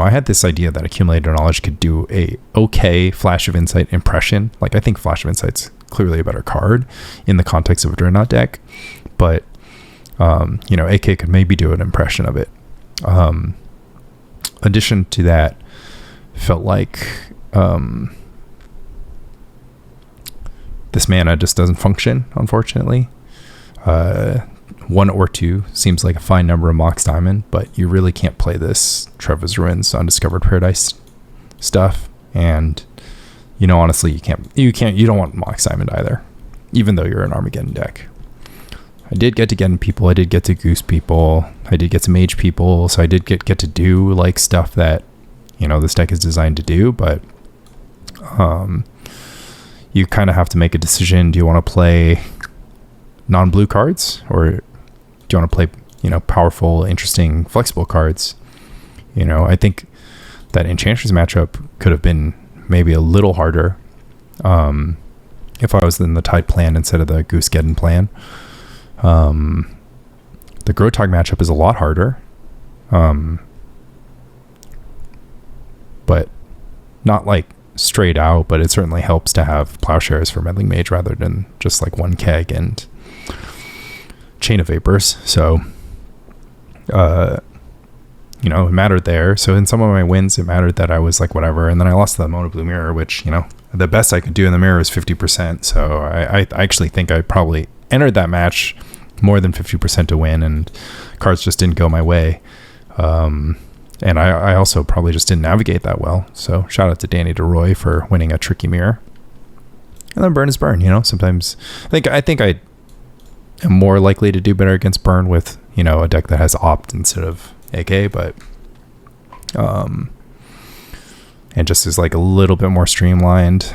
had this idea that accumulated knowledge could do a okay Flash of Insight impression. Like, I think Flash of Insight's clearly a better card in the context of a Dreadnought deck, but AK could maybe do an impression of it. Addition to that, felt like this mana just doesn't function, unfortunately. 1 or 2 seems like a fine number of Mox Diamond, but you really can't play this Treva's Ruins, Undiscovered Paradise stuff. And honestly, you don't want Mox Diamond either, even though you're an Armageddon deck. I did get to get in people. I did get to Goose people. I did get to Mage people. So I did get to do like stuff that this deck is designed to do, but you kind of have to make a decision. Do you want to play non-blue cards, or do you want to play powerful, interesting, flexible cards? I think that Enchantress matchup could have been maybe a little harder if I was in the Tide plan instead of the Goosegeddon plan. The Grotog matchup is a lot harder, but not like straight out, but it certainly helps to have Plowshares for Meddling Mage rather than just like 1 keg and Chain of Vapors. So it mattered there. So in some of my wins, it mattered that I was like whatever, and then I lost the Mono Blue Mirror, which the best I could do in the Mirror is 50%. So I actually think I probably entered that match more than 50% to win, and cards just didn't go my way. And I also probably just didn't navigate that well. So shout out to Danny DeRoy for winning a tricky mirror. And then burn is burn, you know. Sometimes I think I am more likely to do better against burn with, you know, a deck that has opt instead of AK, but and just is like a little bit more streamlined.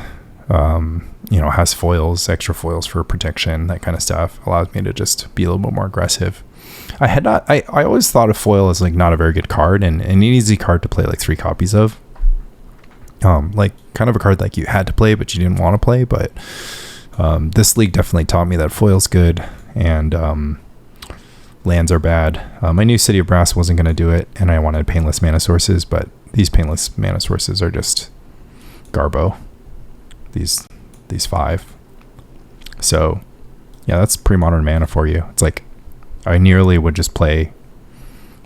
You know, has foils, extra foils for protection, that kind of stuff. Allows me to just be a little bit more aggressive. I always thought of foil as like not a very good card and an easy card to play like 3 copies of. Like kind of a card like you had to play but you didn't want to play, but this league definitely taught me that foil's good and lands are bad. I knew City of Brass wasn't going to do it, and I wanted painless mana sources, but these painless mana sources are just garbo. These 5. So yeah, that's Premodern mana for you. It's like I nearly would just play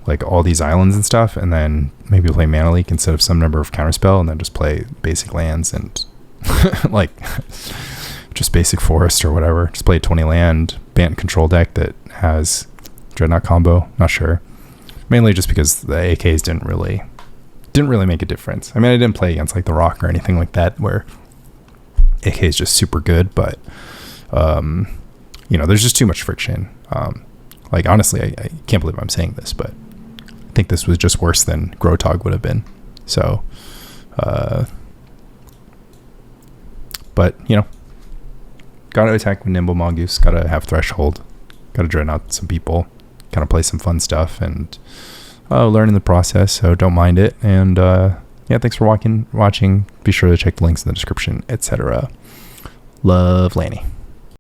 like all these islands and stuff, and then maybe play Mana Leak instead of some number of Counterspell, and then just play basic lands and like just basic forest or whatever. Just play a 20 land Bant control deck that has Dreadnought combo. Not sure. Mainly just because the AKs didn't really make a difference. I mean, I didn't play against like the Rock or anything like that where AK is just super good, but you know, there's just too much friction. Like honestly, I can't believe I'm saying this, but I think this was just worse than Grotog would have been. So, but you know, gotta attack with Nimble Mongoose, gotta have Threshold, gotta Dreadnought some people, kind of play some fun stuff, and learn in the process. So don't mind it. And yeah, thanks for watching. Be sure to check the links in the description, etc. Love, Lanny.